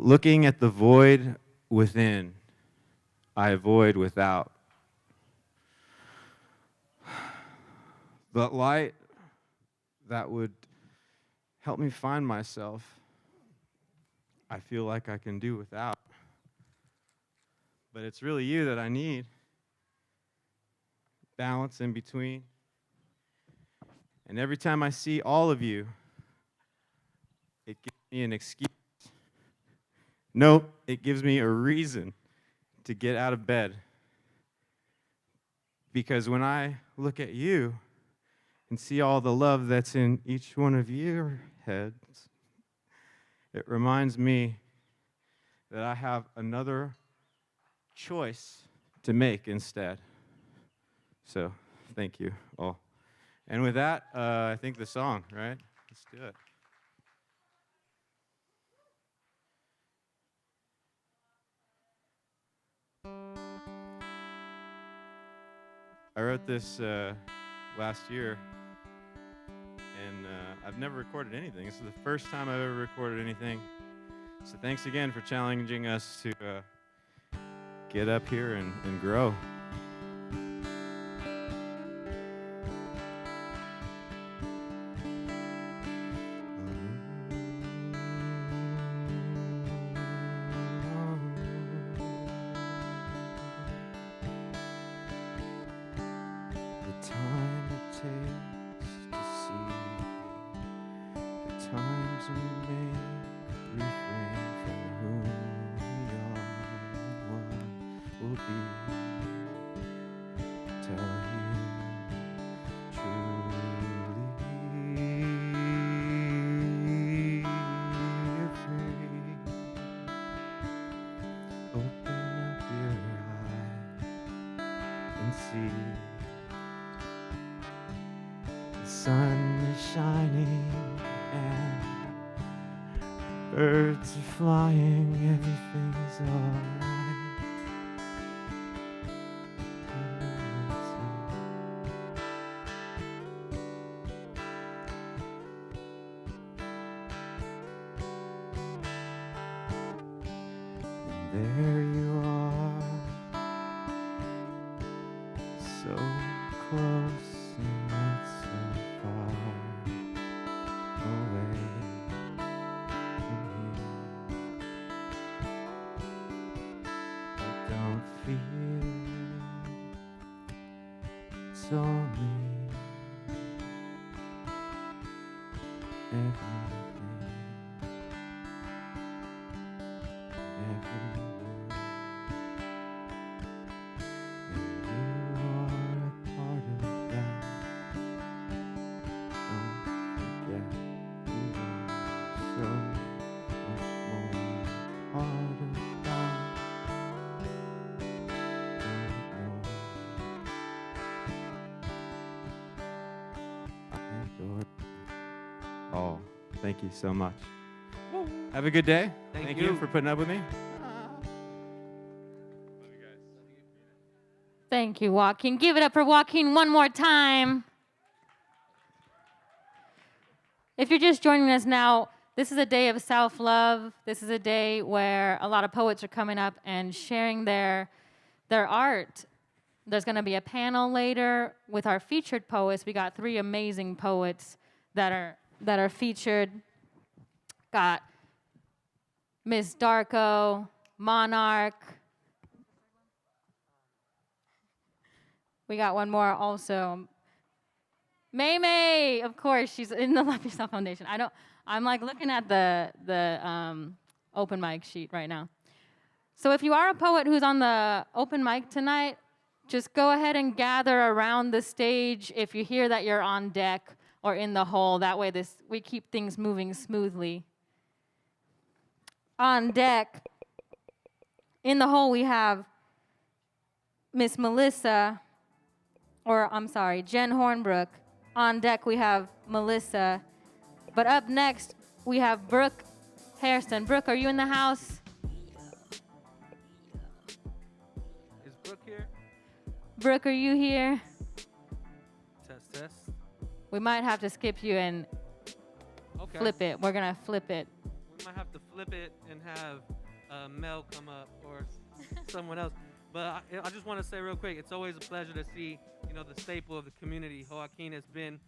Looking at the void within, I avoid without. The light that would help me find myself, I feel like I can do without. But it's really you that I need. Balance in between. And every time I see all of you, it gives me an excuse. Nope, it gives me a reason to get out of bed. Because when I look at you and see all the love that's in each one of your heads, it reminds me that I have another choice to make instead. So, thank you all. And with that, I think the song, right? Let's do it. I wrote this last year, and I've never recorded anything. This is the first time I've ever recorded anything. So thanks again for challenging us to get up here and grow. The time it takes to see, the times we make refrain from who we are, what will be. Tell you truly, you're free. Open up your eyes and see. The sun is shining and birds are flying, everything's alright. And there you are, so close and yet so far away from here. But don't fear, it's only everything, everyone. And you are a part of that. Don't forget you are so much more part of that. I adore. Oh, thank you so much. Have a good day. Thank you you. for putting up with me. Thank you, Joaquin. Give it up for Joaquin one more time. If you're just joining us now, this is a day of self-love. This is a day where a lot of poets are coming up and sharing their art. There's going to be a panel later with our featured poets. We got 3 amazing poets that are featured. Got Miss Darko, Monarch. We got one more also. May May, of course, she's in the Love Yourself Foundation. I'm like looking at the open mic sheet right now. So if you are a poet who's on the open mic tonight, just go ahead and gather around the stage if you hear that you're on deck or in the hole. That way we keep things moving smoothly. On deck, in the hole, we have Miss Melissa, or I'm sorry, Jen Hornbrook. On deck, we have Melissa. But up next, we have Brooke Hairston. Brooke, are you in the house? Is Brooke here? Brooke, are you here? Test, test. We might have to skip you and Okay. flip it. We're going to flip it. We might have to flip flip it and have Mel come up or someone else. But I just want to say real quick, it's always a pleasure to see, the staple of the community. Joaquin has been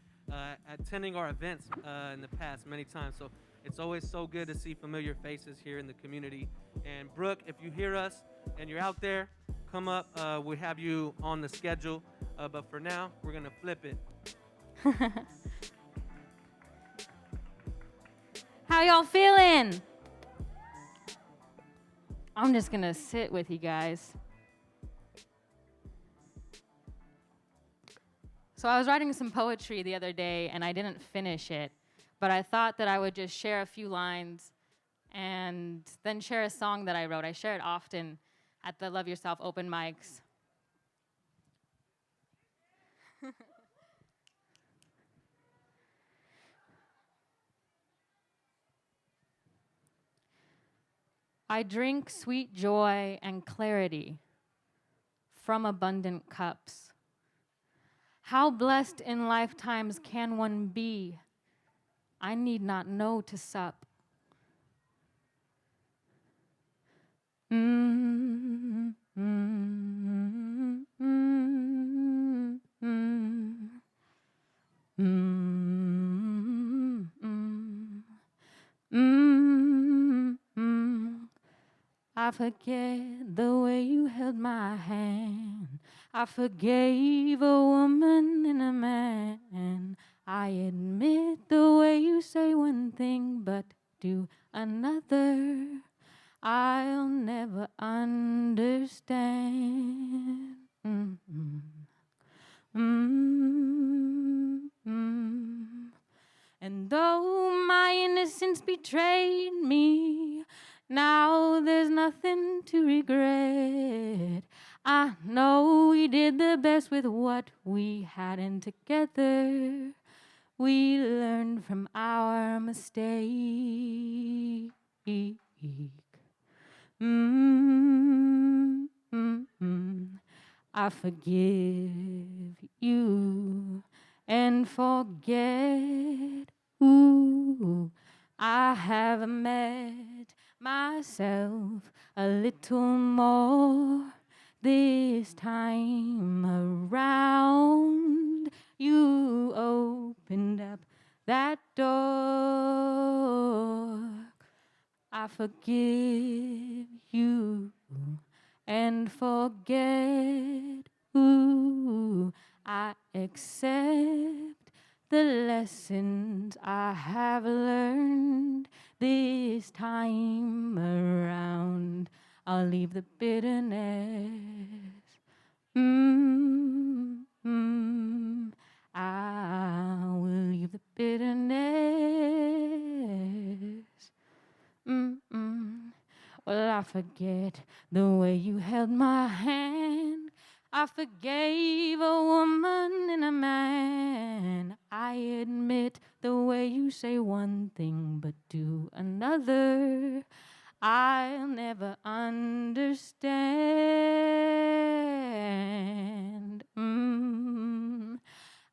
attending our events in the past many times. So it's always so good to see familiar faces here in the community. And Brooke, if you hear us and you're out there, come up. We have you on the schedule. But for now, we're going to flip it. How y'all feeling? I'm just going to sit with you guys. So I was writing some poetry the other day, and I didn't finish it. But I thought that I would just share a few lines and then share a song that I wrote. I share it often at the Love Yourself open mics. I drink sweet joy and clarity from abundant cups. How blessed in lifetimes can one be? I need not know to sup. Mm, mm, mm, mm, mm, mm, mm, mm. I forget the way you held my hand. I forgave a woman and a man. I admit the way you say one thing but do another. I'll never understand. Mm-hmm. Mm-hmm. And though my innocence betrayed me, now there's nothing to regret. I know we did the best with what we had, and together we learned from our mistake. I forgive you and forget. Ooh, I have met myself a little more this time around. You opened up that door. I forgive you and forget. Ooh, I accept the lessons I have learned this time around. I'll leave the bitterness. I will leave the bitterness. Well, I forget the way you held my hand. I forgave a woman and a man. I admit the way you say one thing but do another. I'll never understand.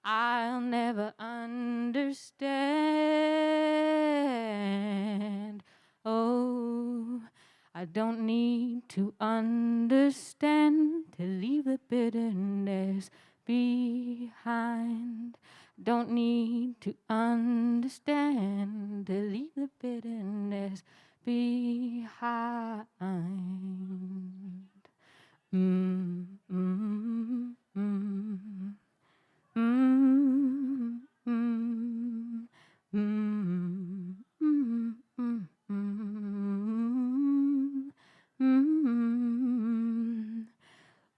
I'll never understand. Oh, I don't need to understand to leave the bitterness behind. Don't need to understand to leave the bitterness behind. Mm, mm, mm, mm, mm, mm, mm, mm, mm, mm.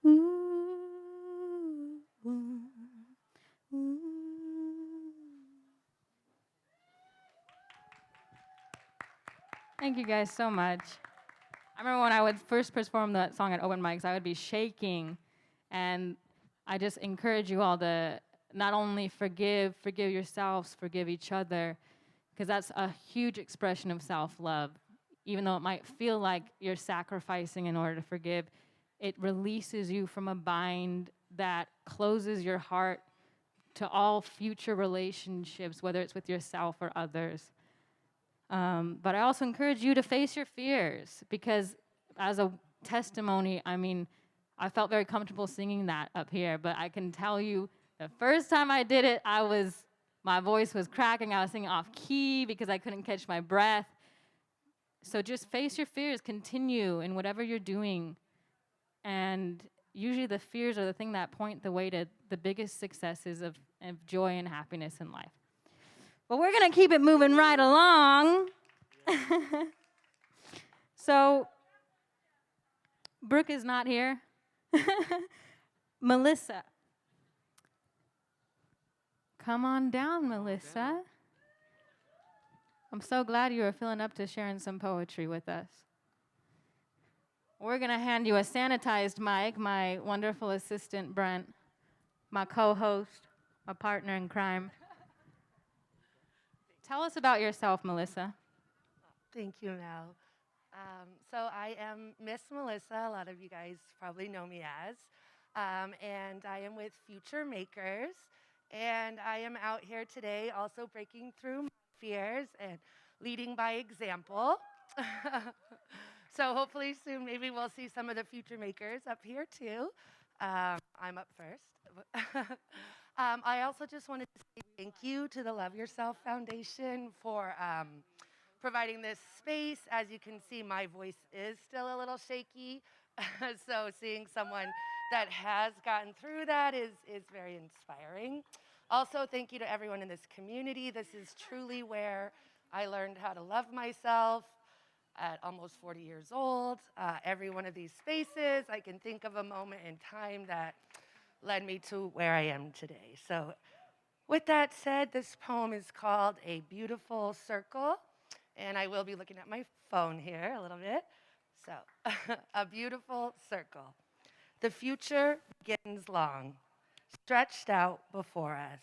Ooh, ooh, ooh. Thank you guys so much. I remember when I would first perform that song at open mics, I would be shaking. And I just encourage you all to not only forgive yourselves, forgive each other, because that's a huge expression of self-love. Even though it might feel like you're sacrificing in order to forgive, it releases you from a bind that closes your heart to all future relationships, whether it's with yourself or others. But I also encourage you to face your fears because, as a testimony, I mean, I felt very comfortable singing that up here. But I can tell you, the first time I did it, my voice was cracking. I was singing off key because I couldn't catch my breath. So just face your fears. Continue in whatever you're doing, and usually the fears are the thing that point the way to the biggest successes of joy and happiness in life. But we're going to keep it moving right along. So, Brooke is not here. Melissa. Come on down, Melissa. I'm so glad you are feeling up to sharing some poetry with us. We're going to hand you a sanitized mic, my wonderful assistant, Brent, my co-host, my partner in crime. Tell us about yourself, Melissa. Thank you, Mel. So I am Miss Melissa. A lot of you guys probably know me as. And I am with Future Makers. And I am out here today also breaking through my fears and leading by example. So hopefully soon maybe we'll see some of the Future Makers up here too. I'm up first. I also just wanted to say thank you to the Love Yourself Foundation for providing this space. As you can see, my voice is still a little shaky. So seeing someone that has gotten through that is very inspiring. Also, thank you to everyone in this community. This is truly where I learned how to love myself at almost 40 years old. Every one of these spaces, I can think of a moment in time that led me to where I am today. So with that said, this poem is called A Beautiful Circle. And I will be looking at my phone here a little bit. So, a beautiful circle. The future begins long, stretched out before us.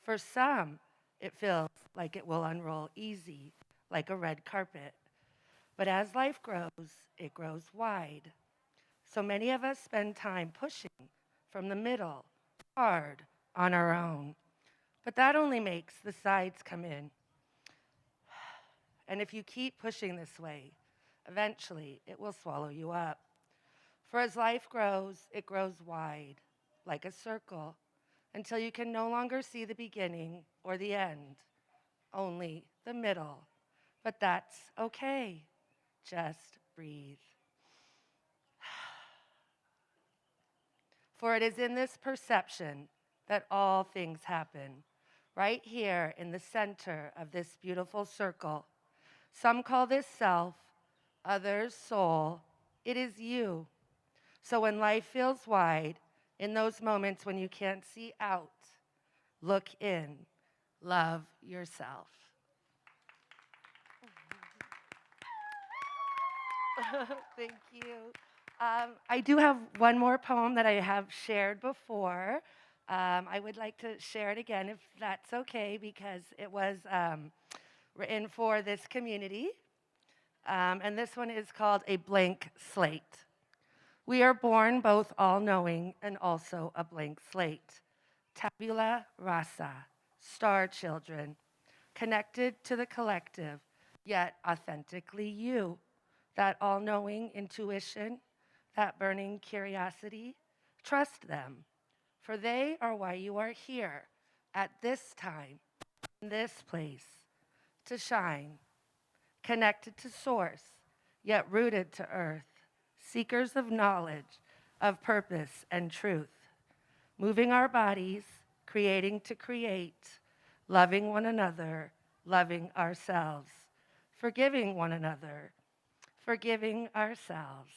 For some, it feels like it will unroll easy, like a red carpet. But as life grows, it grows wide. So many of us spend time pushing from the middle, hard, on our own. But that only makes the sides come in. And if you keep pushing this way, eventually it will swallow you up. For as life grows, it grows wide, like a circle, until you can no longer see the beginning or the end, only the middle. But that's okay. Just breathe. For it is in this perception that all things happen, right here in the center of this beautiful circle. Some call this self, others soul. It is you. So when life feels wide, in those moments when you can't see out, look in, love yourself. Thank you. I do have one more poem that I have shared before. I would like to share it again if that's okay, because it was written for this community. And this one is called A Blank Slate. We are born both all-knowing and also a blank slate. Tabula rasa, star children, connected to the collective, yet authentically you. That all-knowing intuition, that burning curiosity, trust them, for they are why you are here at this time, in this place, to shine, connected to source, yet rooted to earth, seekers of knowledge, of purpose and truth, moving our bodies, creating to create, loving one another, loving ourselves, forgiving one another, forgiving ourselves,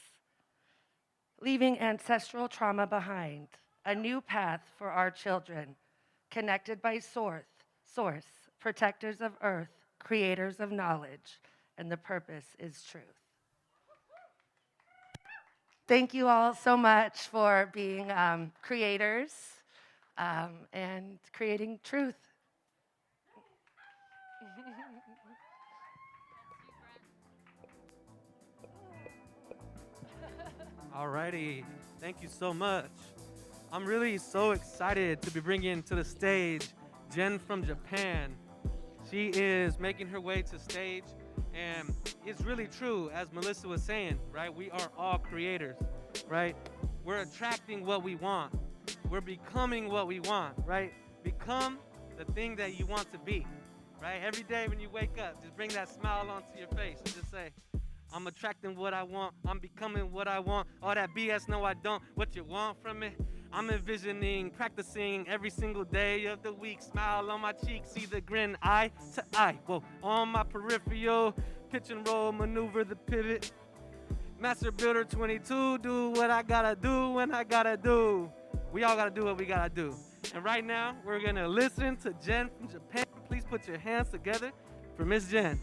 leaving ancestral trauma behind, a new path for our children, connected by source, protectors of earth, creators of knowledge, and the purpose is truth. Thank you all so much for being creators and creating truth. Alrighty, thank you so much. I'm really so excited to be bringing to the stage Jen from Japan. She is making her way to stage, and it's really true, as Melissa was saying, right? We are all creators, right? We're attracting what we want. We're becoming what we want, right? Become the thing that you want to be, right? Every day when you wake up, just bring that smile onto your face and just say, I'm attracting what I want. I'm becoming what I want. All that BS, no, I don't. What you want from it? I'm envisioning, practicing every single day of the week. Smile on my cheek, see the grin eye to eye. Whoa, on my peripheral, pitch and roll, maneuver the pivot. Master Builder 22, do what I gotta do when I gotta do. We all gotta do what we gotta do. And right now, we're gonna listen to Jen from Japan. Please put your hands together for Miss Jen.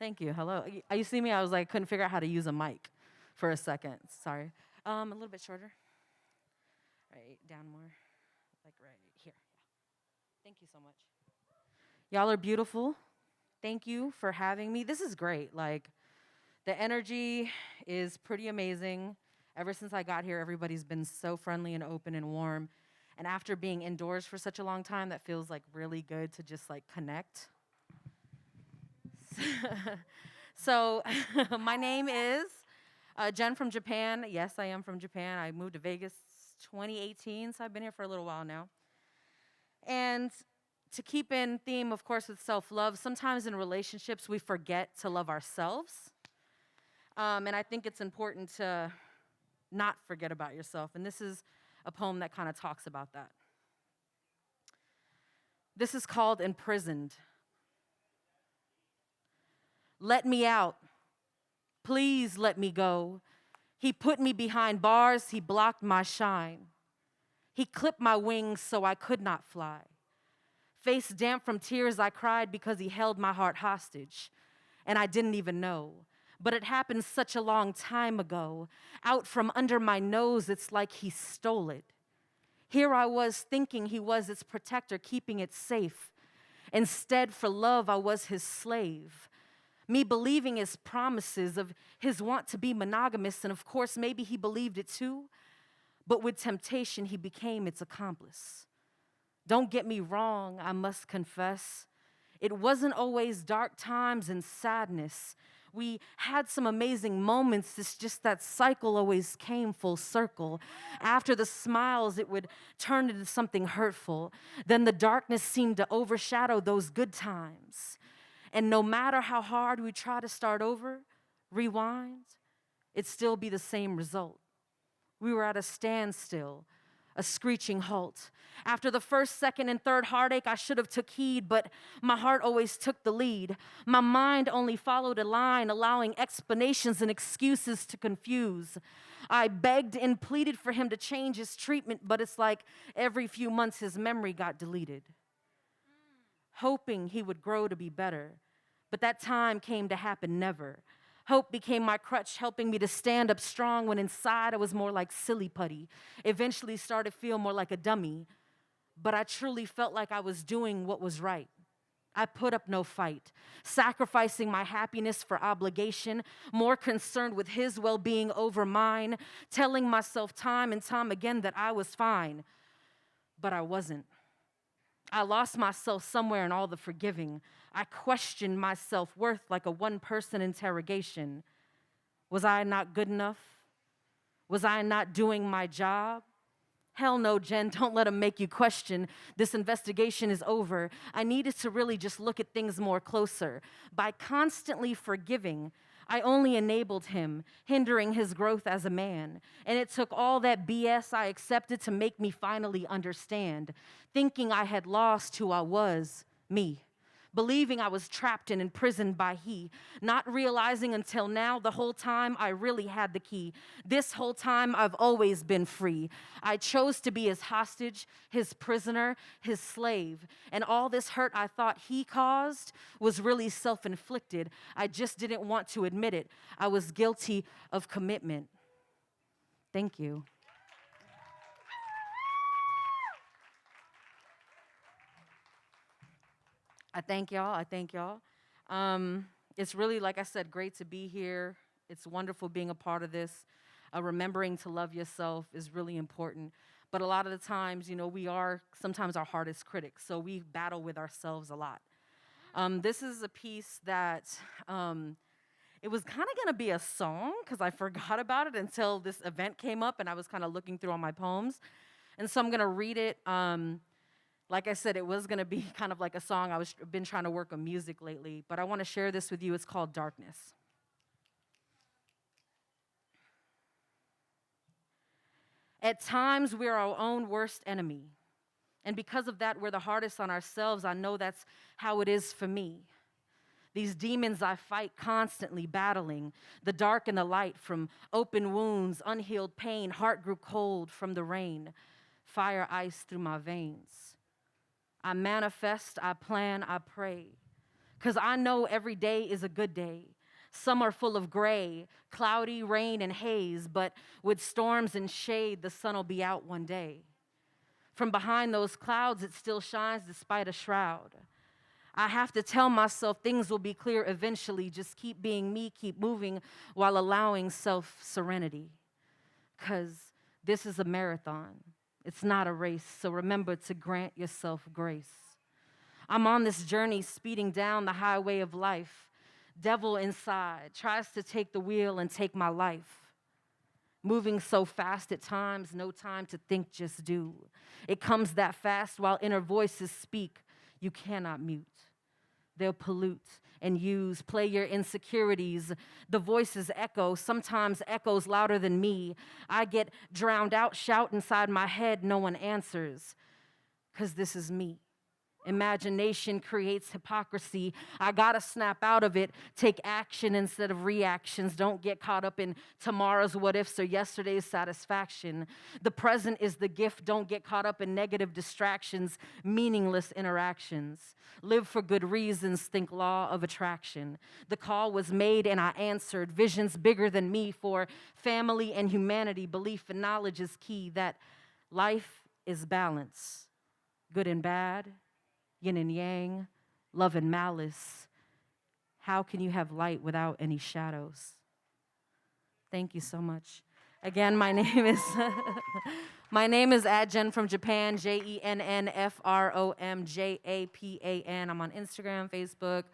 Thank you. Hello. You see me? I was like, couldn't figure out how to use a mic for a second. Sorry. A little bit shorter. Right, down more. Like right here. Yeah. Thank you so much. Y'all are beautiful. Thank you for having me. This is great. Like, the energy is pretty amazing. Ever since I got here, everybody's been so friendly and open and warm. And after being indoors for such a long time, that feels like really good to just like connect. So my name is Jen from Japan. Yes, I am from Japan. I moved to Vegas 2018, so I've been here for a little while now. And to keep in theme, of course, with self-love, sometimes in relationships we forget to love ourselves. And I think it's important to not forget about yourself. And this is a poem that kind of talks about that. This is called Imprisoned. Let me out. Please let me go. He put me behind bars. He blocked my shine. He clipped my wings so I could not fly. Face damp from tears, I cried because he held my heart hostage. And I didn't even know. But it happened such a long time ago. Out from under my nose, it's like he stole it. Here I was thinking he was its protector, keeping it safe. Instead, for love, I was his slave. Me believing his promises of his want to be monogamous, and of course, maybe he believed it too, but with temptation, he became its accomplice. Don't get me wrong, I must confess, it wasn't always dark times and sadness. We had some amazing moments, it's just that cycle always came full circle. After the smiles, it would turn into something hurtful. Then the darkness seemed to overshadow those good times. And no matter how hard we try to start over, rewind, it'd still be the same result. We were at a standstill, a screeching halt. After the first, second, and third heartache, I should have took heed, but my heart always took the lead. My mind only followed a line, allowing explanations and excuses to confuse. I begged and pleaded for him to change his treatment, but it's like every few months his memory got deleted. Hoping he would grow to be better. But that time came to happen never. Hope became my crutch, helping me to stand up strong when inside I was more like silly putty. Eventually started to feel more like a dummy. But I truly felt like I was doing what was right. I put up no fight, sacrificing my happiness for obligation, more concerned with his well-being over mine, telling myself time and time again that I was fine. But I wasn't. I lost myself somewhere in all the forgiving. I questioned my self-worth like a one-person interrogation. Was I not good enough? Was I not doing my job? Hell no, Jen, don't let him make you question. This investigation is over. I needed to really just look at things more closer. By constantly forgiving, I only enabled him, hindering his growth as a man. And it took all that BS I accepted to make me finally understand, thinking I had lost who I was, me. Believing I was trapped and imprisoned by he, not realizing until now the whole time I really had the key. This whole time I've always been free. I chose to be his hostage, his prisoner, his slave. And all this hurt I thought he caused was really self-inflicted. I just didn't want to admit it. I was guilty of commitment. Thank you. I thank y'all. I thank y'all. It's really, like I said, great to be here. It's wonderful being a part of this. Remembering to love yourself is really important. But a lot of the times, we are sometimes our hardest critics, so we battle with ourselves a lot. This is a piece that it was kind of going to be a song because I forgot about it until this event came up and I was kind of looking through all my poems. And so I'm going to read it. Like I said, it was going to be kind of like a song. Been trying to work on music lately, but I want to share this with you. It's called Darkness. At times, we're our own worst enemy. And because of that, we're the hardest on ourselves. I know that's how it is for me. These demons I fight constantly battling, the dark and the light, from open wounds, unhealed pain, heart grew cold from the rain, fire ice through my veins. I manifest, I plan, I pray, because I know every day is a good day. Some are full of gray, cloudy rain and haze, but with storms and shade, the sun will be out one day. From behind those clouds, it still shines despite a shroud. I have to tell myself things will be clear eventually. Just keep being me, keep moving while allowing self-serenity. Because this is a marathon. It's not a race, so remember to grant yourself grace. I'm on this journey speeding down the highway of life. Devil inside tries to take the wheel and take my life. Moving so fast at times, no time to think, just do. It comes that fast while inner voices speak. You cannot mute. They'll pollute and use, play your insecurities. The voices echo, sometimes echoes louder than me. I get drowned out, shout inside my head, no one answers, because this is me. Imagination creates hypocrisy. I gotta snap out of it, take action instead of reactions. Don't get caught up in tomorrow's what ifs or yesterday's satisfaction. The present is the gift. Don't get caught up in negative distractions, meaningless interactions. Live for good reasons, think law of attraction. The call was made and I answered. Visions bigger than me for family and humanity. Belief and knowledge is key. That life is balance, good and bad, yin and yang, love and malice. How can you have light without any shadows? Thank you so much. Again, my name is my name is Adjen from Japan, JENNFROMJAPAN. I'm on Instagram, Facebook,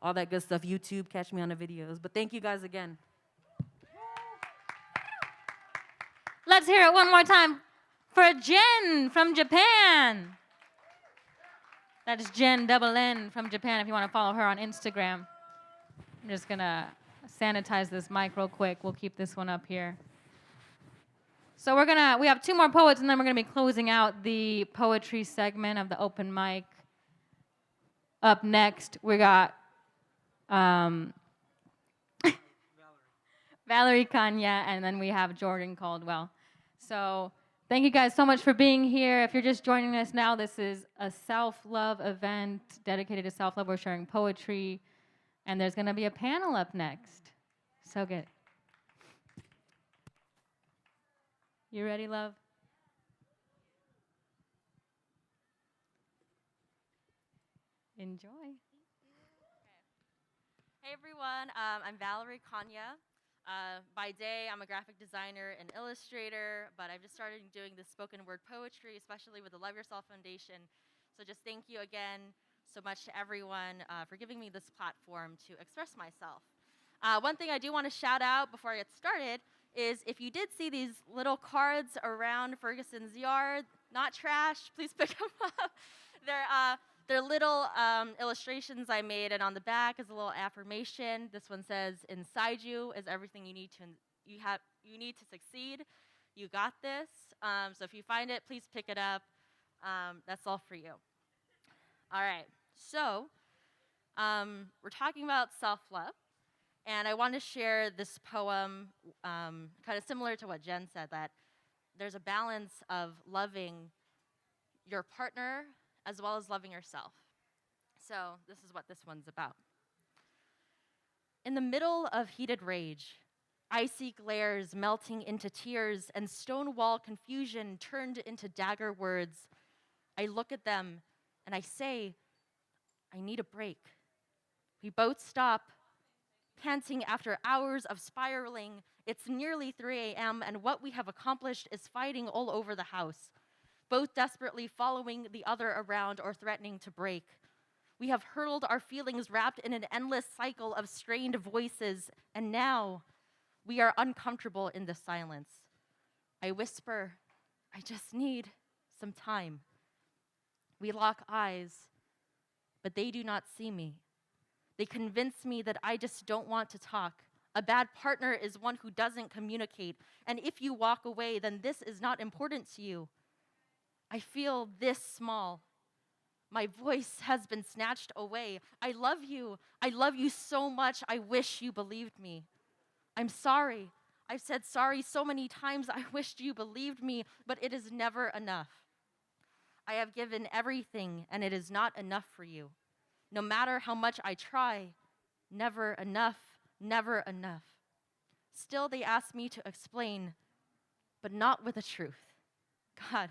all that good stuff, YouTube. Catch me on the videos. But thank you guys again. Let's hear it one more time for Jen from Japan. That is Jen, double N, from Japan, if you want to follow her on Instagram. I'm just going to sanitize this mic real quick. We'll keep this one up here. So we have two more poets, and then we're going to be closing out the poetry segment of the open mic. Up next, we got Valerie Kanya, and then we have Jordan Caldwell. So thank you guys so much for being here. If you're just joining us now, this is a self-love event dedicated to self-love. We're sharing poetry, and there's going to be a panel up next. So good. You ready, love? Enjoy. Hey everyone, I'm Valerie Kanya. By day, I'm a graphic designer and illustrator, but I've just started doing this spoken word poetry, especially with the Love Yourself Foundation. So just thank you again so much to everyone for giving me this platform to express myself. One thing I do want to shout out before I get started is if you did see these little cards around Ferguson's yard, not trash, please pick them up. They're little illustrations I made, and on the back is a little affirmation. This one says, "Inside you is everything you need to succeed. You got this." So if you find it, please pick it up. That's all for you. All right. So we're talking about self-love, and I want to share this poem, kind of similar to what Jen said, that there's a balance of loving your partner as well as loving yourself. So this is what this one's about. In the middle of heated rage, icy glares melting into tears and stone-wall confusion turned into dagger words, I look at them and I say, I need a break. We both stop, panting after hours of spiraling. It's nearly 3 a.m., and what we have accomplished is fighting all over the house, both desperately following the other around or threatening to break. We have hurled our feelings wrapped in an endless cycle of strained voices, and now we are uncomfortable in the silence. I whisper, I just need some time. We lock eyes, but they do not see me. They convince me that I just don't want to talk. A bad partner is one who doesn't communicate, and if you walk away, then this is not important to you. I feel this small. My voice has been snatched away. I love you. I love you so much. I wish you believed me. I'm sorry. I've said sorry so many times. I wished you believed me, but it is never enough. I have given everything, and it is not enough for you. No matter how much I try, never enough, never enough. Still, they ask me to explain, but not with the truth. God,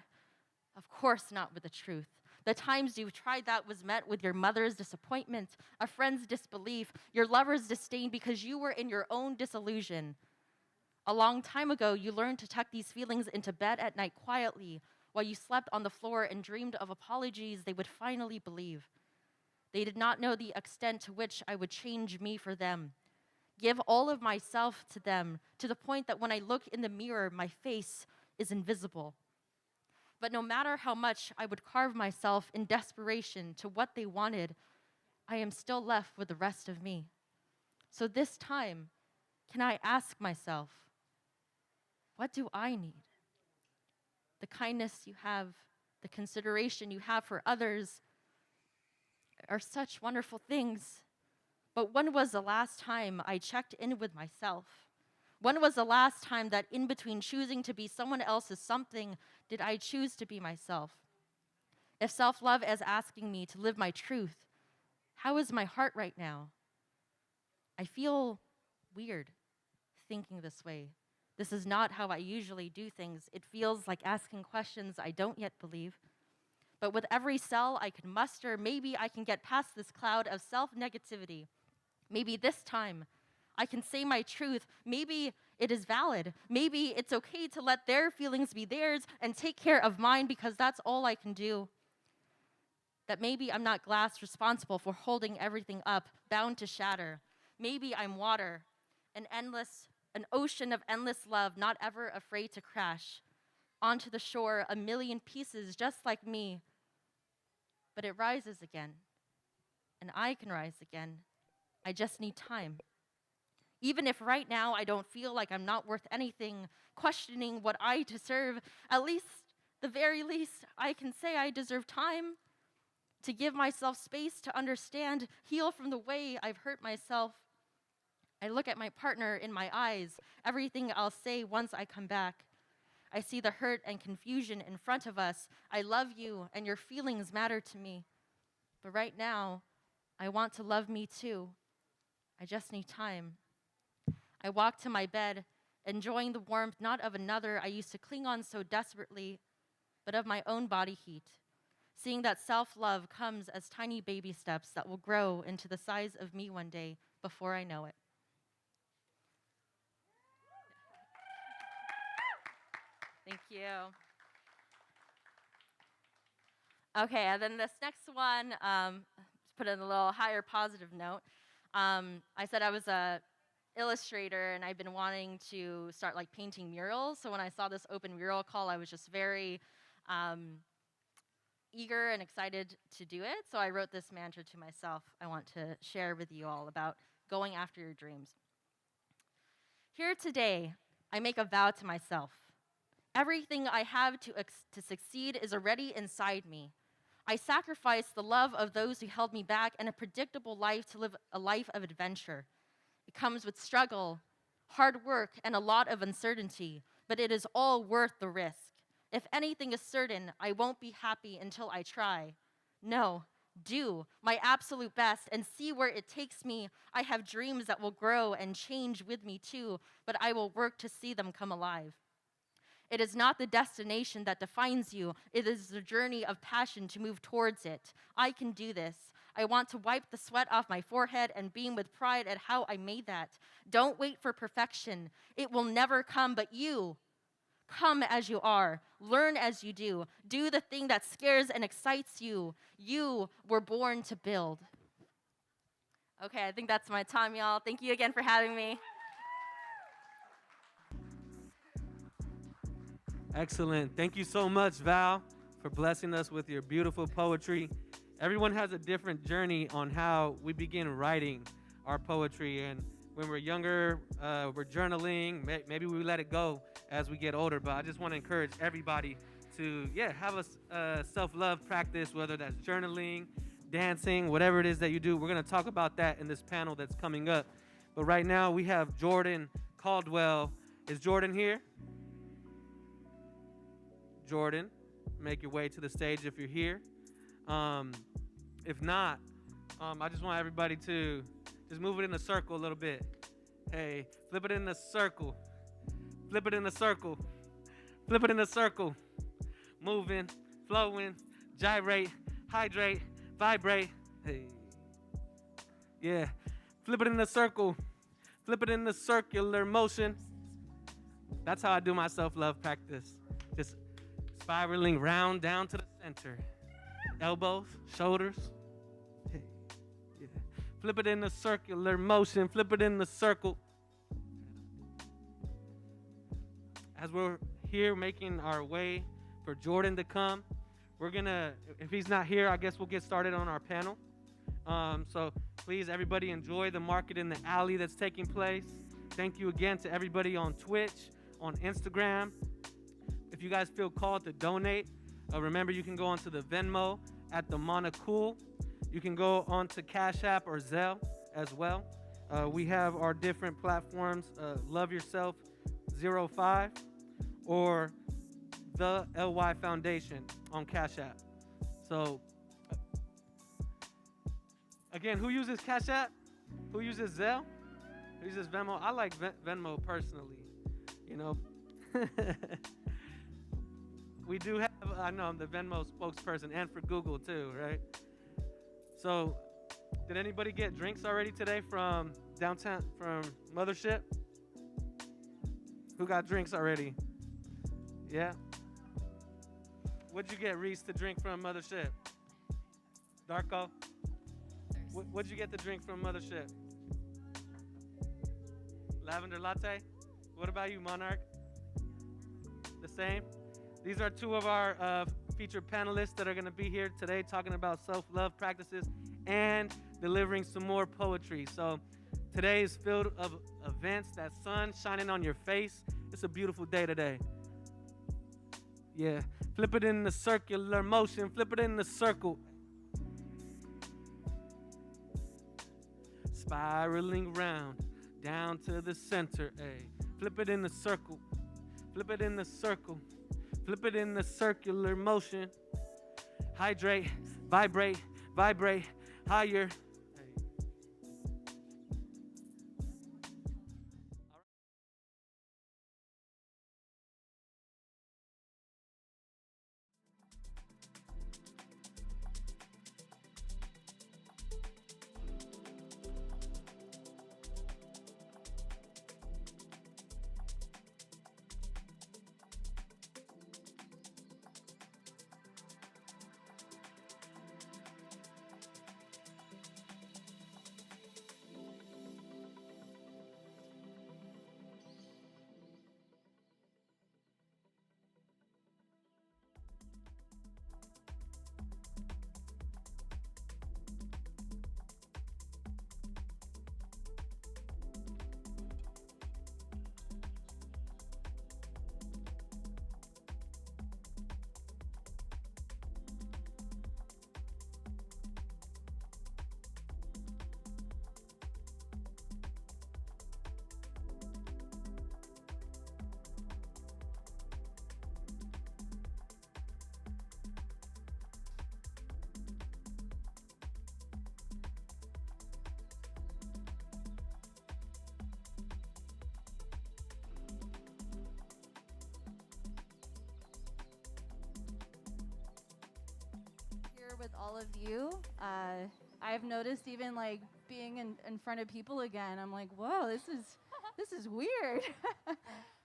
of course not with the truth. The times you've tried that was met with your mother's disappointment, a friend's disbelief, your lover's disdain because you were in your own disillusion. A long time ago, you learned to tuck these feelings into bed at night quietly while you slept on the floor and dreamed of apologies they would finally believe. They did not know the extent to which I would change me for them, give all of myself to them, to the point that when I look in the mirror, my face is invisible. But no matter how much I would carve myself in desperation to what they wanted, I am still left with the rest of me. So this time, can I ask myself, what do I need? The kindness you have, the consideration you have for others are such wonderful things. But when was the last time I checked in with myself? When was the last time that in between choosing to be someone else's something, did I choose to be myself? If self-love is asking me to live my truth, how is my heart right now? I feel weird thinking this way. This is not how I usually do things. It feels like asking questions I don't yet believe. But with every cell I can muster, maybe I can get past this cloud of self-negativity. Maybe this time I can say my truth. Maybe it is valid. Maybe it's okay to let their feelings be theirs and take care of mine because that's all I can do. That maybe I'm not glass responsible for holding everything up, bound to shatter. Maybe I'm water, an ocean of endless love, not ever afraid to crash onto the shore, a million pieces just like me. But it rises again, and I can rise again. I just need time. Even if right now I don't feel like I'm not worth anything, questioning what I deserve, at least, the very least, I can say I deserve time to give myself space to understand, heal from the way I've hurt myself. I look at my partner in my eyes, everything I'll say once I come back. I see the hurt and confusion in front of us. I love you, and your feelings matter to me. But right now, I want to love me too. I just need time. I walk to my bed, enjoying the warmth not of another I used to cling on so desperately, but of my own body heat. Seeing that self-love comes as tiny baby steps that will grow into the size of me one day before I know it. Thank you. Okay, and then this next one, put in a little higher positive note. I said I was a illustrator and I've been wanting to start like painting murals. So when I saw this open mural call, I was just very eager and excited to do it. So I wrote this mantra to myself I want to share with you all about going after your dreams. Here today, I make a vow to myself. Everything I have to succeed is already inside me. I sacrifice the love of those who held me back and a predictable life to live a life of adventure. It comes with struggle, hard work, and a lot of uncertainty, but it is all worth the risk. If anything is certain, I won't be happy until I try. No, do my absolute best and see where it takes me. I have dreams that will grow and change with me too, but I will work to see them come alive. It is not the destination that defines you. It is the journey of passion to move towards it. I can do this. I want to wipe the sweat off my forehead and beam with pride at how I made that. Don't wait for perfection. It will never come, but you come as you are. Learn as you do. Do the thing that scares and excites you. You were born to build. Okay, I think that's my time, y'all. Thank you again for having me. Excellent. Thank you so much, Val, for blessing us with your beautiful poetry. Everyone has a different journey on how we begin writing our poetry. And when we're younger, we're journaling. Maybe we let it go as we get older. But I just want to encourage everybody to, have a self-love practice, whether that's journaling, dancing, whatever it is that you do. We're going to talk about that in this panel that's coming up. But right now, we have Jordan Caldwell. Is Jordan here? Jordan, make your way to the stage if you're here. If not, I just want everybody to just move it in a circle a little bit. Hey, flip it in a circle. Flip it in a circle. Flip it in a circle. Moving, flowing, gyrate, hydrate, vibrate. Hey. Yeah. Flip it in a circle. Flip it in the circular motion. That's how I do my self-love practice. Just spiraling round down to the center. Elbows, shoulders. Hey, yeah. Flip it in the circular motion. Flip it in the circle. As we're here making our way for Jordan to come, we're gonna, if he's not here, I guess we'll get started on our panel. So please, everybody, enjoy the Market in the Alley that's taking place. Thank you again to everybody on Twitch, on Instagram. If you guys feel called to donate, remember you can go onto the Venmo at the Monocool. You can go onto Cash App or Zelle as well. We have our different platforms, Love Yourself 05 or the LY Foundation on Cash App. So, again, who uses Cash App? Who uses Zelle? Who uses Venmo? I like Venmo personally, you know. We do have, I know I'm the Venmo spokesperson, and for Google too, right? So, did anybody get drinks already today from downtown, from Mothership? Who got drinks already? Yeah? What'd you get, Reese, to drink from Mothership? Darko? What'd you get to drink from Mothership? Lavender latte? What about you, Monarch? The same? These are two of our featured panelists that are going to be here today talking about self-love practices and delivering some more poetry. So today is filled of events, that sun shining on your face. It's a beautiful day today. Yeah. Flip it in the circular motion. Flip it in the circle. Spiraling round down to the center. Ay. Flip it in the circle. Flip it in the circle. Flip it in the circular motion. Hydrate, vibrate, vibrate, higher. Here with all of you. I've noticed even like being in front of people again, I'm like, whoa, this is weird.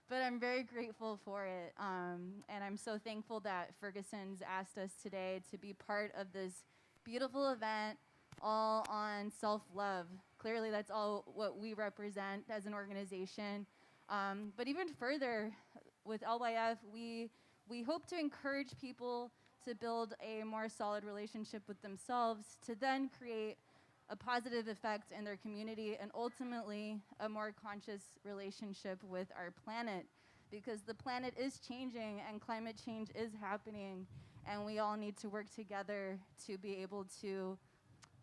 But I'm very grateful for it. And I'm so thankful that Fergusons asked us today to be part of this beautiful event all on self-love. Clearly, that's all what we represent as an organization. But even further, with LYF, we hope to encourage people to build a more solid relationship with themselves, to then create a positive effect in their community, and ultimately a more conscious relationship with our planet, because the planet is changing and climate change is happening, and we all need to work together to be able to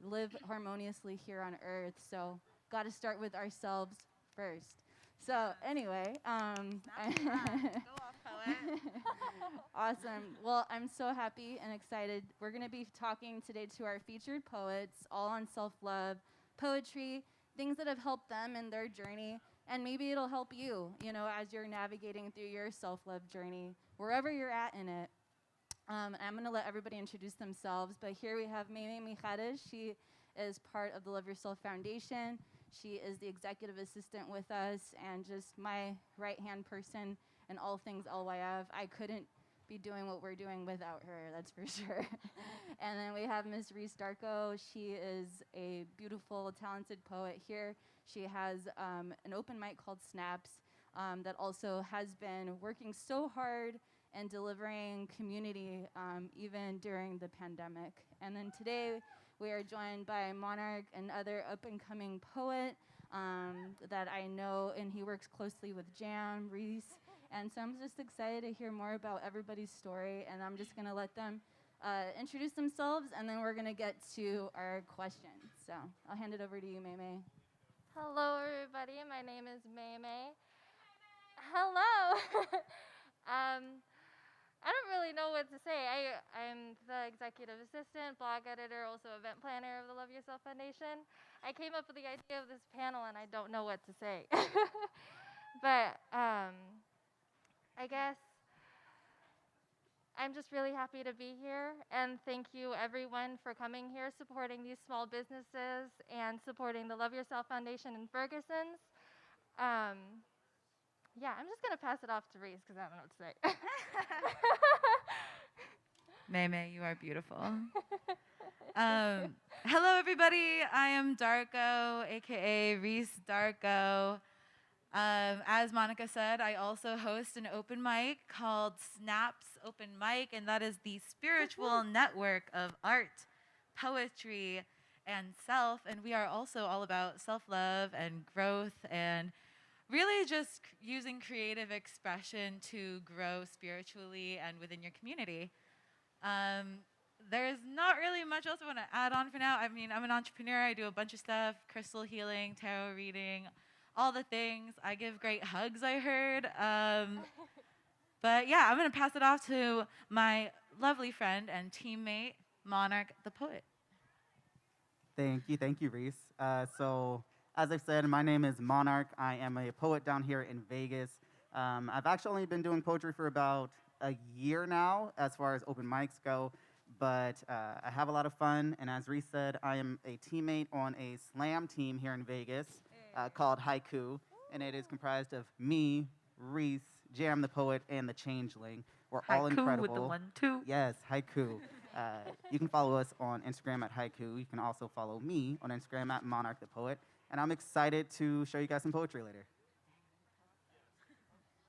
live harmoniously here on Earth. So, got to start with ourselves first. So anyway, Go off, poet. awesome. Well, I'm so happy and excited. We're going to be talking today to our featured poets, all on self-love, poetry, things that have helped them in their journey, and maybe it'll help you, as you're navigating through your self-love journey, wherever you're at in it. I'm going to let everybody introduce themselves, but here we have Meme Mijares. She is part of the Love Yourself Foundation. She is the executive assistant with us and just my right-hand person in all things LYF. I couldn't be doing what we're doing without her, that's for sure. And then we have Ms. Reese Darko. She is a beautiful, talented poet here. She has an open mic called Snaps that also has been working so hard and delivering community even during the pandemic. And then today we are joined by Monarch, another up-and-coming poet that I know, and he works closely with Jam, Reese. And so I'm just excited to hear more about everybody's story, and I'm just gonna let them introduce themselves, and then we're gonna get to our questions. So I'll hand it over to you, Meme. Hello, everybody. My name is Meme. Hello. I don't really know what to say. I'm the executive assistant, blog editor, also event planner of the Love Yourself Foundation. I came up with the idea of this panel, and I don't know what to say. But I guess I'm just really happy to be here, and thank you everyone for coming here, supporting these small businesses, and supporting the Love Yourself Foundation in Fergusons. Yeah, I'm just gonna pass it off to Reese because I don't know what to say. Meme, you are beautiful. Hello, everybody. I am Darko, aka Reese Darko. As Monica said, I also host an open mic called Snaps Open Mic, and that is the spiritual network of art, poetry, and self. And we are also all about self-love and growth and really just using creative expression to grow spiritually and within your community. There's not really much else I want to add on for now. I mean, I'm an entrepreneur. I do a bunch of stuff, crystal healing, tarot reading, all the things. I give great hugs, I heard. But yeah, I'm going to pass it off to my lovely friend and teammate, Monarch the Poet. Thank you, Reese. So, as I said, my name is Monarch. I am a poet down here in Vegas. I've actually been doing poetry for about a year now, as far as open mics go, but I have a lot of fun, and as Reese said, I am a teammate on a slam team here in Vegas called Haiku, and it is comprised of me, Reese, Jam the Poet, and the Changeling. We're all incredible. With the 1, 2. Yes, Haiku. You can follow us on Instagram at Haiku. You can also follow me on Instagram at Monarch the Poet, and I'm excited to show you guys some poetry later.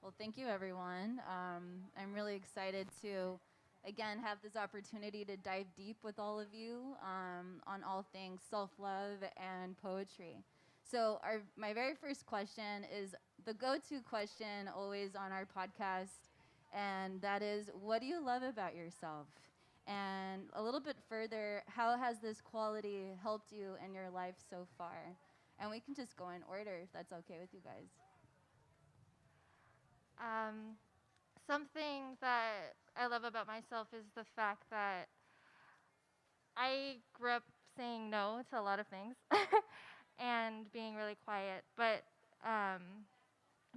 Well, thank you, everyone. I'm really excited to, again, have this opportunity to dive deep with all of you on all things self-love and poetry. So my very first question is the go-to question always on our podcast, and that is, what do you love about yourself? And a little bit further, how has this quality helped you in your life so far? And we can just go in order if that's okay with you guys. Something that I love about myself is the fact that I grew up saying no to a lot of things and being really quiet, but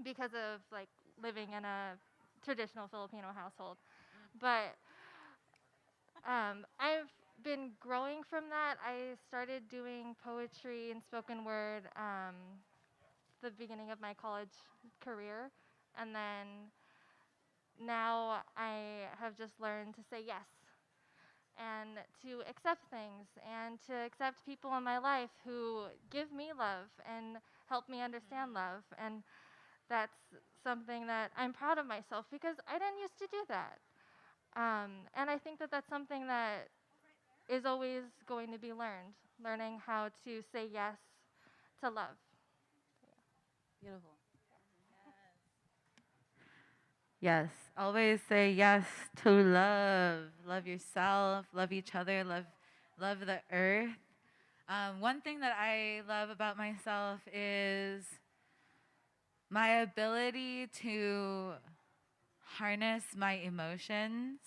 because of like living in a traditional Filipino household. But I've been growing from that. I started doing poetry and spoken word the beginning of my college career, and then now I have just learned to say yes and to accept things and to accept people in my life who give me love and help me understand love. And that's something that I'm proud of myself because I didn't used to do that. And I think that that's something that is always going to be learned, learning how to say yes to love. Beautiful. Yes, always say yes to love. Love yourself, love each other, love the earth. One thing that I love about myself is my ability to harness my emotions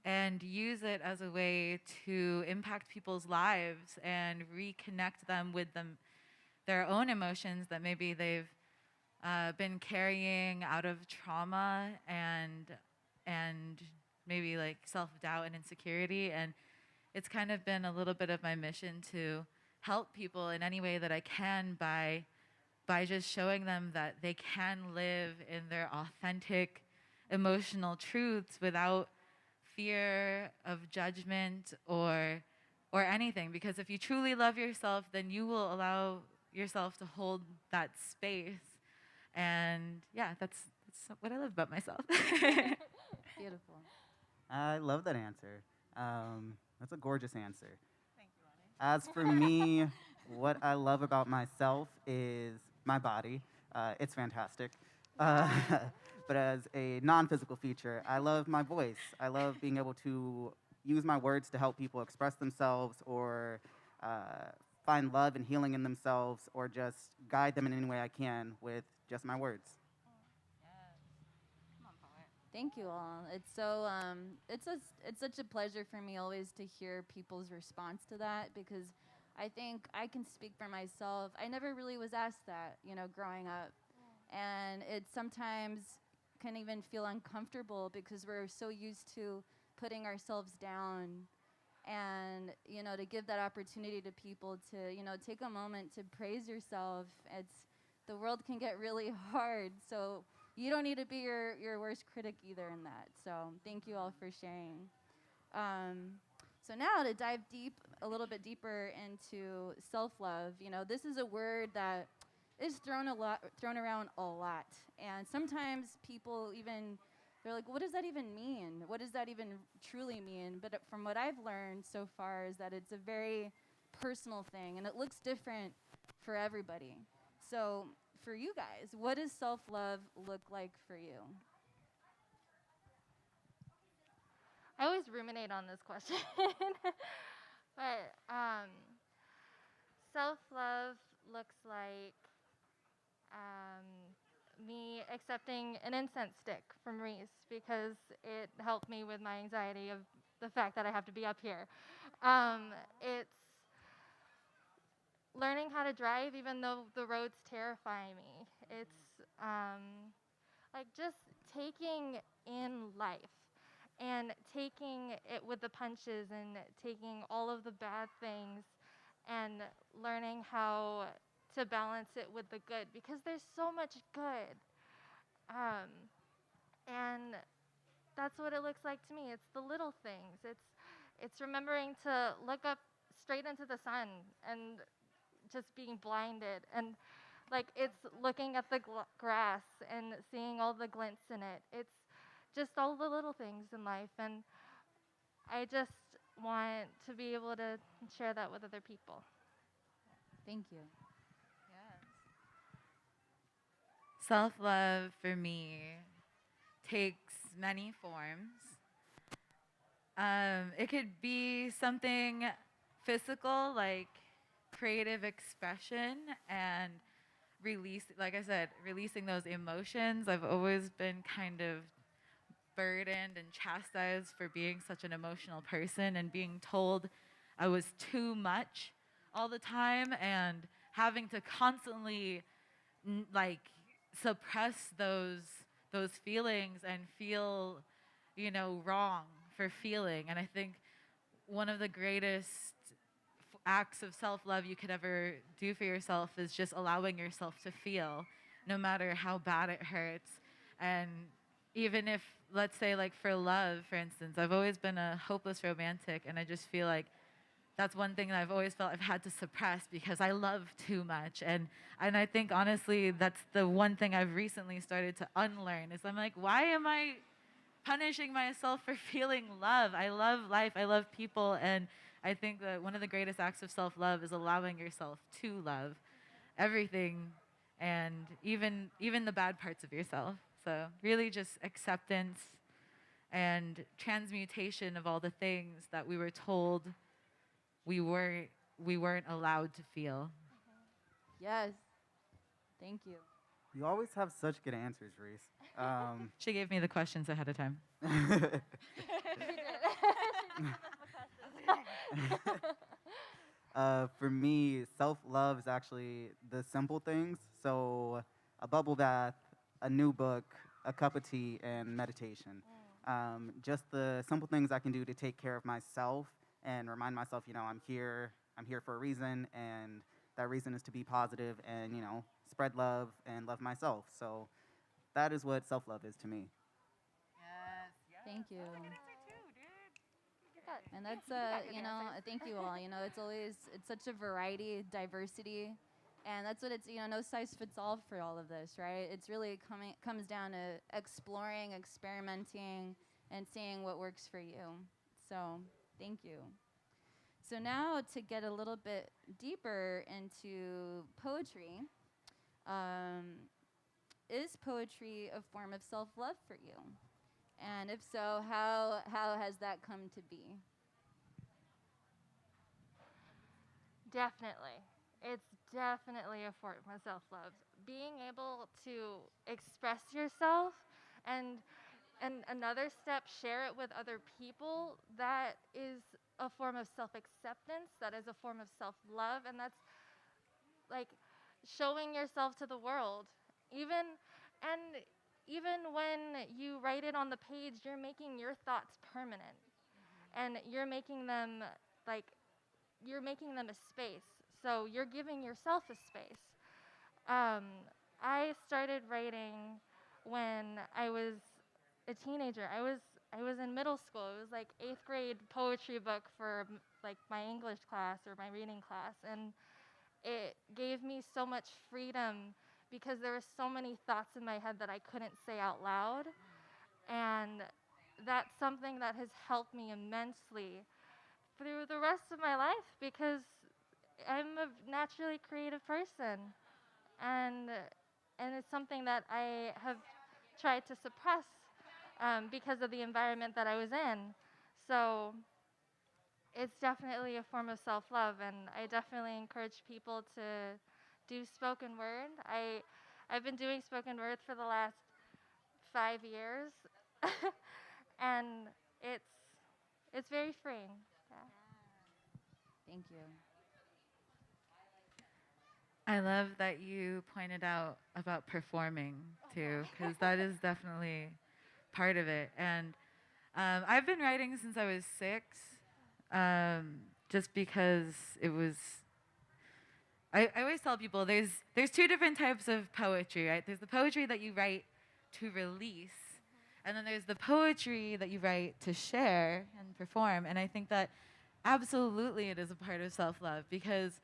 and use it as a way to impact people's lives and reconnect them with their own emotions that maybe they've been carrying out of trauma and maybe like self-doubt and insecurity. And it's kind of been a little bit of my mission to help people in any way that I can by just showing them that they can live in their authentic emotional truths without fear of judgment or anything. Because if you truly love yourself, then you will allow yourself to hold that space. And yeah, that's what I love about myself. Beautiful. I love that answer. That's a gorgeous answer. As for me, what I love about myself is my body. It's fantastic. Uh, but as a non-physical feature, I love my voice. I love being able to use my words to help people express themselves or find love and healing in themselves or just guide them in any way I can with just my words. Thank you all. It's so it's such a pleasure for me always to hear people's response to that because I think I can speak for myself. I never really was asked that, growing up. And it sometimes can even feel uncomfortable because we're so used to putting ourselves down and to give that opportunity to people to take a moment to praise yourself. The world can get really hard, so you don't need to be your worst critic either in that. So thank you all for sharing. So now to dive a little bit deeper into self-love. This is a word that is thrown around a lot, and sometimes people they're like, what does that even mean? What does that even truly mean? But from what I've learned so far is that it's a very personal thing, and it looks different for everybody. So for you guys, what does self-love look like for you? I always ruminate on this question. But self love looks like me accepting an incense stick from Reese because it helped me with my anxiety of the fact that I have to be up here. It's learning how to drive even though the roads terrify me. It's like just taking in life and taking it with the punches and taking all of the bad things and learning how to balance it with the good because there's so much good. And that's what it looks like to me. It's the little things. It's remembering to look up straight into the sun and just being blinded, and like it's looking at the grass and seeing all the glints in it. It's just all the little things in life, and I just want to be able to share that with other people. Thank you. Self-love for me takes many forms. It could be something physical, like creative expression and like I said, releasing those emotions. I've always been kind of burdened and chastised for being such an emotional person and being told I was too much all the time and having to constantly like suppress those feelings and feel wrong for feeling. And I think one of the greatest acts of self-love you could ever do for yourself is just allowing yourself to feel, no matter how bad it hurts. And even if, let's say, like for love, for instance, I've always been a hopeless romantic, and I just feel like that's one thing that I've always felt I've had to suppress because I love too much. And I think honestly that's the one thing I've recently started to unlearn is I'm like, why am I punishing myself for feeling love? I love life, I love people, and I think that one of the greatest acts of self-love is allowing yourself to love everything, and even the bad parts of yourself. So really just acceptance and transmutation of all the things that we were told we weren't allowed to feel. Yes. Thank you. You always have such good answers, Reese. She gave me the questions ahead of time. For me, self-love is actually the simple things. So a bubble bath, a new book, a cup of tea, and meditation. Just the simple things I can do to take care of myself and remind myself, I'm here. I'm here for a reason, and that reason is to be positive and, spread love and love myself. So that is what self-love is to me. Thank you. got- And that's you got good thank you all. It's such a variety, diversity, and that's what it's. No size fits all for all of this, right? It's really comes down to exploring, experimenting, and seeing what works for you. So thank you. So now to get a little bit deeper into poetry, um, is poetry a form of self-love for you? And if so, how has that come to be? Definitely. It's definitely a form of self love. Being able to express yourself and another step, share it with other people, that is a form of self acceptance, that is a form of self love, and that's like showing yourself to the world. Even and even when you write it on the page, you're making your thoughts permanent, and you're making them like you're making them a space. So you're giving yourself a space. Um, I started writing when I was a teenager. I was in middle school. It was like 8th grade poetry book for like my English class or my reading class, and it gave me so much freedom because there were so many thoughts in my head that I couldn't say out loud, and that's something that has helped me immensely through the rest of my life because I'm a naturally creative person, and it's something that I have tried to suppress because of the environment that I was in. So it's definitely a form of self-love, and I definitely encourage people to do spoken word. I've been doing spoken word for the last 5 years, and it's it's very freeing. Yeah. Thank you. I love that you pointed out about performing too, because that is definitely part of it. And I've been writing since I was 6, just because it was. I always tell people there's 2 different types of poetry, right? There's the poetry that you write to release, and then there's the poetry that you write to share and perform. And I think that absolutely it is a part of self-love because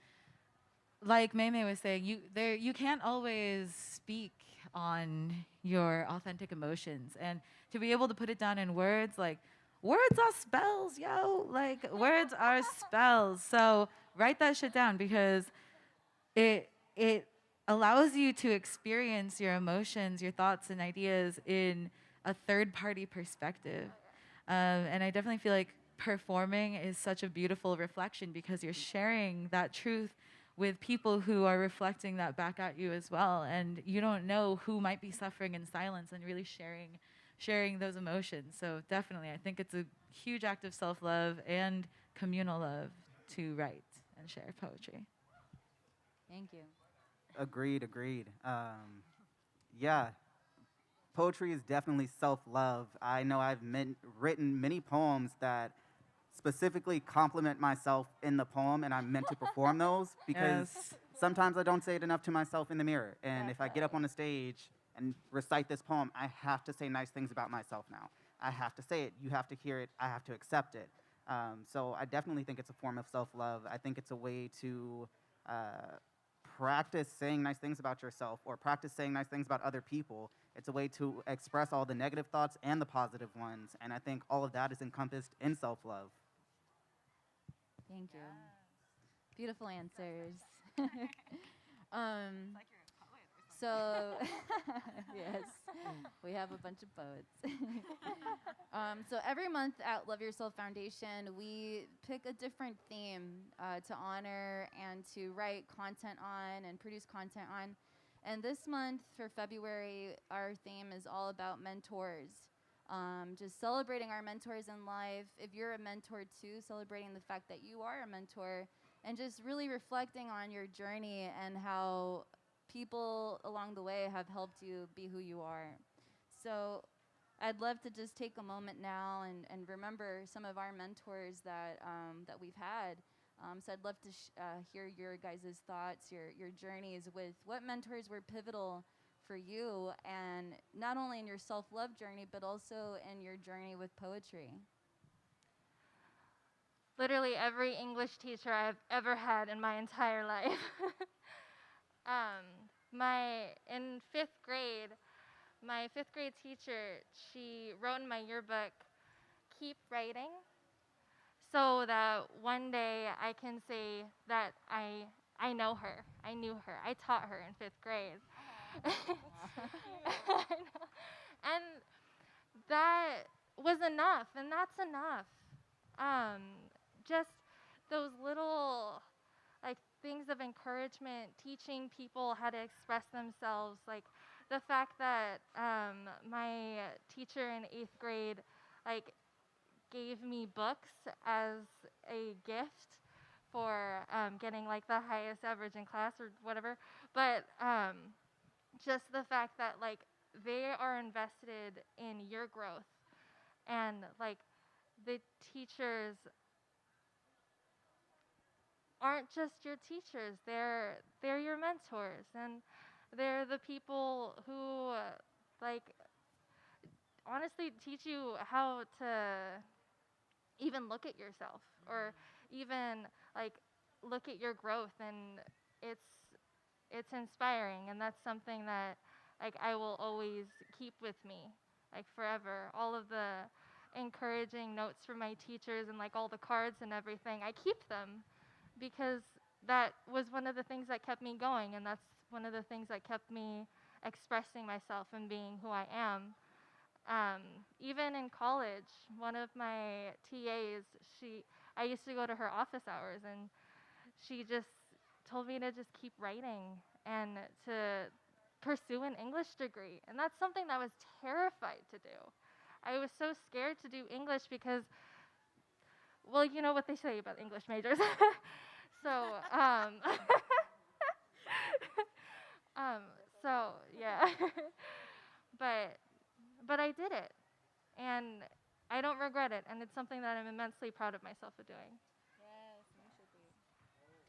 like Maymay was saying, you can't always speak on your authentic emotions, and to be able to put it down in words, like words are spells, yo. Like words are spells. So write that shit down because it allows you to experience your emotions, your thoughts, and ideas in a third-party perspective. And I definitely feel like performing is such a beautiful reflection because you're sharing that truth with people who are reflecting that back at you as well. And you don't know who might be suffering in silence and really sharing those emotions. So definitely, I think it's a huge act of self-love and communal love to write and share poetry. Thank you. Agreed, agreed. Yeah, poetry is definitely self-love. I know I've written many poems that specifically compliment myself in the poem, and I'm meant to perform those because Yes. sometimes I don't say it enough to myself in the mirror. And if I get up on the stage and recite this poem, I have to say nice things about myself now. I have to say it. You have to hear it. I have to accept it. So I definitely think it's a form of self-love. I think it's a way to practice saying nice things about yourself or practice saying nice things about other people. It's a way to express all the negative thoughts and the positive ones. And I think all of that is encompassed in self-love. Thank you. Beautiful answers. So, yes, we have a bunch of poets. So every month at Love Yourself Foundation, we pick a different theme to honor and to write content on and produce content on. And this month for February, our theme is all about mentors. Just celebrating our mentors in life. If you're a mentor too, celebrating the fact that you are a mentor and just really reflecting on your journey and how people along the way have helped you be who you are. So I'd love to just take a moment now and remember some of our mentors that we've had. So I'd love to hear your guys' thoughts, your journeys with what mentors were pivotal for you, and not only in your self-love journey, but also in your journey with poetry. Literally every English teacher I've ever had in my entire life. In fifth grade, my fifth grade teacher, she wrote in my yearbook, "Keep writing," so that one day I can say that I know her. I knew her. I taught her in fifth grade. I know. And that was enough, and that's enough. Just those little like things of encouragement, teaching people how to express themselves, like the fact that my teacher in 8th grade like gave me books as a gift for getting like the highest average in class or whatever, but just the fact that like they are invested in your growth, and like the teachers aren't just your teachers, they're your mentors, and they're the people who like honestly teach you how to even look at yourself or even like look at your growth, and it's inspiring, and that's something that like I will always keep with me like forever. All of the encouraging notes from my teachers and like all the cards and everything, I keep them because that was one of the things that kept me going, and that's one of the things that kept me expressing myself and being who I am. Even in college, one of my TAs, I used to go to her office hours, and she just told me to just keep writing and to pursue an English degree. And that's something that I was terrified to do. I was so scared to do English because, well, you know what they say about English majors. So, um, so yeah, but I did it, and I don't regret it, and it's something that I'm immensely proud of myself for doing.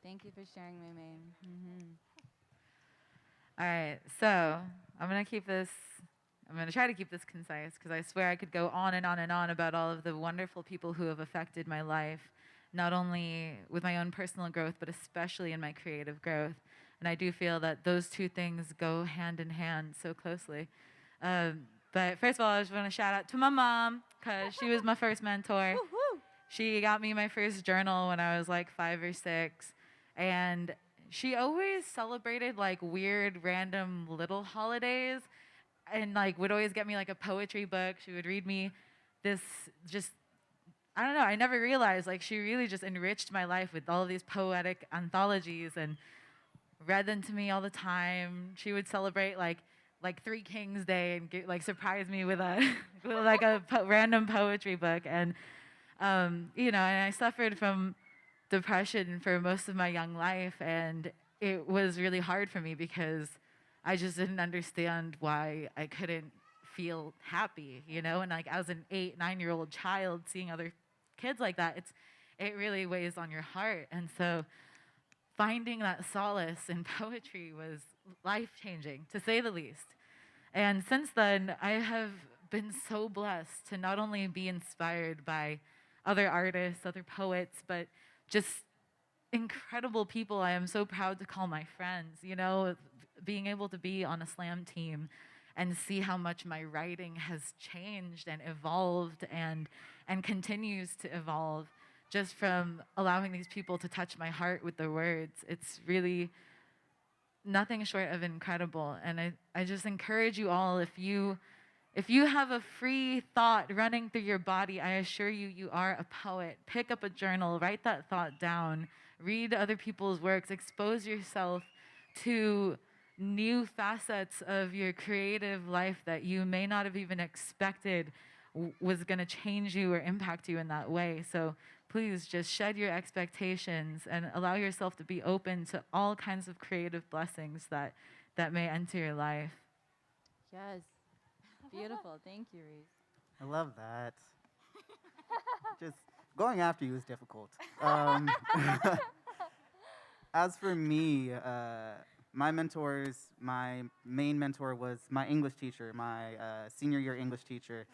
Thank you for sharing, Mei. Mm-hmm. All right, so I'm going to keep this, I'm going to try to keep this concise because I swear I could go on and on and on about all of the wonderful people who have affected my life, not only with my own personal growth, but especially in my creative growth. And I do feel that those two things go hand in hand so closely. But first of all, I just want to shout out to my mom because she was my first mentor. She got me my first journal when I was like 5 or 6. And she always celebrated like weird, random little holidays and like would always get me like a poetry book. She would read me this just, I don't know, I never realized like she really just enriched my life with all of these poetic anthologies and read them to me all the time. She would celebrate like Three Kings Day and like surprise me with a with like a random poetry book. And you know, and I suffered from depression for most of my young life, and it was really hard for me because I just didn't understand why I couldn't feel happy, you know. And like as an 8, 9-year-old child, seeing other kids like that, it really weighs on your heart. And so finding that solace in poetry was life-changing, to say the least. And since then, I have been so blessed to not only be inspired by other artists, other poets, but just incredible people I am so proud to call my friends. You know, being able to be on a slam team and see how much my writing has changed and evolved and continues to evolve just from allowing these people to touch my heart with their words. It's really nothing short of incredible. And I just encourage you all, if you have a free thought running through your body, I assure you, you are a poet. Pick up a journal, write that thought down, read other people's works, expose yourself to new facets of your creative life that you may not have even expected was going to change you or impact you in that way. So please just shed your expectations and allow yourself to be open to all kinds of creative blessings that may enter your life. Yes. Beautiful. Thank you, Reese. I love that. Just going after you is difficult. As for me, my mentors, my main mentor was my English teacher, my senior year English teacher.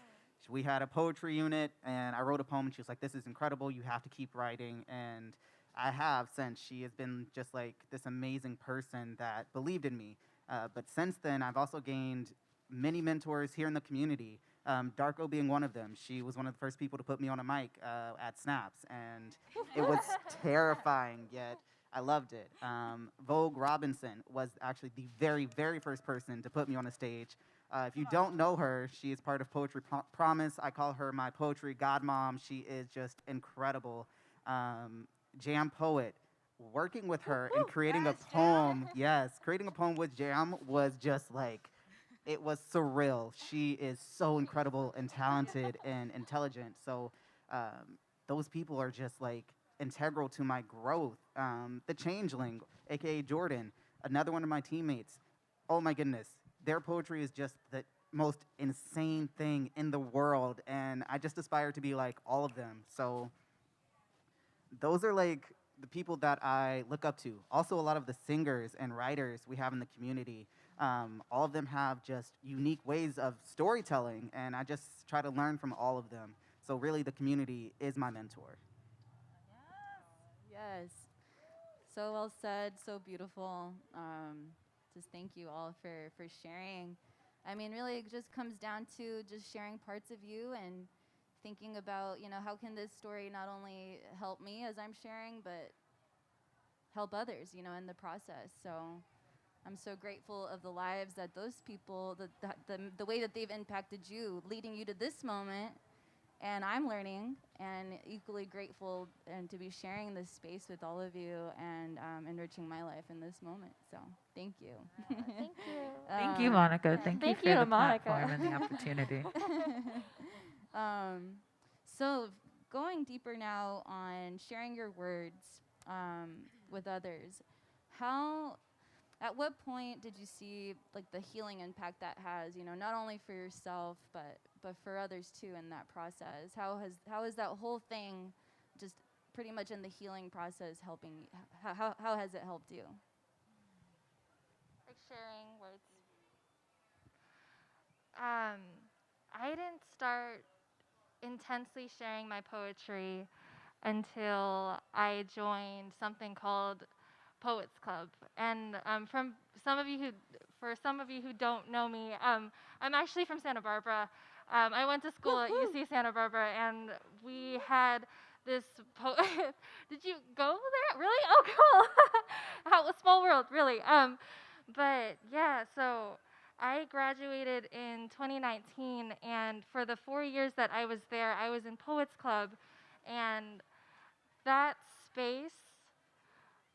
We had a poetry unit, and I wrote a poem, and she was like, "This is incredible. You have to keep writing." And I have since. She has been just like this amazing person that believed in me. But since then, I've also gained many mentors here in the community, Darko being one of them. She was one of the first people to put me on a mic at Snaps, and it was terrifying, yet I loved it. Vogue Robinson was actually the very, very first person to put me on a stage. If you don't know her, she is part of Poetry Promise. I call her my poetry godmom. She is just incredible. Jam Poet, working with her and creating a poem, creating a poem with Jam was just like, it was surreal. She is so incredible and talented and intelligent. So those people are just like integral to my growth. The Changeling, aka Jordan, another one of my teammates. Oh my goodness, their poetry is just the most insane thing in the world, and I just aspire to be like all of them. So those are like the people that I look up to. Also, a lot of the singers and writers we have in the community. All of them have just unique ways of storytelling, and I just try to learn from all of them. So really, the community is my mentor. Yes. So well said, so beautiful. Just thank you all for sharing. I mean, really, it just comes down to just sharing parts of you and thinking about, how can this story not only help me as I'm sharing, but help others, in the process. So I'm so grateful of the lives that those people, the way that they've impacted you, leading you to this moment. And I'm learning and equally grateful and to be sharing this space with all of you and enriching my life in this moment. So thank you. Thank you. Thank you, Monica. Thank you Thank for you, the Monica. platform and the opportunity. So going deeper now on sharing your words with others, at what point did you see like the healing impact that has, not only for yourself but for others too in that process? How is that whole thing just pretty much in the healing process helping you? How has it helped you? Like sharing words. I didn't start intensely sharing my poetry until I joined something called Poets Club. And for some of you who don't know me, I'm actually from Santa Barbara. I went to school at UC Santa Barbara, and we had this Did you go there? Really? Oh, cool. How a small world, really. But yeah, so I graduated in 2019, and for the 4 years that I was there, I was in Poets Club, and that space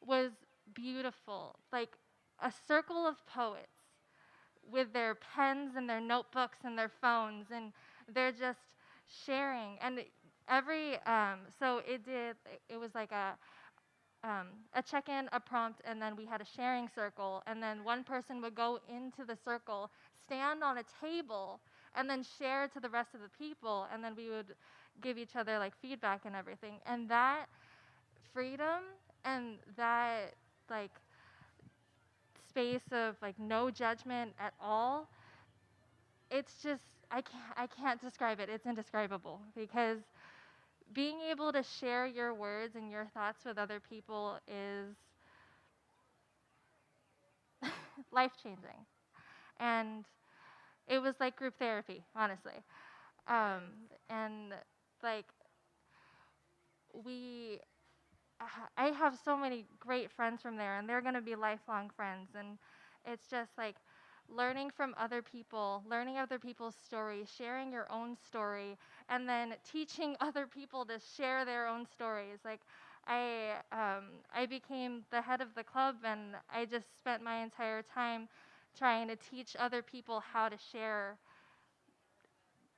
was beautiful. Like a circle of poets with their pens and their notebooks and their phones, and they're just sharing. And so it was like a check-in, a prompt, and then we had a sharing circle, and then one person would go into the circle, stand on a table, and then share to the rest of the people, and then we would give each other like feedback and everything. And that freedom and that like space of like no judgment at all, it's just I can't describe it. It's indescribable because being able to share your words and your thoughts with other people is life changing. And it was like group therapy, honestly. Um, and like we I have so many great friends from there, and they're going to be lifelong friends. And it's just like learning from other people, learning other people's stories, sharing your own story, and then teaching other people to share their own stories. Like I became the head of the club, and I just spent my entire time trying to teach other people how to share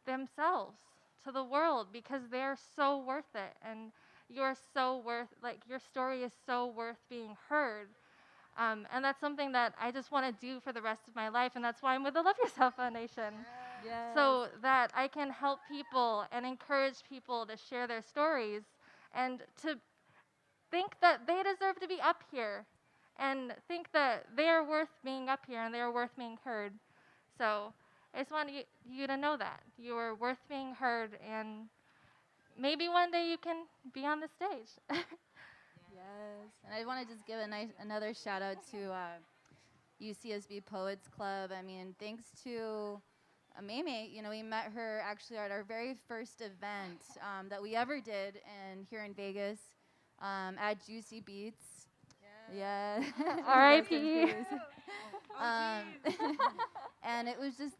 themselves to the world because they're so worth it, and you're so worth like your story is so worth being heard. And that's something that I just want to do for the rest of my life, and that's why I'm with the Love Yourself Foundation, Yes. so that I can help people and encourage people to share their stories and to think that they deserve to be up here and think that they're worth being up here and they're worth being heard. So I just want you to know that you are worth being heard, and maybe one day you can be on the stage. Yes, and I want to just give another shout out to UCSB Poets Club. I mean, thanks to Meme, you know, we met her actually at our very first event that we ever did here in Vegas at Juicy Beats. Yeah. Rest in R.I.P. peace. And it was just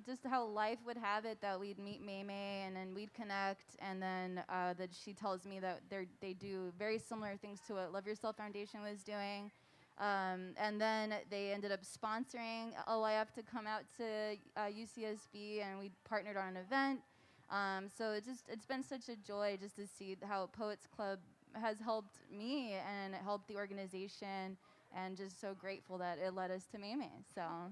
just how life would have it that we'd meet Meme and then we'd connect, and then that she tells me that they do very similar things to what Love Yourself Foundation was doing. And then they ended up sponsoring LYF to come out to UCSB, and we partnered on an event. So it's been such a joy just to see how Poets Club has helped me and it helped the organization, and just so grateful that it led us to Meme. So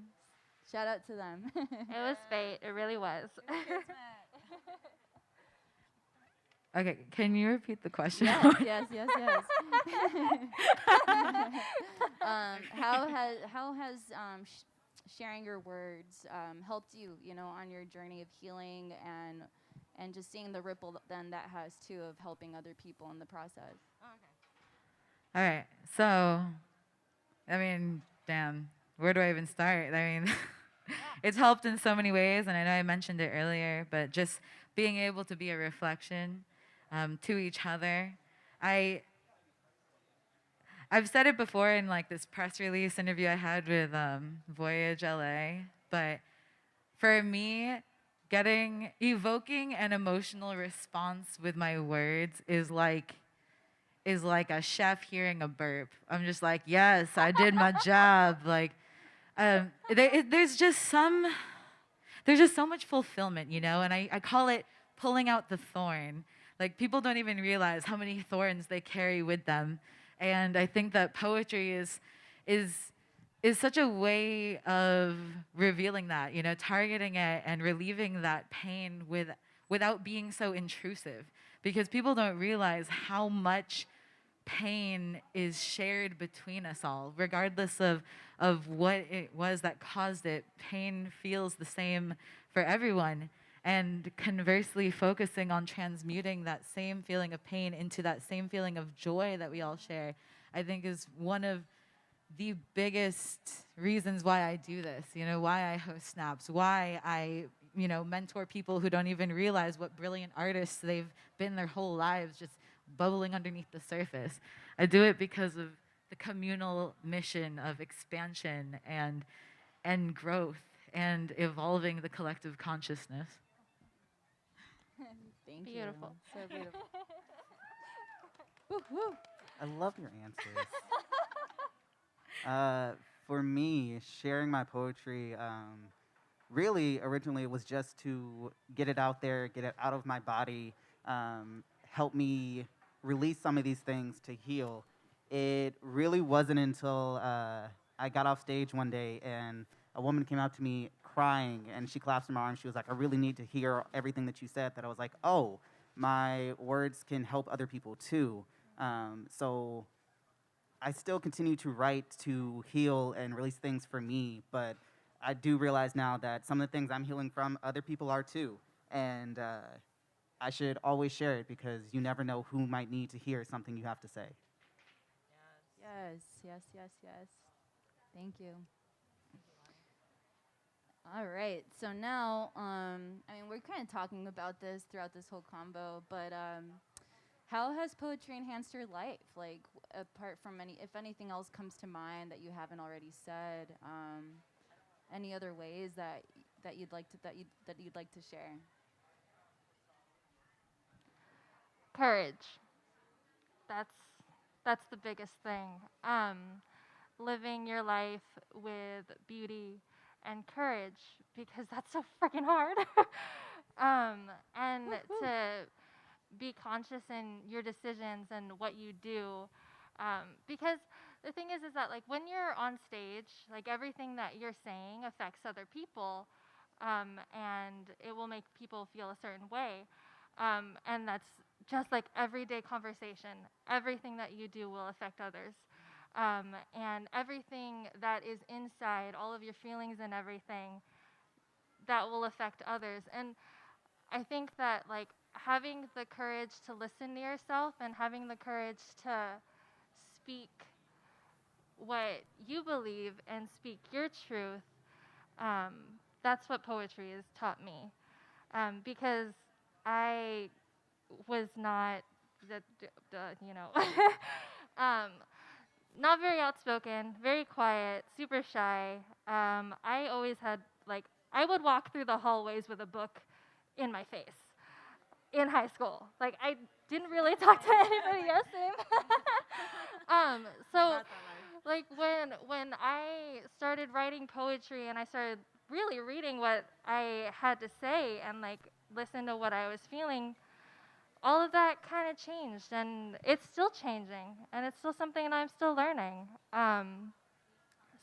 shout out to them. It was fate. It really was. Okay, can you repeat the question? Yes. How has sharing your words helped you, you know, on your journey of healing and just seeing the ripple then that has too of helping other people in the process? All right, so, I mean, damn, where do I even start? I mean, it's helped in so many ways, and I know I mentioned it earlier, but just being able to be a reflection to each other. I've said it before in like this press release interview I had with Voyage LA, but for me, evoking an emotional response with my words is like a chef hearing a burp. I'm just like, yes, I did my job. Like, there's just so much fulfillment, you know, and I call it pulling out the thorn. Like, people don't even realize how many thorns they carry with them. And I think that poetry is such a way of revealing that, you know, targeting it and relieving that pain without being so intrusive. Because people don't realize how much pain is shared between us all, regardless of what it was that caused it. Pain feels the same for everyone. And conversely, focusing on transmuting that same feeling of pain into that same feeling of joy that we all share, I think is one of the biggest reasons why I do this, you know, why I host snaps, why I, you know, mentor people who don't even realize what brilliant artists they've been their whole lives, just bubbling underneath the surface. I do it because of the communal mission of expansion and growth and evolving the collective consciousness. Thank Beautiful. you. So beautiful. I love your answers. For me, sharing my poetry, really originally it was just to get it out there, get it out of my body, help me release some of these things to heal. It really wasn't until I got off stage one day and a woman came up to me crying and she clasped my arm. She was like, I really need to hear everything that you said. That I was like, oh, my words can help other people too. So I still continue to write to heal and release things for me, but I do realize now that some of the things I'm healing from, other people are too. And I should always share it because you never know who might need to hear something you have to say. Yes, yes, yes, yes. Thank you. All right. So now, I mean, we're kind of talking about this throughout this whole combo, but how has poetry enhanced your life? Like, apart from if anything else comes to mind that you haven't already said, any other ways that you'd like to share? Courage. That's that's the biggest thing. Living your life with beauty and courage because that's so freaking hard. And to be conscious in your decisions and what you do, because the thing is that like when you're on stage, like everything that you're saying affects other people, and it will make people feel a certain way, and that's just like everyday conversation. Everything that you do will affect others, and everything that is inside, all of your feelings and everything, that will affect others. And I think that like having the courage to listen to yourself and having the courage to speak what you believe and speak your truth, um, that's what poetry has taught me. Because I was not, you know, um, not very outspoken, very quiet, super shy. I always had like I would walk through the hallways with a book in my face in high school. Like I didn't really talk to anybody else. So like when I started writing poetry and I started really reading what I had to say and like listen to what I was feeling, all of that kind of changed, and it's still changing, and it's still something that I'm still learning.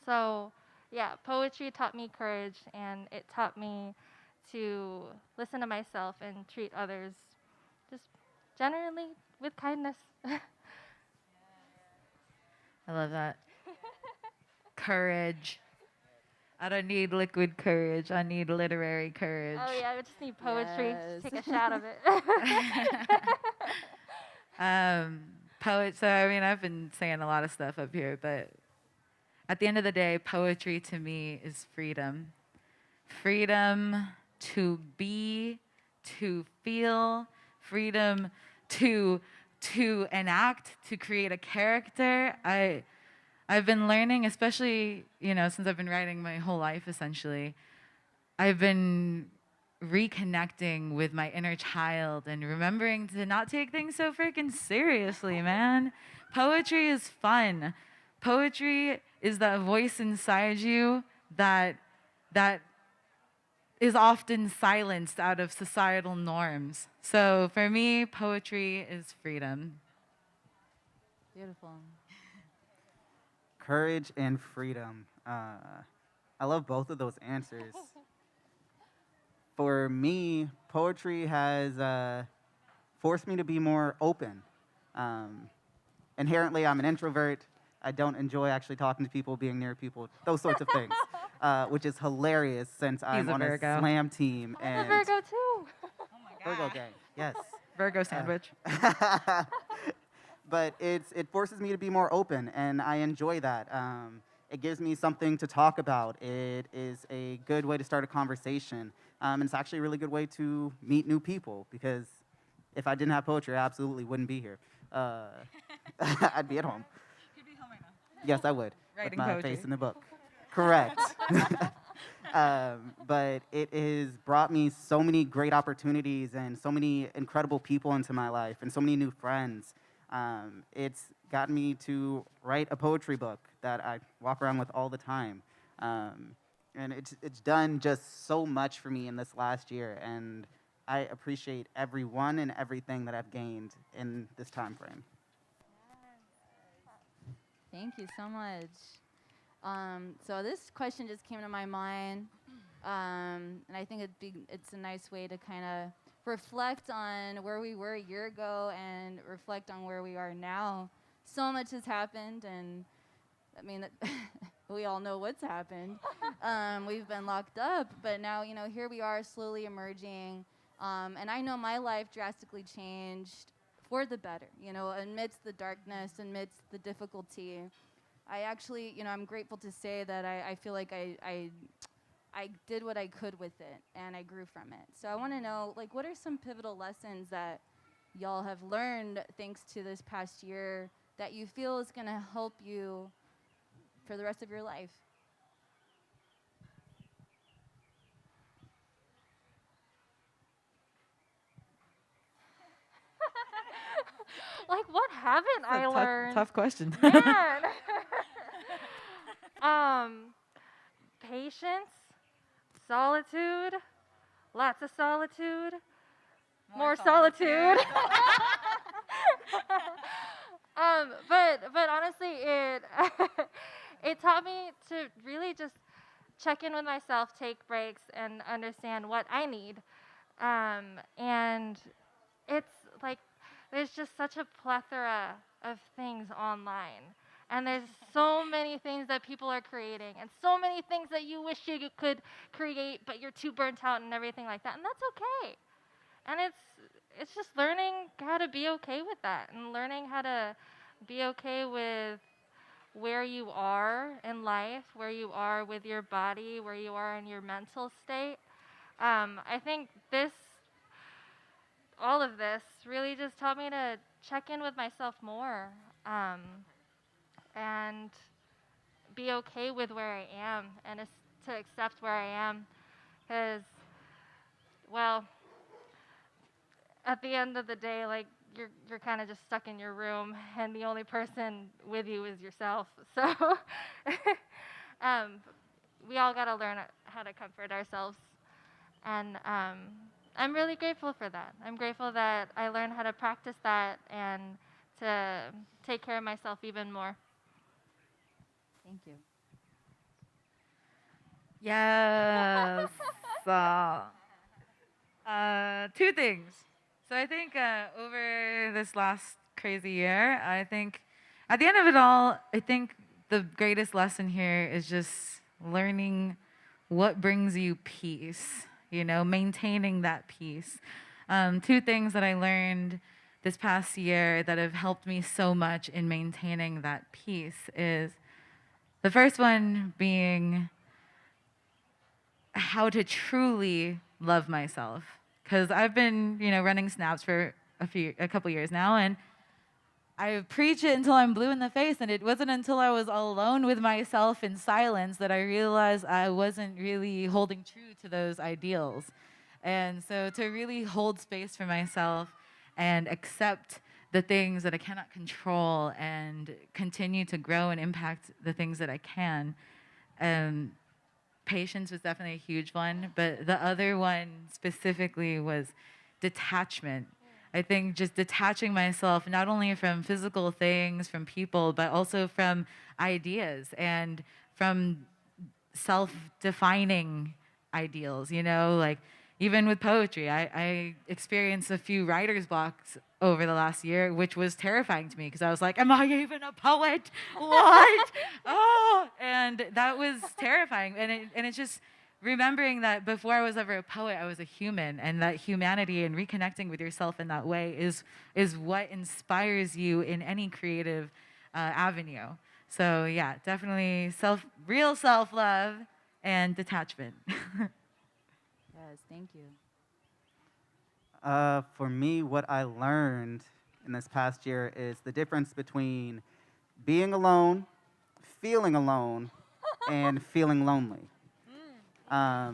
So yeah, poetry taught me courage, and it taught me to listen to myself and treat others just generally with kindness. I love that. Courage. I don't need liquid courage. I need literary courage. Oh yeah, I just need poetry. Yes. Just take a shot of it. um, Poet. So I mean, I've been saying a lot of stuff up here, but at the end of the day, poetry to me is freedom. Freedom to be, to feel, freedom to enact, to create a character. I've been learning, especially, since I've been writing my whole life essentially, I've been reconnecting with my inner child and remembering to not take things so freaking seriously, man. Poetry is fun. Poetry is that voice inside you that is often silenced out of societal norms. So for me, poetry is freedom. Beautiful. Courage and freedom. I love both of those answers. For me, poetry has forced me to be more open. Um, Inherently, I'm an introvert. I don't enjoy actually talking to people, being near people, those sorts of things, which is hilarious since I'm a on a Virgo. slam team. I'm a And Virgo too. Virgo gang, yes. Virgo sandwich. But it forces me to be more open, and I enjoy that. It gives me something to talk about. It is a good way to start a conversation. And it's actually a really good way to meet new people, because if I didn't have poetry, I absolutely wouldn't be here. I'd be at home. You'd be home right now. Yes, I would. Writing with my poetry. face in the book. Correct. But it has brought me so many great opportunities and so many incredible people into my life and so many new friends. It's gotten me to write a poetry book that I walk around with all the time. And it's done just so much for me in this last year. And I appreciate everyone and everything that I've gained in this time frame. Thank you so much. So this question just came to my mind, and I think it's a nice way to kind of reflect on where we were a year ago and reflect on where we are now. So much has happened, and I mean, we all know what's happened. We've been locked up, but now, here we are slowly emerging. And I know my life drastically changed for the better, amidst the darkness, amidst the difficulty. I actually, I'm grateful to say that I feel like I did what I could with it, and I grew from it. So I want to know, what are some pivotal lessons that y'all have learned thanks to this past year that you feel is going to help you for the rest of your life? Like, what haven't I learned? Tough question. Man. Patience, solitude, lots of solitude, more solitude. But honestly, it it taught me to really just check in with myself, take breaks, and understand what I need. And it's like there's just such a plethora of things online. And there's so many things that people are creating, and so many things that you wish you could create, but you're too burnt out and everything like that. And that's okay. And it's just learning how to be okay with that, and learning how to be okay with where you are in life, where you are with your body, where you are in your mental state. I think all of this really just taught me to check in with myself more, and be okay with where I am, and to accept where I am. Because, well, at the end of the day, like, you're kind of just stuck in your room, and the only person with you is yourself. So um, we all got to learn how to comfort ourselves. And I'm really grateful for that. I'm grateful that I learned how to practice that and to take care of myself even more. Thank you. Yes. Two things. So I think over this last crazy year, I think at the end of it all, I think the greatest lesson here is just learning what brings you peace, maintaining that peace. Two things that I learned this past year that have helped me so much in maintaining that peace is the first one being how to truly love myself. Because I've been, running snaps for a couple years now, and I preach it until I'm blue in the face, and it wasn't until I was alone with myself in silence that I realized I wasn't really holding true to those ideals. And so to really hold space for myself and accept the things that I cannot control and continue to grow and impact the things that I can. Patience was definitely a huge one, but the other one specifically was detachment. I think just detaching myself not only from physical things, from people, but also from ideas and from self-defining ideals, like even with poetry, I experienced a few writer's blocks over the last year, which was terrifying to me because I was like, am I even a poet? What? Oh, and that was terrifying. And it's just remembering that before I was ever a poet, I was a human, and that humanity and reconnecting with yourself in that way is what inspires you in any creative avenue. So yeah, definitely real self-love and detachment. Yes, thank you. For me, what I learned in this past year is the difference between being alone, and feeling lonely. I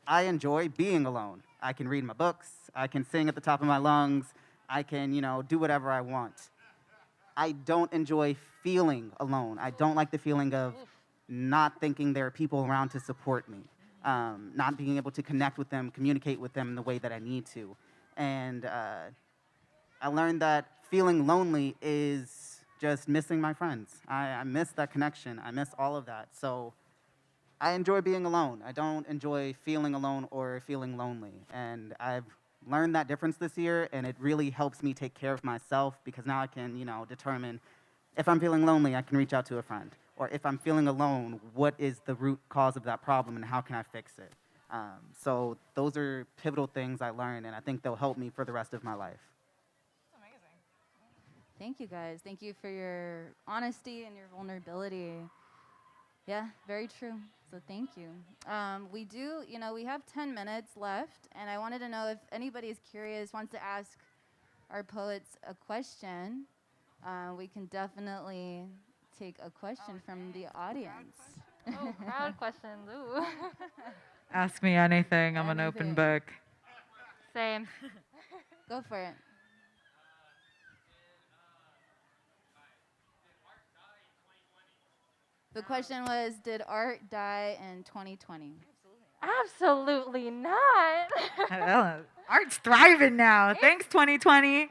enjoy being alone. I can read my books. I can sing at the top of my lungs. I can, do whatever I want. I don't enjoy feeling alone. I don't like the feeling of not thinking there are people around to support me, not being able to connect with them, communicate with them in the way that I need to. And I learned that feeling lonely is just missing my friends. I miss that connection. I miss all of that. So I enjoy being alone. I don't enjoy feeling alone or feeling lonely. And I've learned that difference this year, and it really helps me take care of myself because now I can, determine if I'm feeling lonely, I can reach out to a friend. Or if I'm feeling alone, what is the root cause of that problem and how can I fix it? So those are pivotal things I learned, and I think they'll help me for the rest of my life. Thank you guys. Thank you for your honesty and your vulnerability. Yeah, very true. So thank you. We have 10 minutes left, and I wanted to know if anybody is curious, wants to ask our poets a question. We can definitely take a question from the audience. Oh, crowd questions. Ooh. Ask me anything. I'm an open Anything. book. Same. Go for it. The question was, did art die in 2020? Absolutely not. Art's thriving now. Thanks, 2020. Yeah.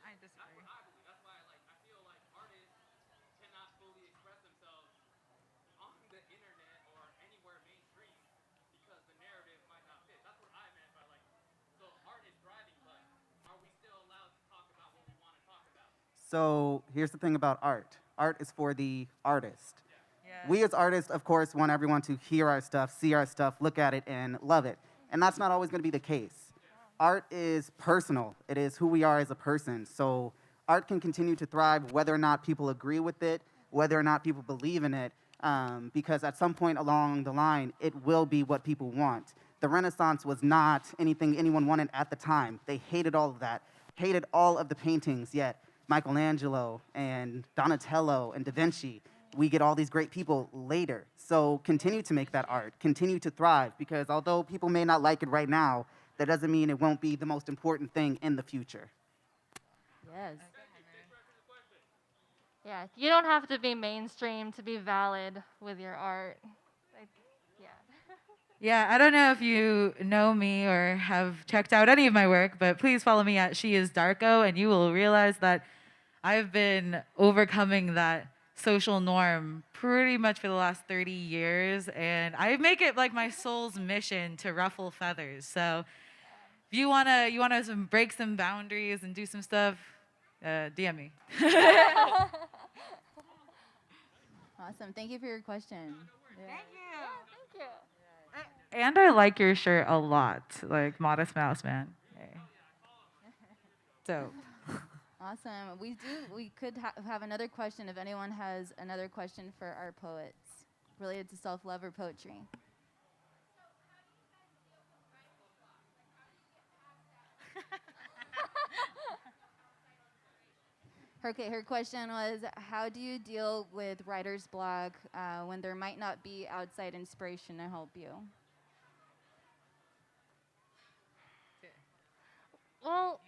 I disagree. So here's the thing about art. Art is for the artist. Yeah. We as artists, of course, want everyone to hear our stuff, see our stuff, look at it, and love it. And that's not always going to be the case. Art is personal. It is who we are as a person. So art can continue to thrive whether or not people agree with it, whether or not people believe in it, because at some point along the line, it will be what people want. The Renaissance was not anything anyone wanted at the time. They hated all of that, hated all of the paintings, yet Michelangelo and Donatello and Da Vinci, we get all these great people later. So continue to make that art, continue to thrive, because although people may not like it right now, that doesn't mean it won't be the most important thing in the future. Yes. Yeah. You don't have to be mainstream to be valid with your art. Like, yeah. Yeah, I don't know if you know me or have checked out any of my work, but please follow me at She Is Darko, and you will realize that I've been overcoming that social norm pretty much for the last 30 years, and I make it like my soul's mission to ruffle feathers. So if you wanna break some boundaries and do some stuff, DM me. Awesome. Thank you for your question. Yeah. Thank you. And I like your shirt a lot, like Modest Mouse, man. Hey. Dope. Awesome. We could have another question if anyone has another question for our poets related to self-love or poetry. Her question was, how do you deal with writer's block when there might not be outside inspiration to help you? Well,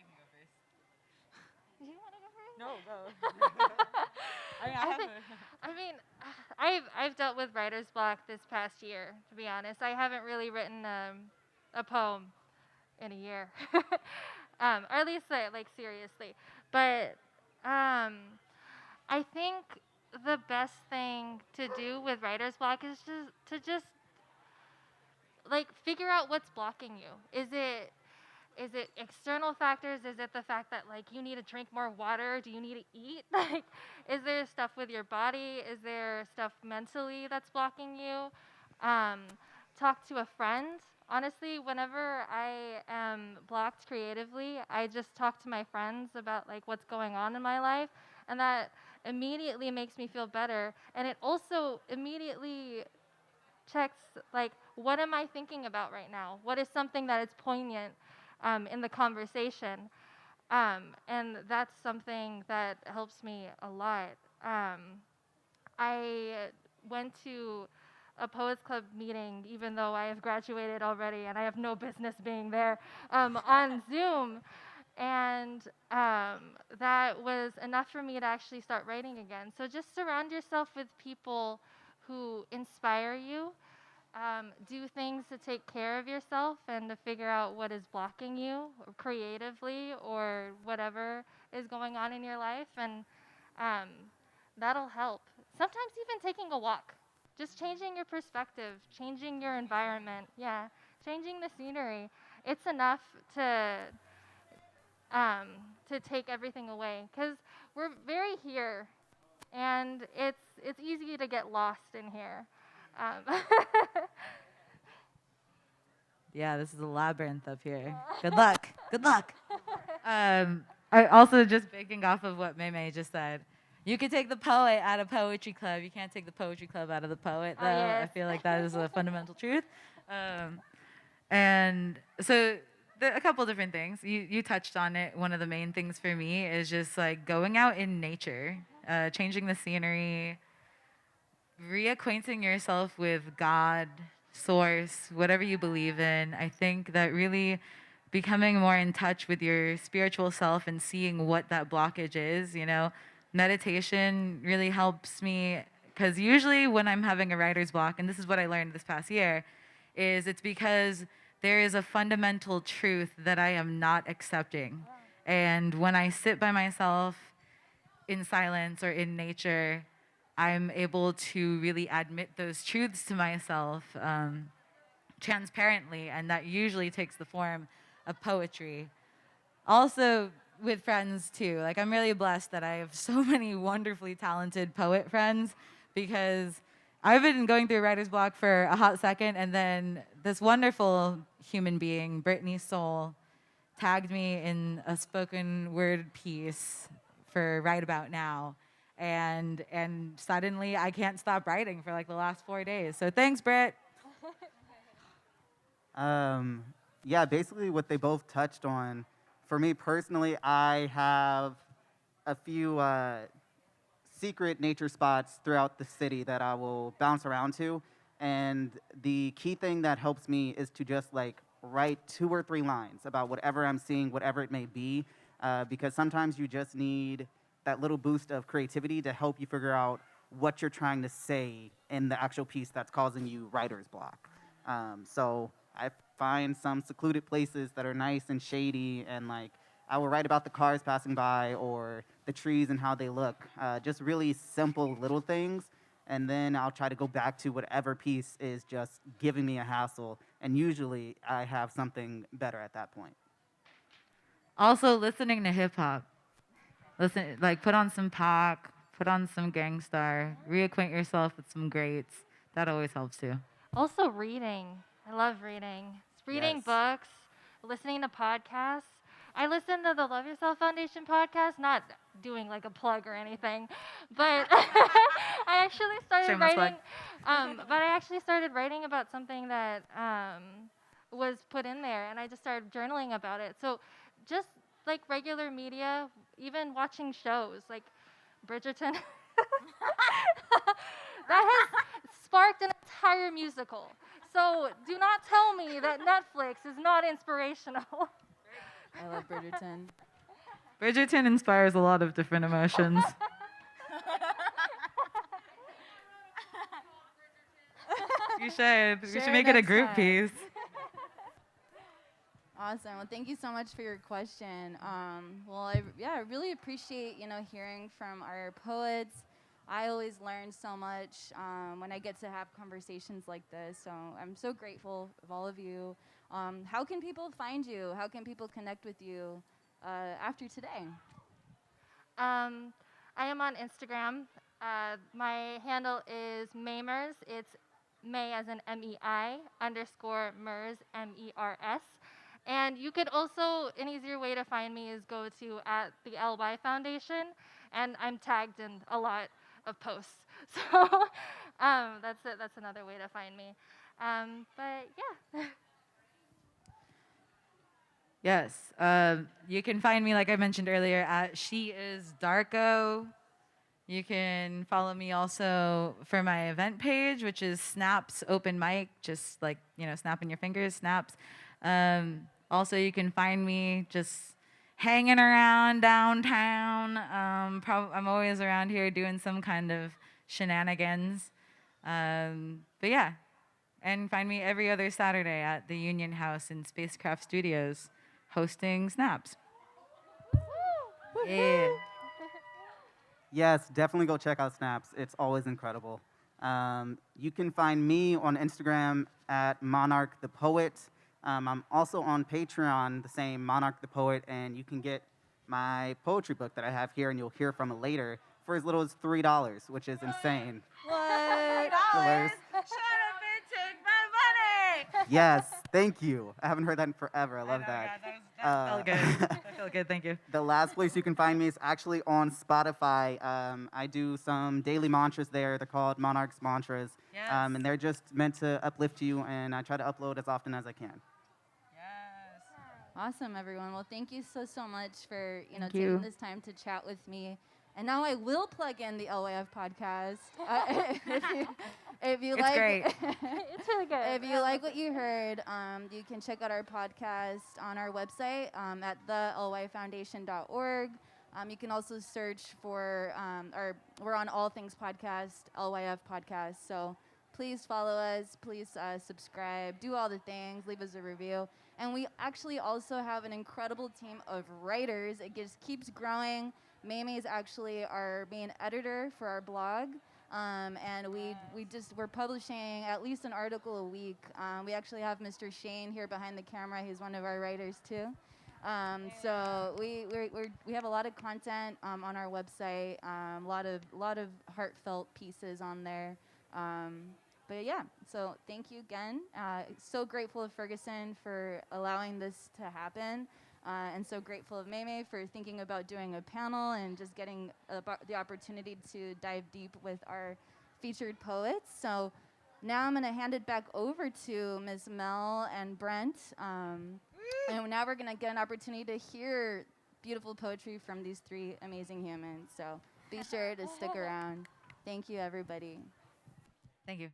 you want to go first? No, go. I mean, I've dealt with writer's block this past year. To be honest, I haven't really written a poem in a year, or at least like seriously. But I think the best thing to do with writer's block is just like figure out what's blocking you. Is it external factors? Is it the fact that like you need to drink more water? Do you need to eat? Like, is there stuff with your body? Is there stuff mentally that's blocking you? Talk to a friend. Honestly, whenever I am blocked creatively, I just talk to my friends about like what's going on in my life, and that immediately makes me feel better. And it also immediately checks like what am I thinking about right now? What is something that is poignant in the conversation? And that's something that helps me a lot. I went to a Poets Club meeting, even though I have graduated already and I have no business being there, on Zoom. And that was enough for me to actually start writing again. So just surround yourself with people who inspire you do things to take care of yourself and to figure out what is blocking you creatively or whatever is going on in your life, and um, that'll help. Sometimes even taking a walk, just changing your perspective, changing your environment, yeah, changing the scenery. It's enough to um, to take everything away because we're very here, and it's easy to get lost in here. Um, Yeah, this is a labyrinth up here. Good luck. Good luck. I also just picking off of what May just said. You can take the poet out of poetry club. You can't take the poetry club out of the poet, though. I yes. feel like that is a fundamental truth. And so a couple different things. You touched on it. One of the main things for me is just like going out in nature, changing the scenery, reacquainting yourself with God, source, whatever you believe in. I think that really becoming more in touch with your spiritual self and seeing what that blockage is, meditation really helps me because usually when I'm having a writer's block, and this is what I learned this past year, is it's because there is a fundamental truth that I am not accepting. And when I sit by myself in silence or in nature, I'm able to really admit those truths to myself transparently, and that usually takes the form of poetry. Also, with friends too. Like, I'm really blessed that I have so many wonderfully talented poet friends because I've been going through writer's block for a hot second, and then this wonderful human being, Brittany Soul, tagged me in a spoken word piece for Right About Now. And suddenly I can't stop writing for like the last 4 days. So thanks, Britt. Yeah, basically what they both touched on. For me personally, I have a few secret nature spots throughout the city that I will bounce around to. And the key thing that helps me is to just like write 2 or 3 lines about whatever I'm seeing, whatever it may be, because sometimes you just need that little boost of creativity to help you figure out what you're trying to say in the actual piece that's causing you writer's block. So I find some secluded places that are nice and shady, and like I will write about the cars passing by or the trees and how they look. Just really simple little things. And then I'll try to go back to whatever piece is just giving me a hassle. And usually I have something better at that point. Also, listening to hip hop. Listen, like, put on some Pac, put on some Gangstar, reacquaint yourself with some greats. That always helps too. Also, reading. I love reading. Reading Yes. books, listening to podcasts. I listen to the Love Yourself Foundation podcast, not doing like a plug or anything, but I actually started Shameless plug. writing. But I actually started writing about something that was put in there, and I just started journaling about it. So, just like regular media, even watching shows like Bridgerton. That has sparked an entire musical. So do not tell me that Netflix is not inspirational. I love Bridgerton. Bridgerton inspires a lot of different emotions. You should. We Share should it make it a next group time. piece. Awesome. Well, thank you so much for your question. I really appreciate hearing from our poets. I always learn so much when I get to have conversations like this. So I'm so grateful of all of you. How can people find you? How can people connect with you after today? I am on Instagram. My handle is Maymers. It's May as in MEI _ MERS, MERS. And you could also, an easier way to find me is go to at the LY Foundation, and I'm tagged in a lot of posts. So that's it. That's another way to find me. But yeah. Yes. You can find me, like I mentioned earlier, at She Is Darko. You can follow me also for my event page, which is Snaps Open Mic, just like, snapping your fingers, snaps. Also, you can find me just hanging around downtown. I'm always around here doing some kind of shenanigans. But yeah, And find me every other Saturday at the Union House in Spacecraft Studios, hosting Snaps. Yeah. Yes, definitely go check out Snaps. It's always incredible. You can find me on Instagram at Monarch the Poet. I'm also on Patreon, the same Monarch the Poet, and you can get my poetry book that I have here, and you'll hear from it later, for as little as $3, which is insane. What? Hilarious. Shut up and take my money! Yes, thank you. I haven't heard that in forever. I love know, that. yeah, that felt good. That felt good, thank you. The last place you can find me is actually on Spotify. I do some daily mantras there. They're called Monarch's Mantras. Yes. And they're just meant to uplift you, and I try to upload as often as I can. Yes. Awesome, everyone. Well, thank you so much for Thank taking you. this time to chat with me. And now I will plug in the LYF podcast. If you It's like, great. It's really good. if you like what you heard, you can check out our podcast on our website at thelyfoundation.org. You can also search for we're on all things podcast, LYF podcast. So please follow us. Please subscribe. Do all the things. Leave us a review. And we actually also have an incredible team of writers. It just keeps growing. Mamie is actually our main editor for our blog. And we're publishing at least an article a week. We actually have Mr. Shane here behind the camera. He's one of our writers too. So we have a lot of content on our website. A lot of heartfelt pieces on there. But yeah, so thank you again. So grateful of Ferguson for allowing this to happen. And so grateful of Maymay for thinking about doing a panel and just getting the opportunity to dive deep with our featured poets. So now I'm going to hand it back over to Ms. Mel and Brent. And now we're going to get an opportunity to hear beautiful poetry from these three amazing humans. So be sure to stick around. Thank you, everybody. Thank you.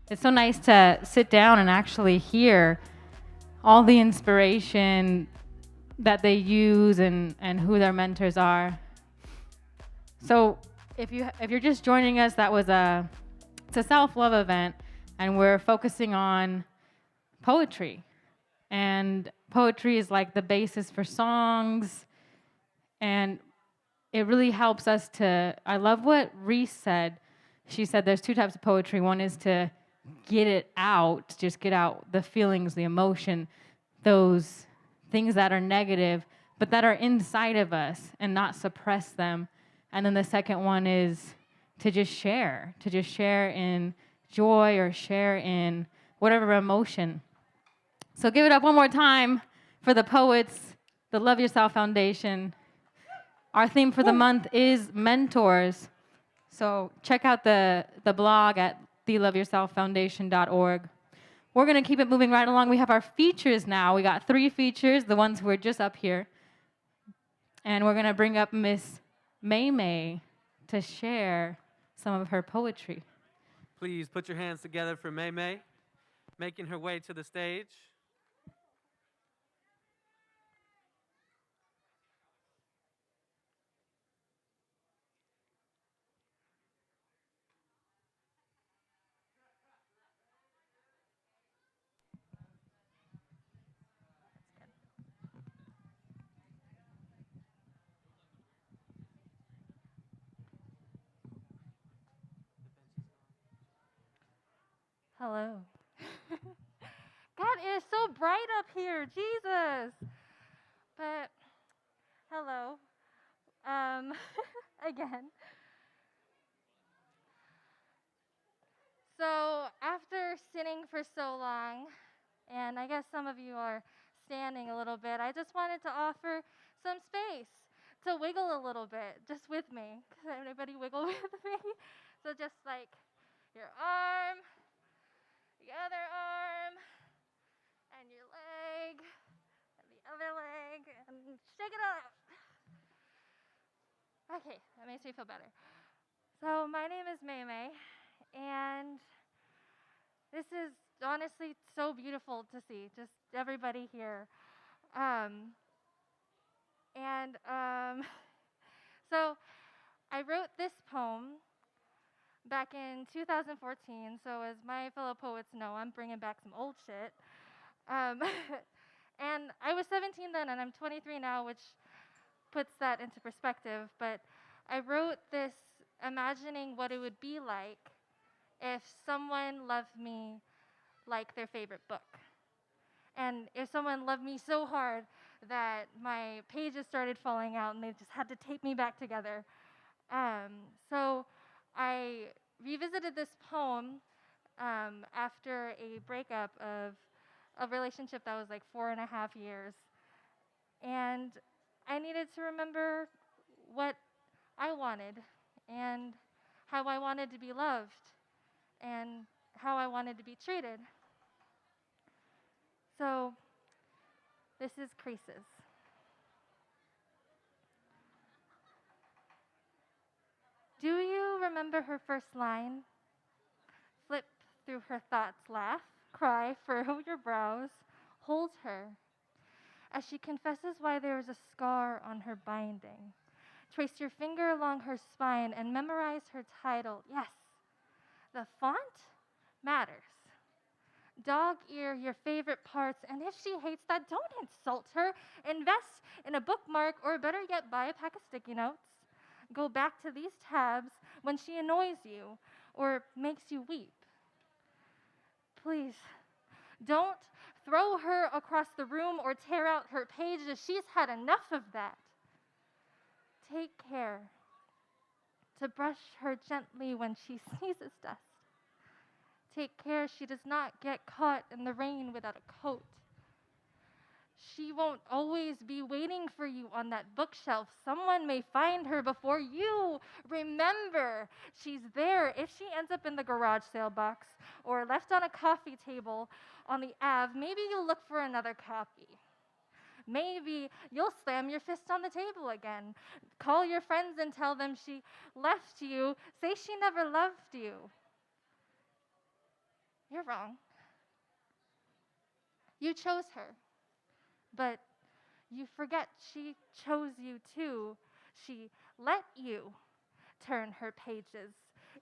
It's so nice to sit down and actually hear all the inspiration that they use and who their mentors are. So if you're just joining us, it's a self-love event, and we're focusing on poetry. And poetry is like the basis for songs, and it really helps us to, I love what Reese said. She said there's two types of poetry. One is to get it out, just get out the feelings, the emotion, those things that are negative, but that are inside of us and not suppress them. And then the second one is to just share in joy or share in whatever emotion. So give it up one more time for the poets, the Love Yourself Foundation. Our theme for the month is mentors. So check out the blog at theloveyourselffoundation.org. We're going to keep it moving right along. We have our features now. We got 3 features, the ones who are just up here. And we're going to bring up Miss May May to share some of her poetry. Please put your hands together for May May, making her way to the stage. Hello. God, it is so bright up here, Jesus. But hello, again. So after sitting for so long, and I guess some of you are standing a little bit, I just wanted to offer some space to wiggle a little bit, just with me. Can anybody wiggle with me? So just like your arm, the other arm, and your leg, and the other leg, and shake it up. Okay, that makes me feel better. So my name is May May, and this is honestly so beautiful to see, just everybody here. Um, and so I wrote this poem back in 2014. So as my fellow poets know, I'm bringing back some old shit. Um, and I was 17 then, and I'm 23 now, which puts that into perspective. But I wrote this imagining what it would be like if someone loved me like their favorite book. And if someone loved me so hard that my pages started falling out and they just had to tape me back together. So I revisited this poem after a breakup of a relationship that was like 4.5 years. And I needed to remember what I wanted and how I wanted to be loved and how I wanted to be treated. So this is Creases. Do you remember her first line? Flip through her thoughts, laugh, cry, furrow your brows, hold her as she confesses why there is a scar on her binding. Trace your finger along her spine and memorize her title. Yes, the font matters. Dog ear your favorite parts, and if she hates that, don't insult her. Invest in a bookmark, or better yet, buy a pack of sticky notes. Go back to these tabs when she annoys you or makes you weep. Please, don't throw her across the room or tear out her pages. She's had enough of that. Take care to brush her gently when she sneezes dust. Take care she does not get caught in the rain without a coat. She won't always be waiting for you on that bookshelf. Someone may find her before you. Remember, she's there. If she ends up in the garage sale box or left on a coffee table on the Ave, maybe you'll look for another copy. Maybe you'll slam your fist on the table again. Call your friends and tell them she left you. Say she never loved you. You're wrong. You chose her. But you forget she chose you too. She let you turn her pages,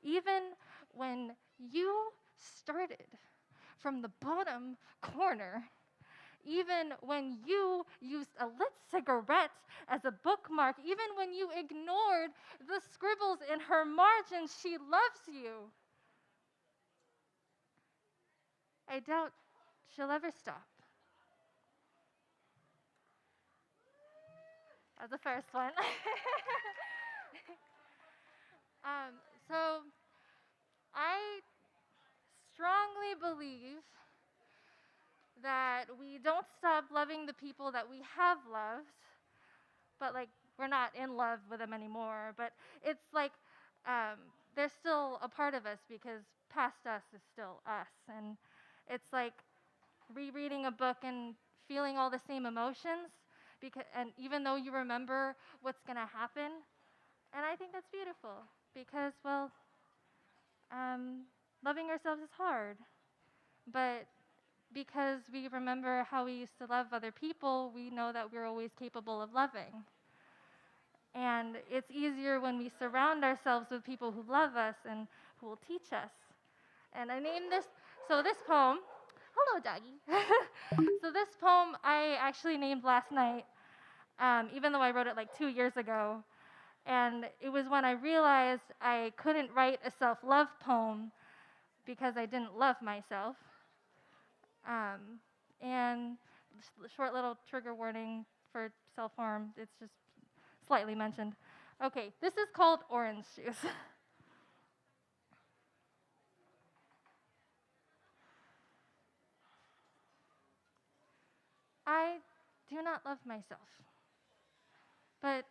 even when you started from the bottom corner, even when you used a lit cigarette as a bookmark, even when you ignored the scribbles in her margins. She loves you. I doubt she'll ever stop. That's the first one. So I strongly believe that we don't stop loving the people that we have loved, but like we're not in love with them anymore. But it's like they're still a part of us because past us is still us. And it's like rereading a book and feeling all the same emotions, because, and even though you remember what's going to happen. And I think that's beautiful because, well, loving ourselves is hard. But because we remember how we used to love other people, we know that we're always capable of loving. And it's easier when we surround ourselves with people who love us and who will teach us. And I named this, so this poem, hello, doggy. So this poem I actually named last night, even though I wrote it like 2 years ago. And it was when I realized I couldn't write a self-love poem because I didn't love myself. And short little trigger warning for self-harm. It's just slightly mentioned. Okay, this is called Orange Juice. I do not love myself, but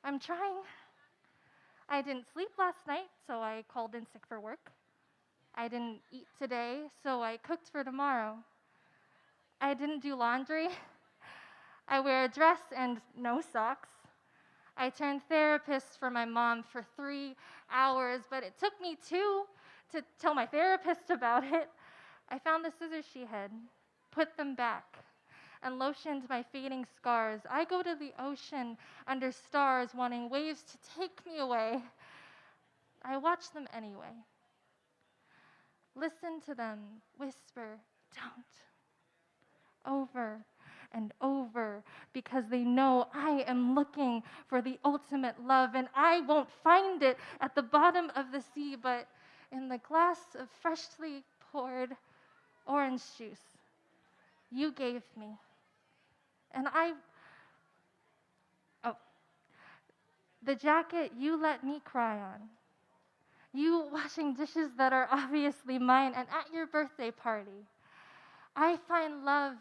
I'm trying. I didn't sleep last night, so I called in sick for work. I didn't eat today, so I cooked for tomorrow. I didn't do laundry. I wear a dress and no socks. I turned therapist for my mom for 3 hours, but it took me 2 to tell my therapist about it. I found the scissors she had, put them back, and lotioned my fading scars. I go to the ocean under stars, wanting waves to take me away. I watch them anyway. Listen to them whisper, don't, over and over, because they know I am looking for the ultimate love, and I won't find it at the bottom of the sea, but in the glass of freshly poured orange juice you gave me. And the jacket you let me cry on. You washing dishes that are obviously mine, and at your birthday party. I find love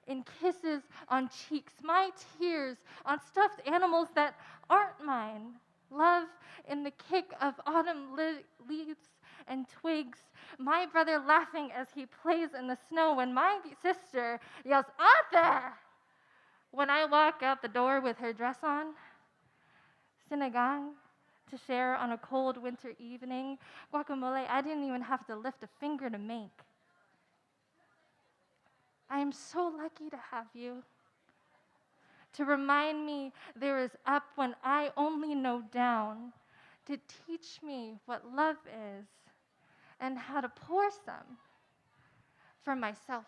in kisses on cheeks, my tears on stuffed animals that aren't mine. Love in the kick of autumn leaves and twigs, my brother laughing as he plays in the snow, when my sister yells, Arthur! When I walk out the door with her dress on. Sinigang to share on a cold winter evening. Guacamole I didn't even have to lift a finger to make. I am so lucky to have you, to remind me there is up when I only know down, to teach me what love is and how to pour some for myself.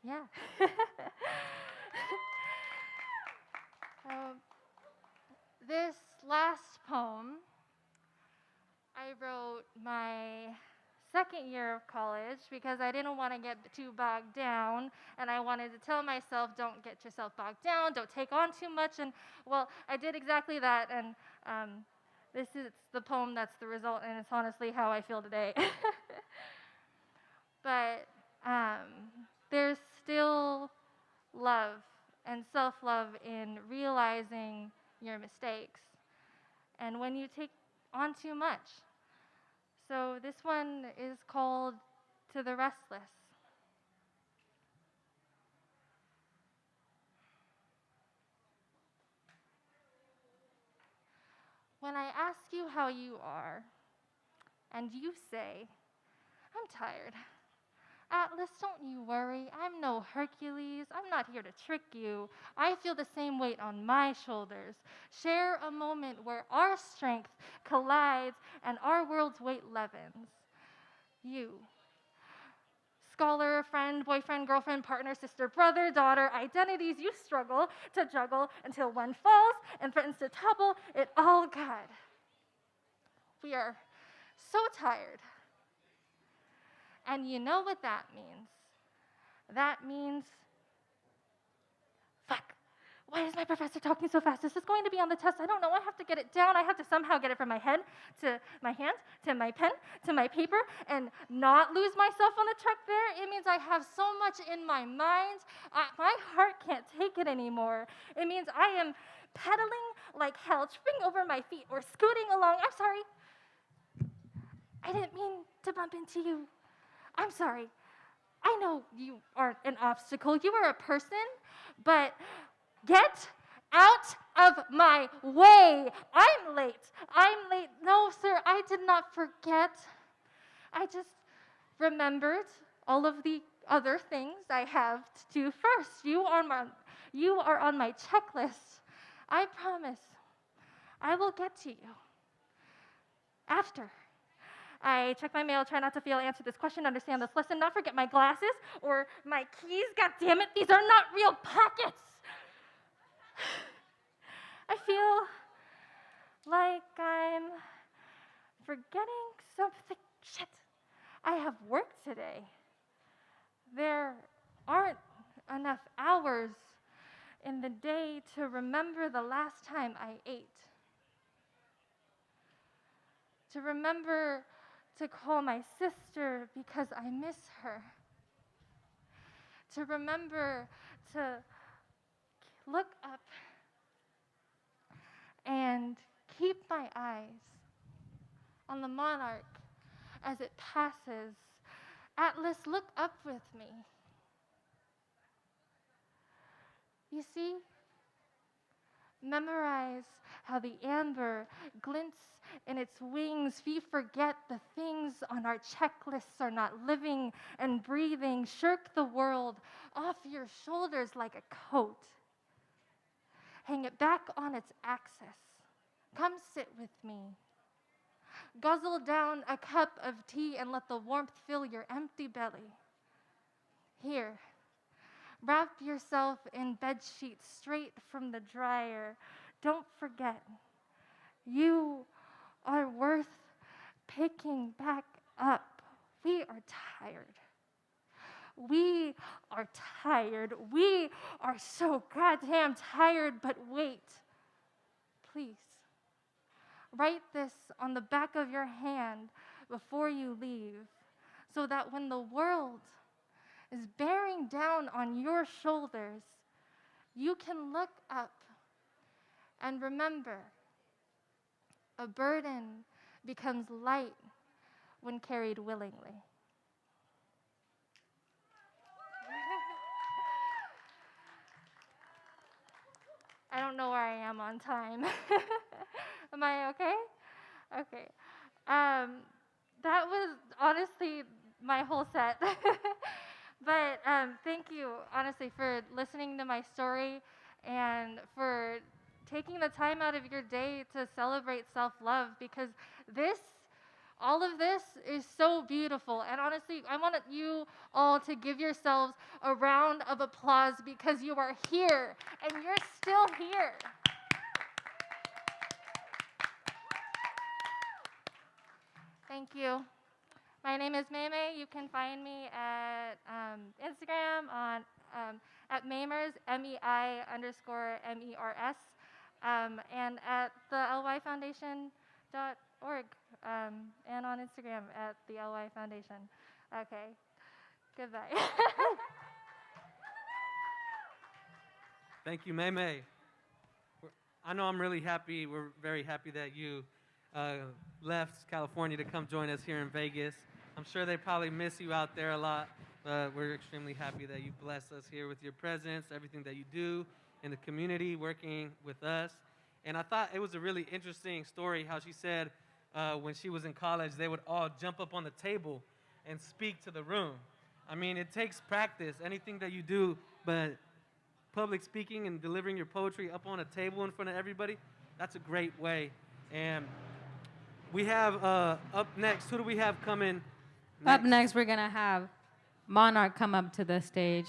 Yeah. This last poem I wrote my second year of college because I didn't want to get too bogged down, and I wanted to tell myself, don't get yourself bogged down, don't take on too much. And well, I did exactly that, and this is the poem that's the result, and it's honestly how I feel today. But there's still love and self-love in realizing your mistakes and when you take on too much. So this one is called To the Restless. When I ask you how you are, and you say, I'm tired. Atlas, don't you worry. I'm no Hercules. I'm not here to trick you. I feel the same weight on my shoulders. Share a moment where our strength collides and our world's weight levens. You, scholar, friend, boyfriend, girlfriend, partner, sister, brother, daughter, identities you struggle to juggle until one falls and threatens to topple it all, God. We are so tired. And you know what that means. That means, fuck, Why is my professor talking so fast? This is going to be on the test. I don't know. I have to get it down. I have to somehow get it from my head to my hand to my pen to my paper and not lose myself on the track there. It means I have so much in my mind. My heart can't take it anymore. It means I am pedaling like hell, tripping over my feet or scooting along. I'm sorry. I didn't mean to bump into you. I'm sorry. I know you aren't an obstacle. You are a person, but get out of my way. I'm late. I'm late. No, sir, I did not forget. I just remembered all of the other things I have to do first. You are on my checklist. I promise I will get to you after I check my mail, try not to fail, answer this question, understand this lesson, not forget my glasses or my keys. God damn it, these are not real pockets. I feel like I'm forgetting something. Shit. I have work today. There aren't enough hours in the day to remember the last time I ate. To remember to call my sister because I miss her. To remember to look up and keep my eyes on the monarch as it passes. Atlas, look up with me. You see? Memorize how the amber glints in its wings. We forget the things on our checklists are not living and breathing. Shirk the world off your shoulders like a coat. Hang it back on its axis. Come sit with me. Guzzle down a cup of tea and let the warmth fill your empty belly. Here, wrap yourself in bed sheets straight from the dryer. Don't forget, you are worth picking back up. We are tired. We are tired. We are so goddamn tired, but wait. Please, write this on the back of your hand before you leave so that when the world is bearing down on your shoulders, you can look up and remember a burden becomes light when carried willingly. I don't know where I am on time. Am I okay? Okay. That was honestly my whole set. But thank you, honestly, for listening to my story and for taking the time out of your day to celebrate self-love, because all of this is so beautiful. And honestly, I want you all to give yourselves a round of applause because you are here and you're still here. Thank you. My name is Maymay. You can find me at Instagram on at Maymers, MEI_MERS, and at the LYFoundation.org, and on Instagram at the LY Foundation. Okay, goodbye. Thank you, Maymay. I know I'm really happy. We're very happy that you left California to come join us here in Vegas. I'm sure they probably miss you out there a lot, but we're extremely happy that you bless us here with your presence, everything that you do in the community, working with us. And I thought it was a really interesting story how she said when she was in college, they would all jump up on the table and speak to the room. I mean, it takes practice, anything that you do, but public speaking and delivering your poetry up on a table in front of everybody, that's a great way. And we have up next, who do we have coming next? Up next, we're going to have Monarch come up to the stage.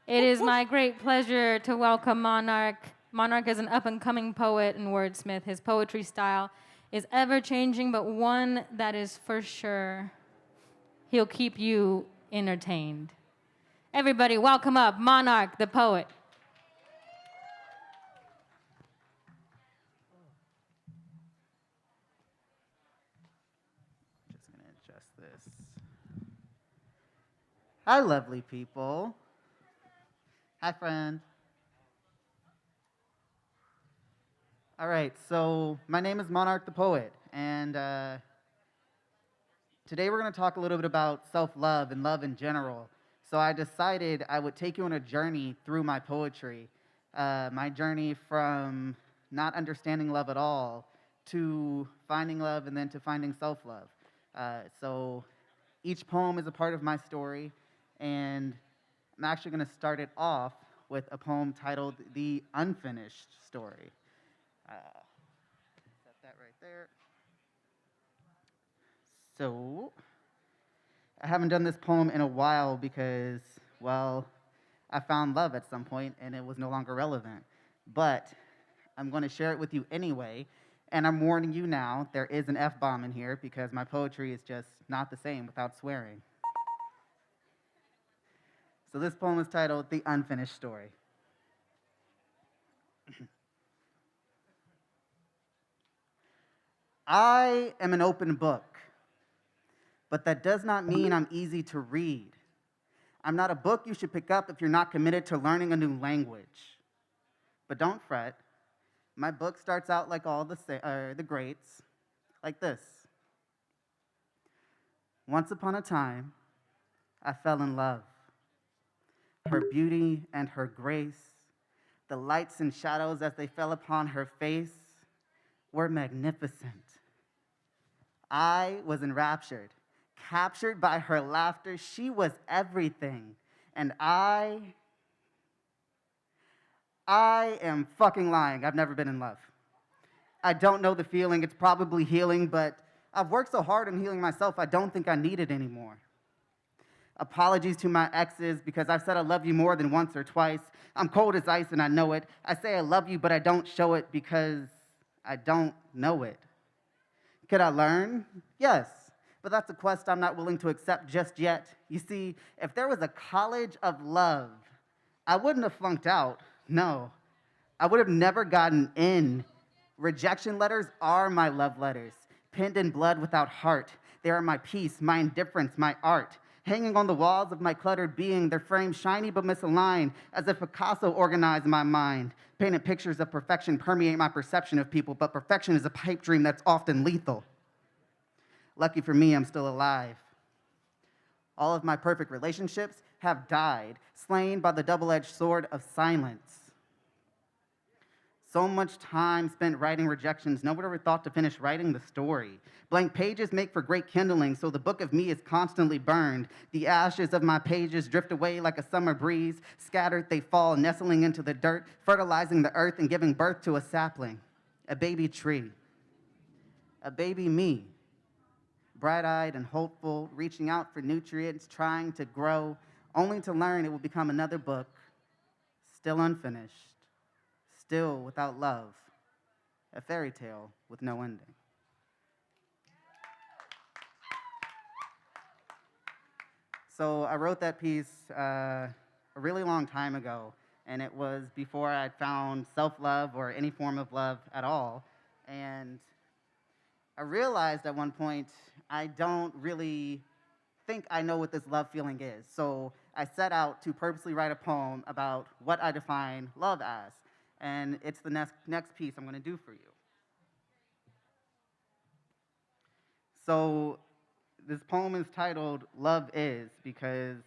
It is my great pleasure to welcome Monarch. Monarch is an up-and-coming poet and wordsmith. His poetry style is ever-changing, but one that is for sure he'll keep you entertained. Everybody, welcome up Monarch, the poet. Hi, lovely people. Hi, friend. All right, so my name is Monarch the Poet, and today we're going to talk a little bit about self-love and love in general. So I decided I would take you on a journey through my poetry, my journey from not understanding love at all to finding love and then to finding self-love. So each poem is a part of my story, and I'm actually going to start it off with a poem titled The Unfinished Story. Set that right there. So, I haven't done this poem in a while because, well, I found love at some point and it was no longer relevant. But I'm going to share it with you anyway. And I'm warning you now, there is an F bomb in here because my poetry is just not the same without swearing. So, this poem is titled The Unfinished Story. I am an open book, but that does not mean I'm easy to read. I'm not a book you should pick up if you're not committed to learning a new language. But don't fret. My book starts out like all the greats, like this. Once upon a time, I fell in love. Her beauty and her grace, the lights and shadows as they fell upon her face, were magnificent. I was enraptured, captured by her laughter. She was everything. And I am fucking lying. I've never been in love. I don't know the feeling. It's probably healing, but I've worked so hard on healing myself, I don't think I need it anymore. Apologies to my exes because I've said I love you more than once or twice. I'm cold as ice and I know it. I say I love you, but I don't show it because I don't know it. Could I learn? Yes, but that's a quest I'm not willing to accept just yet. You see, if there was a college of love, I wouldn't have flunked out. No, I would have never gotten in. Rejection letters are my love letters, penned in blood without heart. They are my peace, my indifference, my art. Hanging on the walls of my cluttered being, their frames shiny but misaligned, as if Picasso organized my mind. Painted pictures of perfection permeate my perception of people, but perfection is a pipe dream that's often lethal. Lucky for me, I'm still alive. All of my perfect relationships have died, slain by the double-edged sword of silence. So much time spent writing rejections, no one ever thought to finish writing the story. Blank pages make for great kindling, so the book of me is constantly burned. The ashes of my pages drift away like a summer breeze. Scattered, they fall, nestling into the dirt, fertilizing the earth and giving birth to a sapling, a baby tree, a baby me, bright-eyed and hopeful, reaching out for nutrients, trying to grow, only to learn it will become another book, still unfinished, still without love, a fairy tale with no ending. So I wrote that piece a really long time ago, and it was before I'd found self-love or any form of love at all. And I realized at one point I don't really think I know what this love feeling is. So I set out to purposely write a poem about what I define love as. And it's the next piece I'm going to do for you. So this poem is titled Love Is because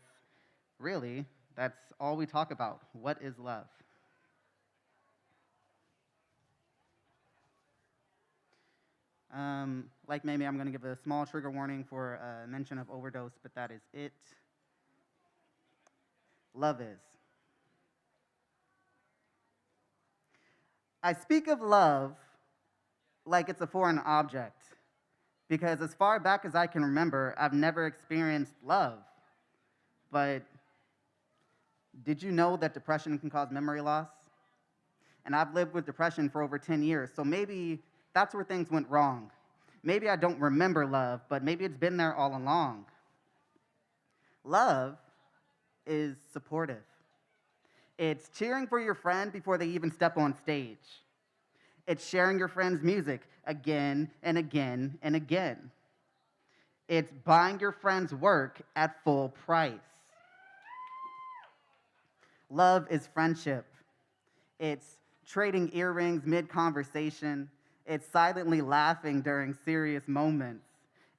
really, that's all we talk about. What is love? Like maybe I'm going to give a small trigger warning for a mention of overdose, but that is it. Love is. I speak of love like it's a foreign object because as far back as I can remember, I've never experienced love. But did you know that depression can cause memory loss? And I've lived with depression for over 10 years, so maybe that's where things went wrong. Maybe I don't remember love, but maybe it's been there all along. Love is supportive. It's cheering for your friend before they even step on stage. It's sharing your friend's music again and again and again. It's buying your friend's work at full price. Love is friendship. It's trading earrings mid-conversation. It's silently laughing during serious moments.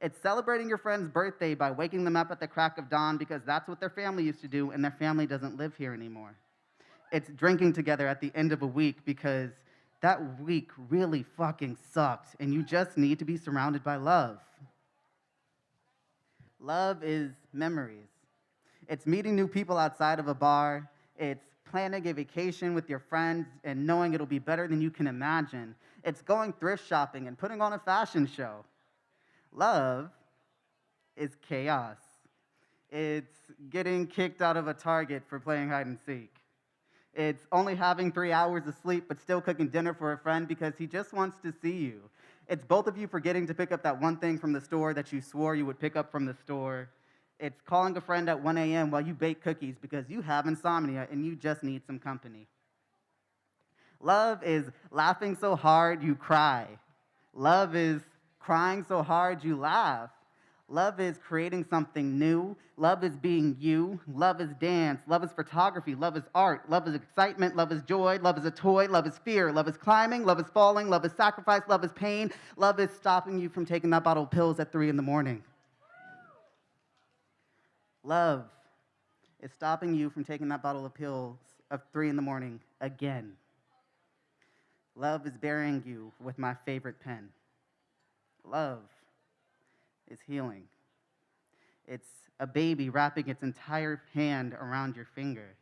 It's celebrating your friend's birthday by waking them up at the crack of dawn because that's what their family used to do and their family doesn't live here anymore. It's drinking together at the end of a week because that week really fucking sucked and you just need to be surrounded by love. Love is memories. It's meeting new people outside of a bar. It's planning a vacation with your friends and knowing it'll be better than you can imagine. It's going thrift shopping and putting on a fashion show. Love is chaos. It's getting kicked out of a Target for playing hide and seek. It's only having 3 hours of sleep but still cooking dinner for a friend because he just wants to see you. It's both of you forgetting to pick up that one thing from the store that you swore you would pick up from the store. It's calling a friend at 1 a.m. while you bake cookies because you have insomnia and you just need some company. Love is laughing so hard you cry. Love is crying so hard you laugh. Love is creating something new. Love is being you. Love is dance. Love is photography. Love is art. Love is excitement. Love is joy. Love is a toy. Love is fear. Love is climbing. Love is falling. Love is sacrifice. Love is pain. Love is stopping you from taking that bottle of pills at 3 in the morning. Love is stopping you from taking that bottle of pills at 3 in the morning again. Love is burying you with my favorite pen. Love is healing. It's a baby wrapping its entire hand around your finger.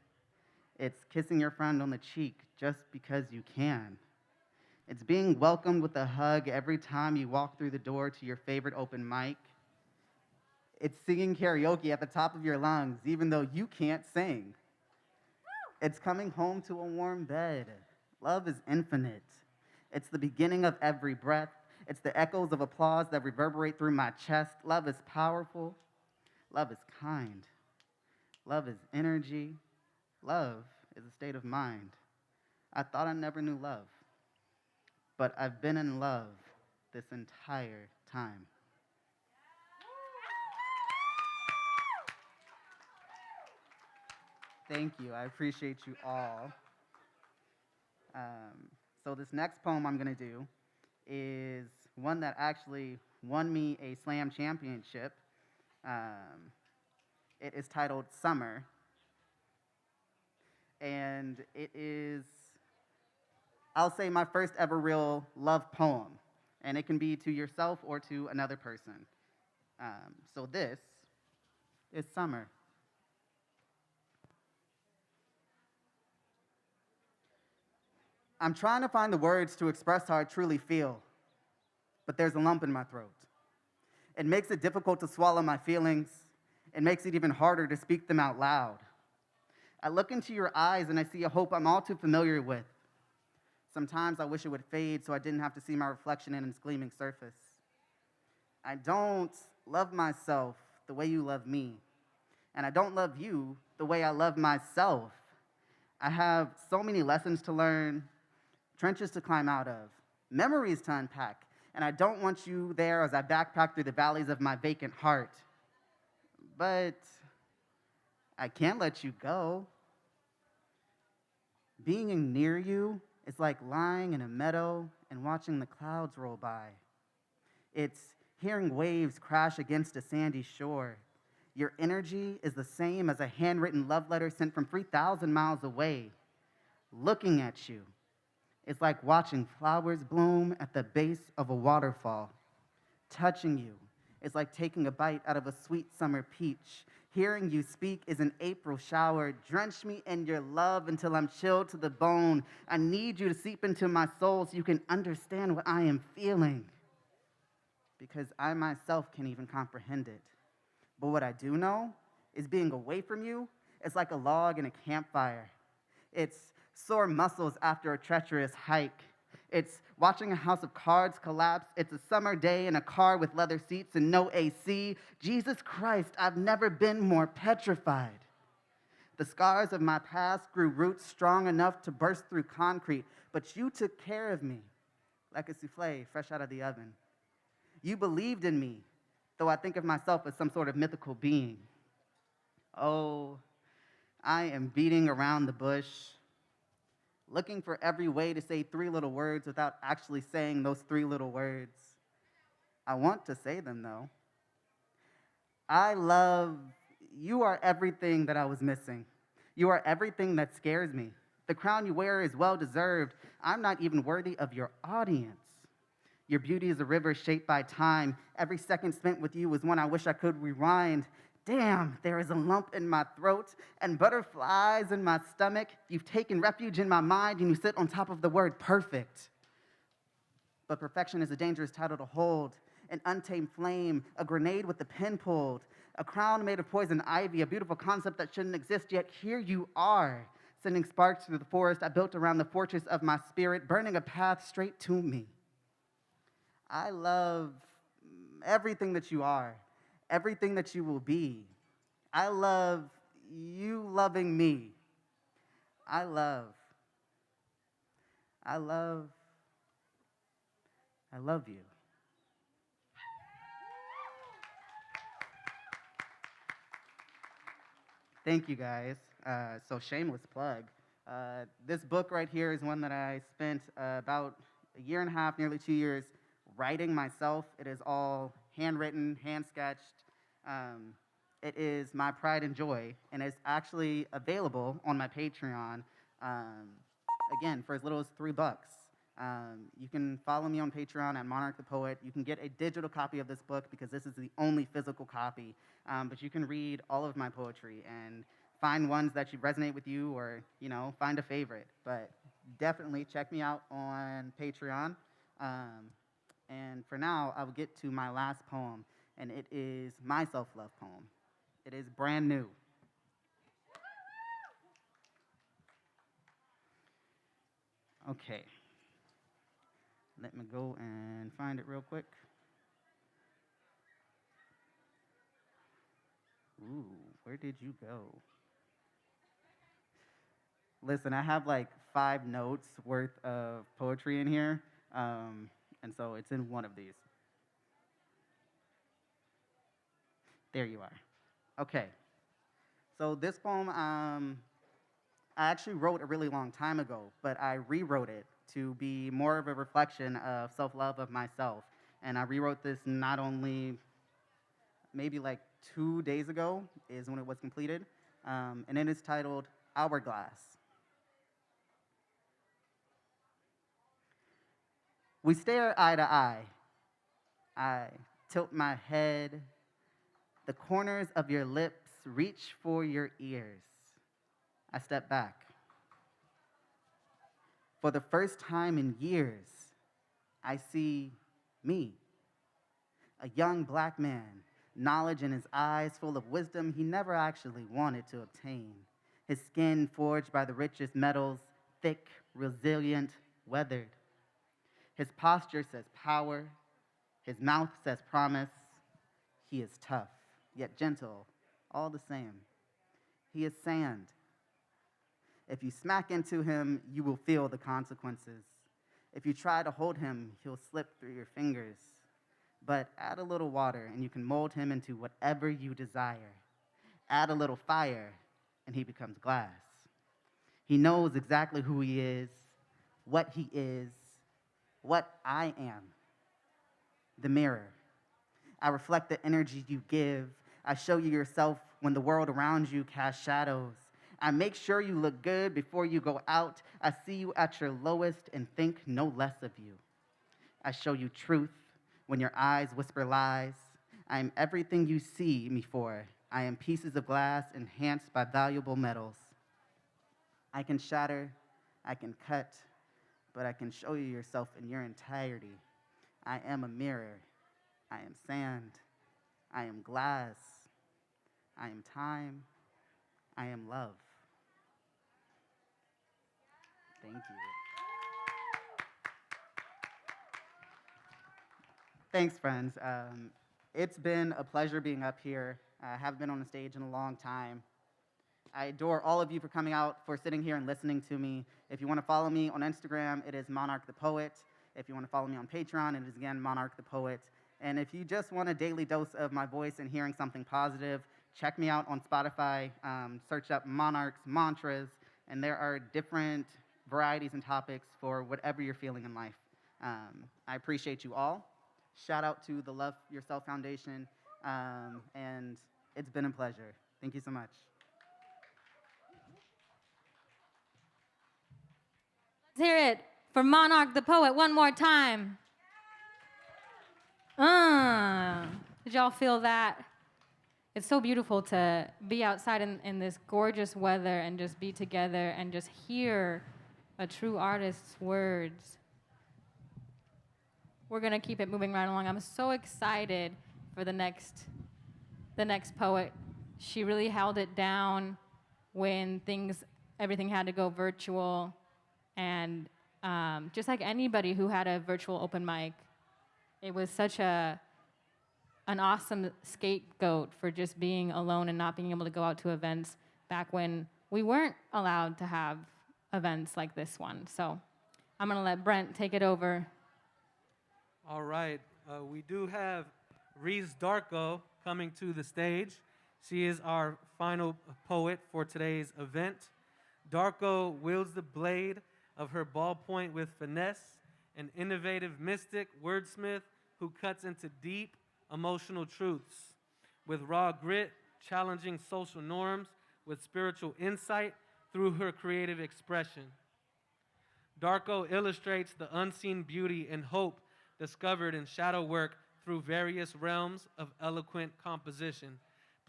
It's kissing your friend on the cheek just because you can. It's being welcomed with a hug every time you walk through the door to your favorite open mic. It's singing karaoke at the top of your lungs even though you can't sing. It's coming home to a warm bed. Love is infinite. It's the beginning of every breath. It's the echoes of applause that reverberate through my chest. Love is powerful. Love is kind. Love is energy. Love is a state of mind. I thought I never knew love, but I've been in love this entire time. Thank you. I appreciate you all. So this next poem I'm going to do is one that actually won me a slam championship. It is titled Summer, and it is, I'll say, my first ever real love poem, and it can be to yourself or to another person. So this is Summer. I'm trying to find the words to express how I truly feel, but there's a lump in my throat. It makes it difficult to swallow my feelings. It makes it even harder to speak them out loud. I look into your eyes and I see a hope I'm all too familiar with. Sometimes I wish it would fade so I didn't have to see my reflection in its gleaming surface. I don't love myself the way you love me, and I don't love you the way I love myself. I have so many lessons to learn, trenches to climb out of, memories to unpack, and I don't want you there as I backpack through the valleys of my vacant heart. But I can't let you go. Being near you is like lying in a meadow and watching the clouds roll by. It's hearing waves crash against a sandy shore. Your energy is the same as a handwritten love letter sent from 3,000 miles away. Looking at you is like watching flowers bloom at the base of a waterfall. Touching you is like taking a bite out of a sweet summer peach. Hearing you speak is an April shower. Drench me in your love until I'm chilled to the bone. I need you to seep into my soul so you can understand what I am feeling, because I myself can't even comprehend it. But what I do know is being away from you is like a log in a campfire. It's sore muscles after a treacherous hike. It's watching a house of cards collapse. It's a summer day in a car with leather seats and no AC. Jesus Christ, I've never been more petrified. The scars of my past grew roots strong enough to burst through concrete, but you took care of me like a souffle fresh out of the oven. You believed in me, though I think of myself as some sort of mythical being. Oh, I am beating around the bush, looking for every way to say three little words without actually saying those three little words. I want to say them though. I love, you are everything that I was missing. You are everything that scares me. The crown you wear is well deserved. I'm not even worthy of your audience. Your beauty is a river shaped by time. Every second spent with you is one I wish I could rewind. Damn, there is a lump in my throat and butterflies in my stomach. You've taken refuge in my mind and you sit on top of the word perfect. But perfection is a dangerous title to hold. An untamed flame, a grenade with the pin pulled, a crown made of poison ivy, a beautiful concept that shouldn't exist, yet here you are, sending sparks through the forest I built around the fortress of my spirit, burning a path straight to me. I love everything that you are, everything that you will be. I love you loving me. I love you. Thank you guys. So shameless plug. This book right here is one that I spent about a year and a half, nearly 2 years, writing myself. It is all handwritten, hand sketched. It is my pride and joy, and it's actually available on my Patreon. Again, for as little as $3. You can follow me on Patreon at Monarch the Poet. You can get a digital copy of this book because this is the only physical copy. But you can read all of my poetry and find ones that should resonate with you, or find a favorite. But definitely check me out on Patreon. And for now, I will get to my last poem, and it is my self-love poem. It is brand new. Okay. Let me go and find it real quick. Ooh, where did you go? Listen, I have like 5 notes worth of poetry in here, and so it's in one of these. There you are. Okay. So this poem, I actually wrote a really long time ago, but I rewrote it to be more of a reflection of self-love of myself. And I rewrote this not only maybe like 2 days ago is when it was completed, and it is titled Hourglass. We stare eye to eye. I tilt my head. The corners of your lips reach for your ears. I step back. For the first time in years, I see me, a young black man, knowledge in his eyes full of wisdom he never actually wanted to obtain. His skin forged by the richest metals, thick, resilient, weathered. His posture says power. His mouth says promise. He is tough, yet gentle, all the same. He is sand. If you smack into him, you will feel the consequences. If you try to hold him, he'll slip through your fingers. But add a little water, and you can mold him into whatever you desire. Add a little fire, and he becomes glass. He knows exactly who he is, what I am. The mirror. I reflect the energy you give. I show you yourself when the world around you casts shadows. I make sure you look good before you go out. I see you at your lowest and think no less of you. I show you truth when your eyes whisper lies. I am everything you see me for. I am pieces of glass enhanced by valuable metals. I can shatter, I can cut, but I can show you yourself in your entirety. I am a mirror. I am sand. I am glass. I am time. I am love. Thank you. Thanks, friends. It's been a pleasure being up here. I haven't been on the stage in a long time. I adore all of you for coming out, for sitting here and listening to me. If you want to follow me on Instagram, it is Monarch the Poet. If you want to follow me on Patreon, it is again Monarch the Poet. And if you just want a daily dose of my voice and hearing something positive, check me out on Spotify, search up Monarch's Mantras, and there are different varieties and topics for whatever you're feeling in life. I appreciate you all. Shout out to the Love Yourself Foundation, and it's been a pleasure. Thank you so much. Let's hear it for Monarch the Poet one more time. Did y'all feel that? It's so beautiful to be outside in this gorgeous weather and just be together and just hear a true artist's words. We're gonna keep it moving right along. I'm so excited for the next poet. She really held it down when everything had to go virtual, and just like anybody who had a virtual open mic, it was such an awesome scapegoat for just being alone and not being able to go out to events back when we weren't allowed to have events like this one. So I'm gonna let Brent take it over. All right, we do have Reese Darko coming to the stage. She is our final poet for today's event. Darko wields the blade of her ballpoint with finesse, an innovative mystic wordsmith who cuts into deep emotional truths. With raw grit, challenging social norms with spiritual insight through her creative expression. Darko illustrates the unseen beauty and hope discovered in shadow work through various realms of eloquent composition.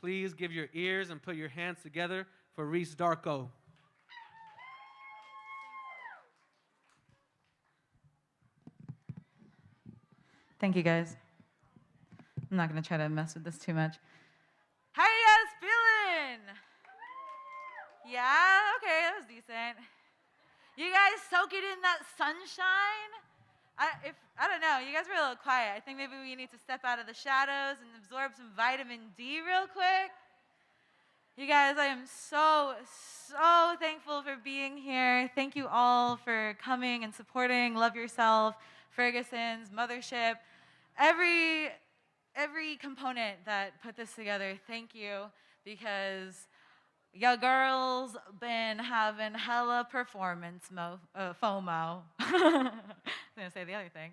Please give your ears and put your hands together for Reese Darko. Thank you, guys. I'm not going to try to mess with this too much. How are you guys feeling? Yeah? Okay, that was decent. You guys soak it in that sunshine? I don't know. You guys were a little quiet. I think maybe we need to step out of the shadows and absorb some vitamin D real quick. You guys, I am so thankful for being here. Thank you all for coming and supporting Love Yourself, Fergusons, Mothership, every component that put this together. Thank you, because your girls been having hella performance FOMO. I was gonna say the other thing.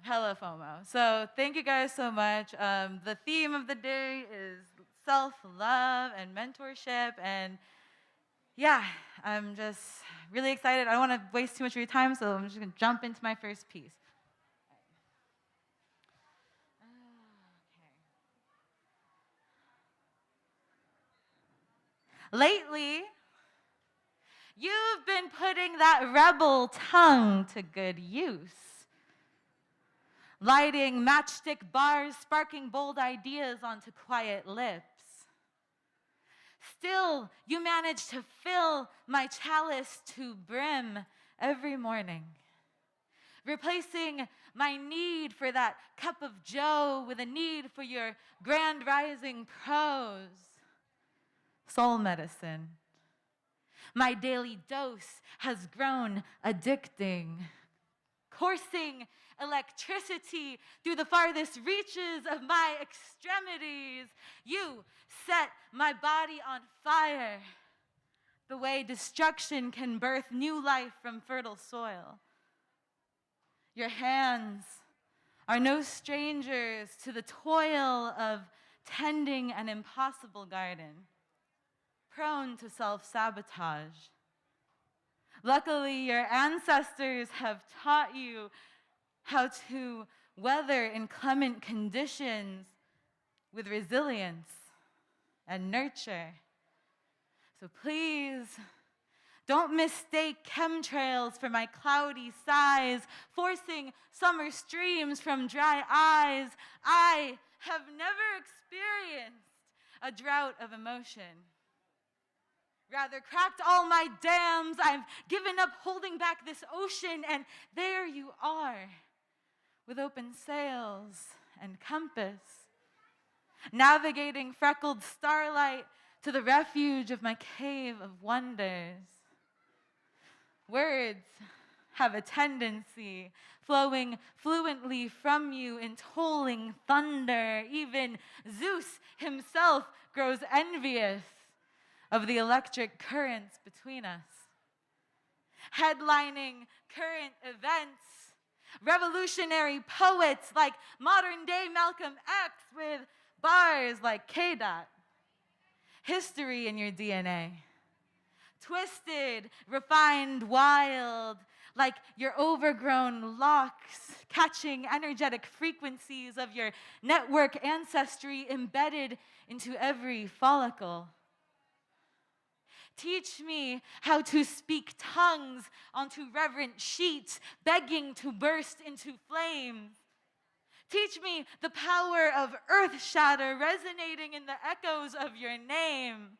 Hella FOMO. So thank you guys so much. The theme of the day is self-love and mentorship, and yeah, I'm just really excited. I don't want to waste too much of your time, so I'm just gonna jump into my first piece. Lately, you've been putting that rebel tongue to good use. Lighting matchstick bars, sparking bold ideas onto quiet lips. Still, you manage to fill my chalice to brim every morning, replacing my need for that cup of joe with a need for your grand rising prose. Soul medicine. My daily dose has grown addicting, coursing electricity through the farthest reaches of my extremities. You set my body on fire, the way destruction can birth new life from fertile soil. Your hands are no strangers to the toil of tending an impossible garden, prone to self-sabotage. Luckily, your ancestors have taught you how to weather inclement conditions with resilience and nurture. So please, don't mistake chemtrails for my cloudy sighs, forcing summer streams from dry eyes. I have never experienced a drought of emotion. Rather, cracked all my dams. I've given up holding back this ocean, and there you are, with open sails and compass, navigating freckled starlight to the refuge of my cave of wonders. Words have a tendency, flowing fluently from you in tolling thunder. Even Zeus himself grows envious of the electric currents between us. Headlining current events, revolutionary poets like modern day Malcolm X with bars like K. Dot. History in your DNA. Twisted, refined, wild, like your overgrown locks, catching energetic frequencies of your network ancestry embedded into every follicle. Teach me how to speak tongues onto reverent sheets, begging to burst into flames. Teach me the power of earth shatter resonating in the echoes of your name.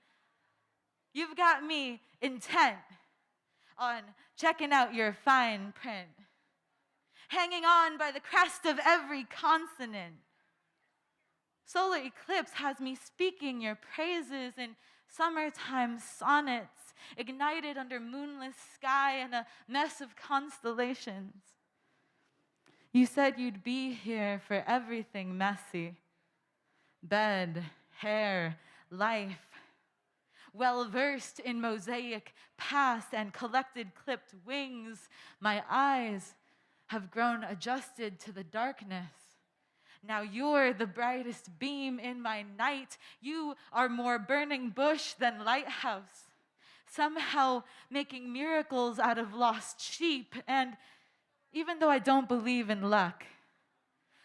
You've got me intent on checking out your fine print, hanging on by the crest of every consonant. Solar eclipse has me speaking your praises in summertime sonnets, ignited under moonless sky and a mess of constellations. You said you'd be here for everything messy. Bed, hair, life. Well-versed in mosaic past and collected clipped wings, my eyes have grown adjusted to the darkness. Now you're the brightest beam in my night. You are more burning bush than lighthouse, somehow making miracles out of lost sheep. And even though I don't believe in luck,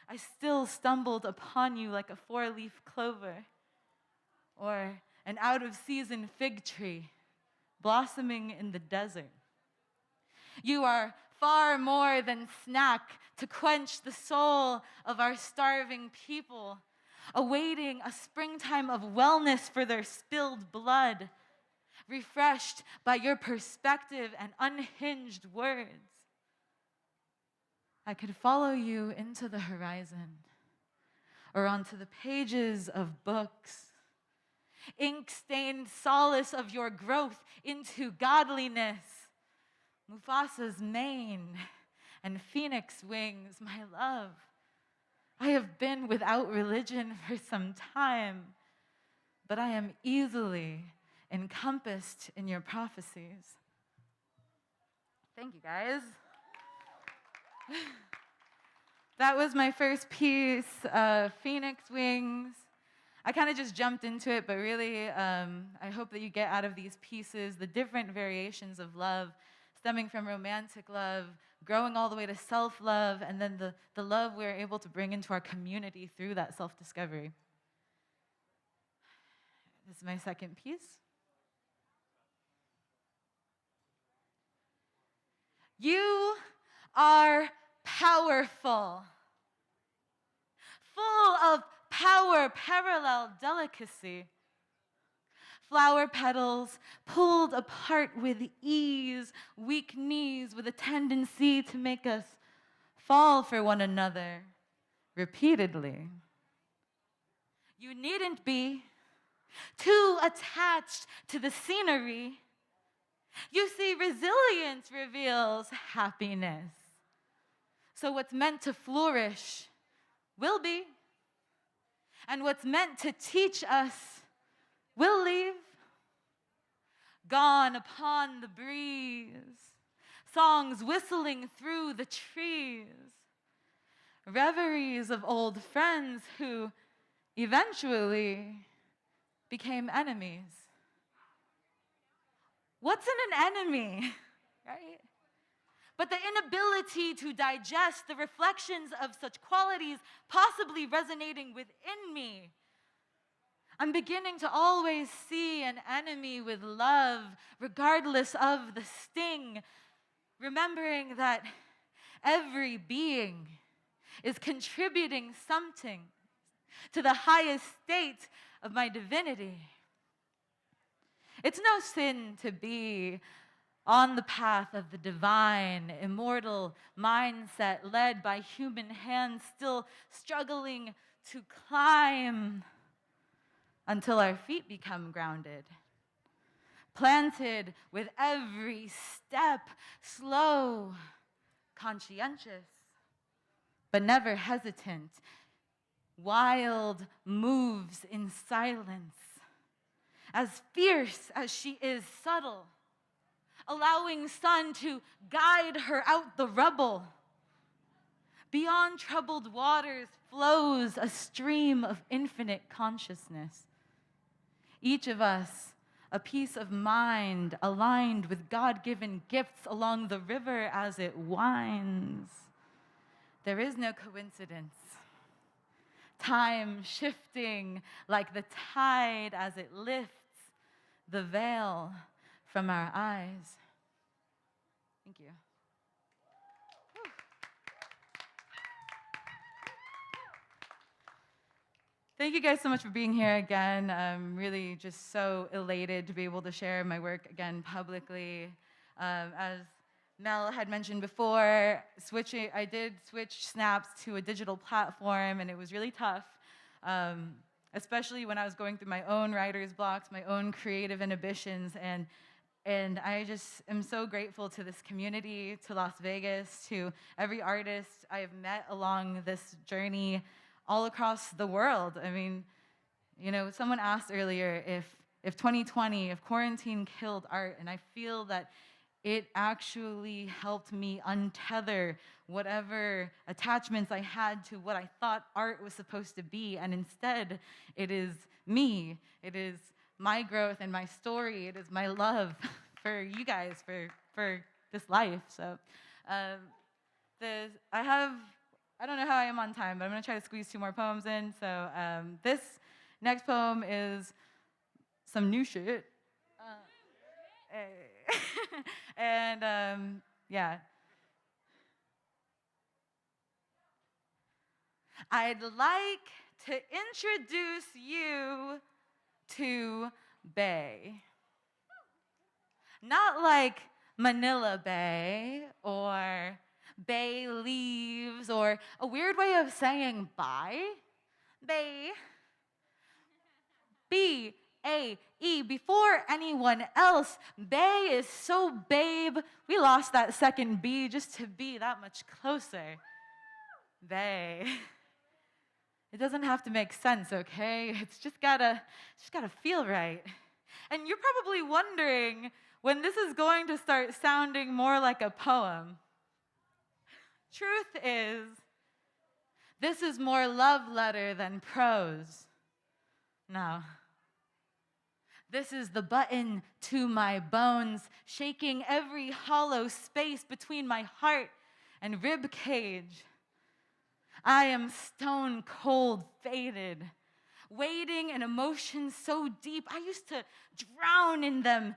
I still stumbled upon you like a four-leaf clover or an out-of-season fig tree blossoming in the desert. You are far more than snack to quench the soul of our starving people, awaiting a springtime of wellness for their spilled blood, refreshed by your perspective and unhinged words. I could follow you into the horizon or onto the pages of books, ink-stained solace of your growth into godliness, Mufasa's mane and phoenix wings, my love. I have been without religion for some time, but I am easily encompassed in your prophecies. Thank you, guys. That was my first piece, Phoenix Wings. I kind of just jumped into it, but really, I hope that you get out of these pieces the different variations of love, stemming from romantic love, growing all the way to self-love, and then the love we're able to bring into our community through that self-discovery. This is my second piece. You are powerful, full of power, parallel delicacy. Flower petals pulled apart with ease, weak knees with a tendency to make us fall for one another repeatedly. You needn't be too attached to the scenery. You see, resilience reveals happiness. So what's meant to flourish will be, and what's meant to teach us will leave. Gone upon the breeze, songs whistling through the trees, reveries of old friends who eventually became enemies. What's in an enemy, right? But the inability to digest the reflections of such qualities possibly resonating within me. I'm beginning to always see an enemy with love, regardless of the sting, remembering that every being is contributing something to the highest state of my divinity. It's no sin to be on the path of the divine, immortal mindset led by human hands, still struggling to climb until our feet become grounded. Planted with every step, slow conscientious, but never hesitant, wild moves in silence, as fierce as she is subtle, allowing sun to guide her out the rubble. Beyond troubled waters flows a stream of infinite consciousness. Each of us, a piece of mind aligned with God-given gifts along the river as it winds. There is no coincidence. Time shifting like the tide as it lifts the veil from our eyes. Thank you. Thank you guys so much for being here again. I'm really just so elated to be able to share my work again publicly. As Mel had mentioned before, I did switch Snaps to a digital platform, and it was really tough, especially when I was going through my own writer's blocks, my own creative inhibitions, and I just am so grateful to this community, to Las Vegas, to every artist I have met along this journey all across the world. I mean, you know, someone asked earlier if 2020, if quarantine killed art, and I feel that it actually helped me untether whatever attachments I had to what I thought art was supposed to be, and instead, it is me. It is my growth and my story. It is my love for you guys, for this life. So, I don't know how I am on time, but I'm going to try to squeeze 2 more poems in. So this next poem is some new shit. And yeah. I'd like to introduce you to Bay. Not like Manila Bay or bay leaves or a weird way of saying bye. Bay. B-A-E. Before anyone else, Bay is so babe. We lost that second B just to be that much closer. Bay. It doesn't have to make sense, okay? It's just gotta feel right. And you're probably wondering when this is going to start sounding more like a poem. Truth is, this is more love letter than prose. No. This is the button to my bones, shaking every hollow space between my heart and rib cage. I am stone cold faded, wading in emotions so deep I used to drown in them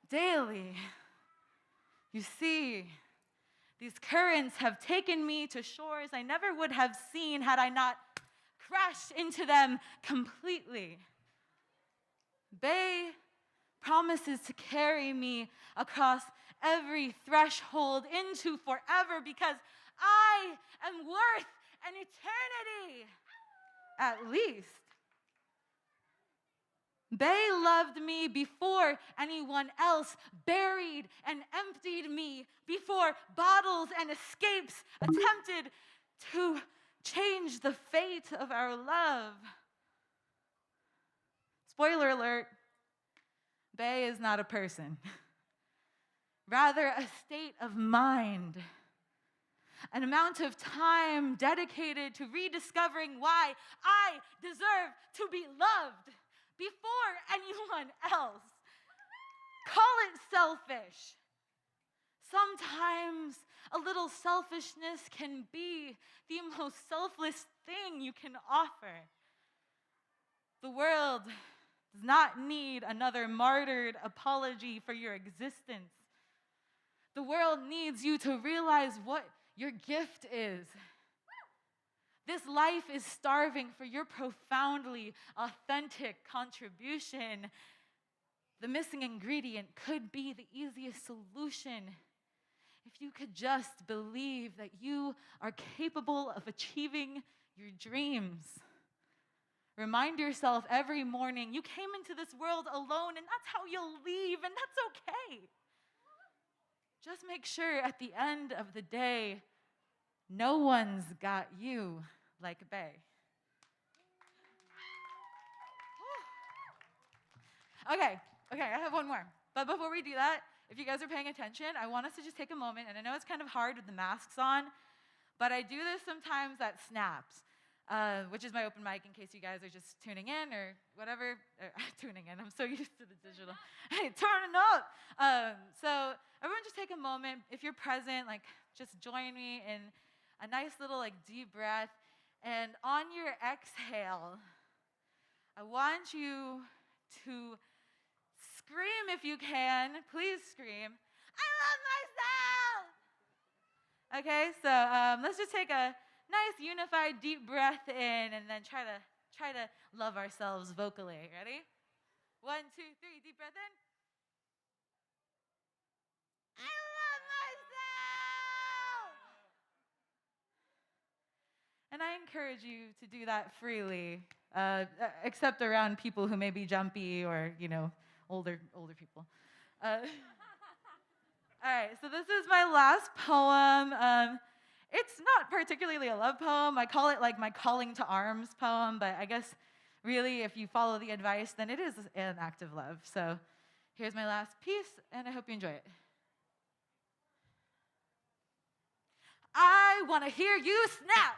daily. You see, these currents have taken me to shores I never would have seen had I not crashed into them completely. Bay promises to carry me across every threshold into forever because I am worth an eternity, at least. Bay loved me before anyone else, buried and emptied me before bottles and escapes attempted to change the fate of our love. Spoiler alert, Bay is not a person, rather a state of mind. An amount of time dedicated to rediscovering why I deserve to be loved before anyone else. Call it selfish. Sometimes a little selfishness can be the most selfless thing you can offer. The world does not need another martyred apology for your existence. The world needs you to realize what your gift is. This life is starving for your profoundly authentic contribution. The missing ingredient could be the easiest solution if you could just believe that you are capable of achieving your dreams. Remind yourself every morning you came into this world alone, and that's how you'll leave, and that's okay. just make sure at the end of the day, no one's got you like Bay. Okay, I have one more. But before we do that, if you guys are paying attention, I want us to just take a moment, and I know it's kind of hard with the masks on, but I do this sometimes at Snaps, which is my open mic in case you guys are just tuning in or whatever. Tuning in, I'm so used to the digital. Hey, turning up. So everyone just take a moment. If you're present, like just join me in a nice little like deep breath. And on your exhale, I want you to scream if you can. Please scream. I love myself. Okay, so let's just take a nice unified deep breath in and then try to love ourselves vocally. Ready? 1, 2, 3, deep breath in. I love myself. And I encourage you to do that freely, except around people who may be jumpy or, older people. All right, so this is my last poem. It's not particularly a love poem. I call it like my calling to arms poem, but I guess really if you follow the advice, then it is an act of love. So here's my last piece, and I hope you enjoy it. I want to hear you snap,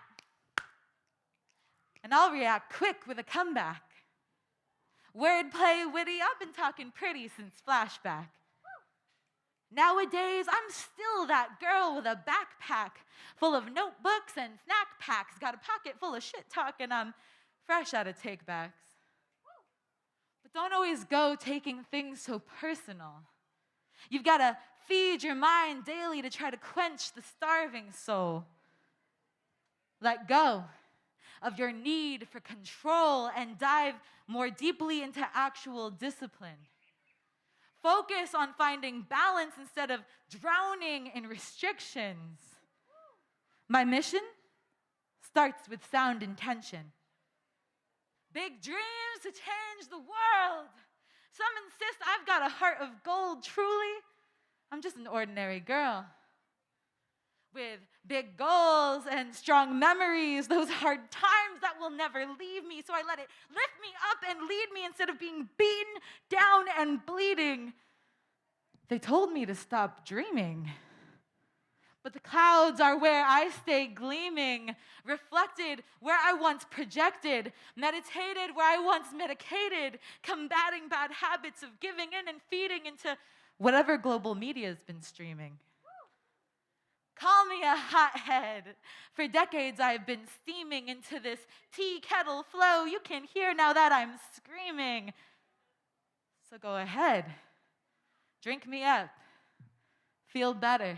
and I'll react quick with a comeback. Wordplay witty, I've been talking pretty since flashback. Nowadays, I'm still that girl with a backpack full of notebooks and snack packs. Got a pocket full of shit talk, and I'm fresh out of takebacks. But don't always go taking things so personal. You've got to feed your mind daily to try to quench the starving soul. Let go of your need for control and dive more deeply into actual discipline. Focus on finding balance instead of drowning in restrictions. My mission starts with sound intention. Big dreams to change the world. Some insist I've got a heart of gold. Truly, I'm just an ordinary girl with big goals and strong memories, those hard times that will never leave me. So I let it lift me up and lead me instead of being beaten down and bleeding. They told me to stop dreaming. But the clouds are where I stay gleaming, reflected where I once projected, meditated where I once medicated, combating bad habits of giving in and feeding into whatever global media has been streaming. Call me a hothead. For decades I've been steaming into this tea kettle flow. You can hear now that I'm screaming. So go ahead. Drink me up. Feel better.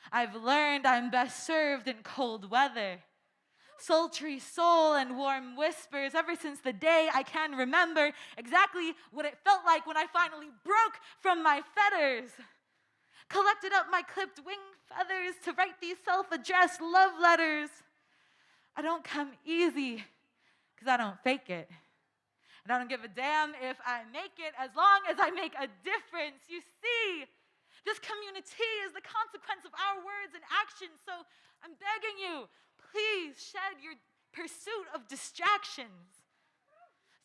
I've learned I'm best served in cold weather. Sultry soul and warm whispers ever since the day I can remember exactly what it felt like when I finally broke from my fetters. Collected up my clipped wing feathers to write these self-addressed love letters. I don't come easy because I don't fake it. And I don't give a damn if I make it as long as I make a difference. You see, this community is the consequence of our words and actions. So I'm begging you, please shed your pursuit of distractions.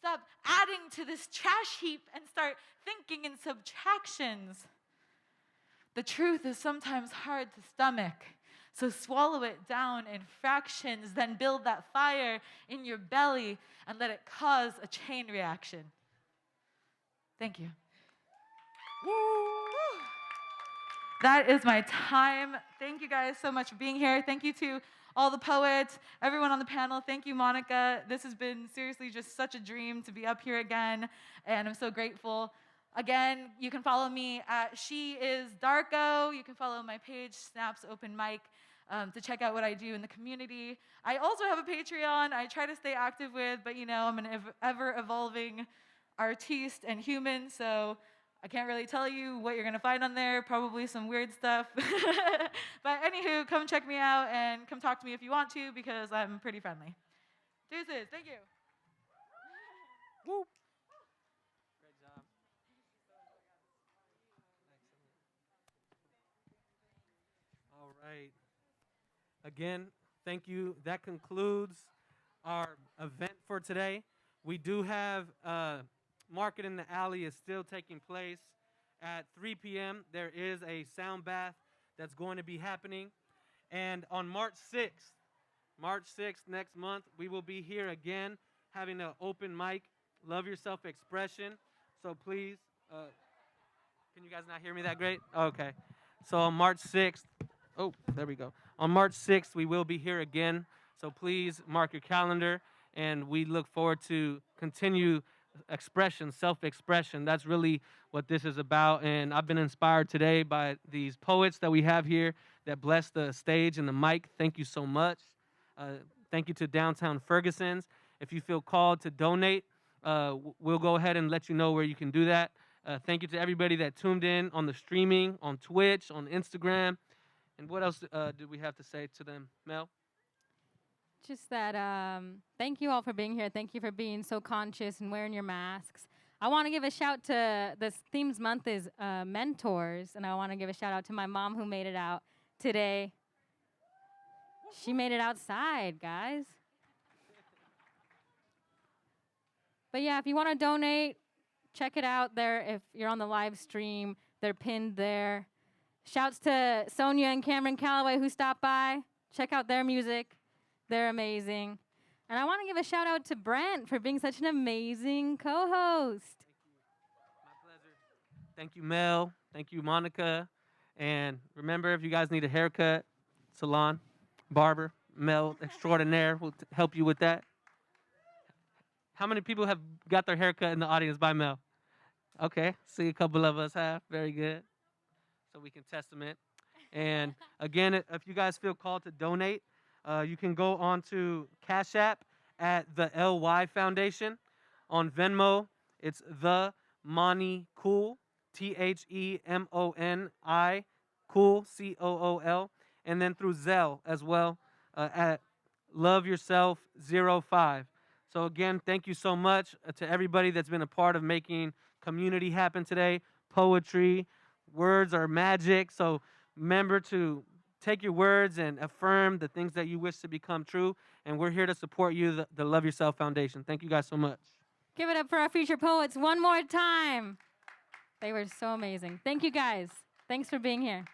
Stop adding to this trash heap and start thinking in subtractions. The truth is sometimes hard to stomach, so swallow it down in fractions, then build that fire in your belly and let it cause a chain reaction. Thank you. Woo. That is my time. Thank you guys so much for being here. Thank you to all the poets, everyone on the panel. Thank you, Monica. This has been seriously just such a dream to be up here again, and I'm so grateful. Again, you can follow me at She Is Darko. You can follow my page, Snaps Open Mic, to check out what I do in the community. I also have a Patreon I try to stay active with, but I'm an ever-evolving artiste and human, so I can't really tell you what you're going to find on there, probably some weird stuff. But anywho, come check me out and come talk to me if you want to, because I'm pretty friendly. Deuces, thank you. Woo. Great job. right. Again, thank you. That concludes our event for today. We do have Market in the Alley is still taking place at 3 p.m. There is a sound bath that's going to be happening. And on March 6th next month, we will be here again having an open mic, Love Yourself expression. So please, can you guys not hear me that great? Okay. So on March 6th, oh, there we go. On March 6th, we will be here again. So please mark your calendar, and we look forward to continue expression, self-expression. That's really what this is about. And I've been inspired today by these poets that we have here that bless the stage and the mic. Thank you so much. Thank you to Downtown Fergusons. If you feel called to donate, we'll go ahead and let you know where you can do that. Thank you to everybody that tuned in on the streaming, on Twitch, on Instagram. And what else did we have to say to them, Mel? Just that thank you all for being here. Thank you for being so conscious and wearing your masks. I want to give a shout to this themes month is mentors, and I want to give a shout out to my mom who made it out today. She made it outside, guys. But yeah, if you want to donate, check it out there. If you're on the live stream, they're pinned there. Shouts to Sonia and Cameron Calloway who stopped by. Check out their music. They're amazing. And I want to give a shout out to Brent for being such an amazing co-host. My pleasure. Thank you, Mel. Thank you, Monica. And remember, if you guys need a haircut, salon, barber, Mel extraordinaire will help you with that. How many people have got their haircut in the audience by Mel? Okay, see a couple of us have. Very good. So we can testament. And again, if you guys feel called to donate, you can go on to Cash App at the LY Foundation. On Venmo, it's the Moni Cool, THEMONI Cool, COOL. And then through Zelle as well at Love Yourself 05. So again, thank you so much to everybody that's been a part of making community happen today. Poetry, words are magic. So remember to take your words and affirm the things that you wish to become true. And we're here to support you, the Love Yourself Foundation. Thank you guys so much. Give it up for our featured poets one more time. They were so amazing. Thank you guys. Thanks for being here.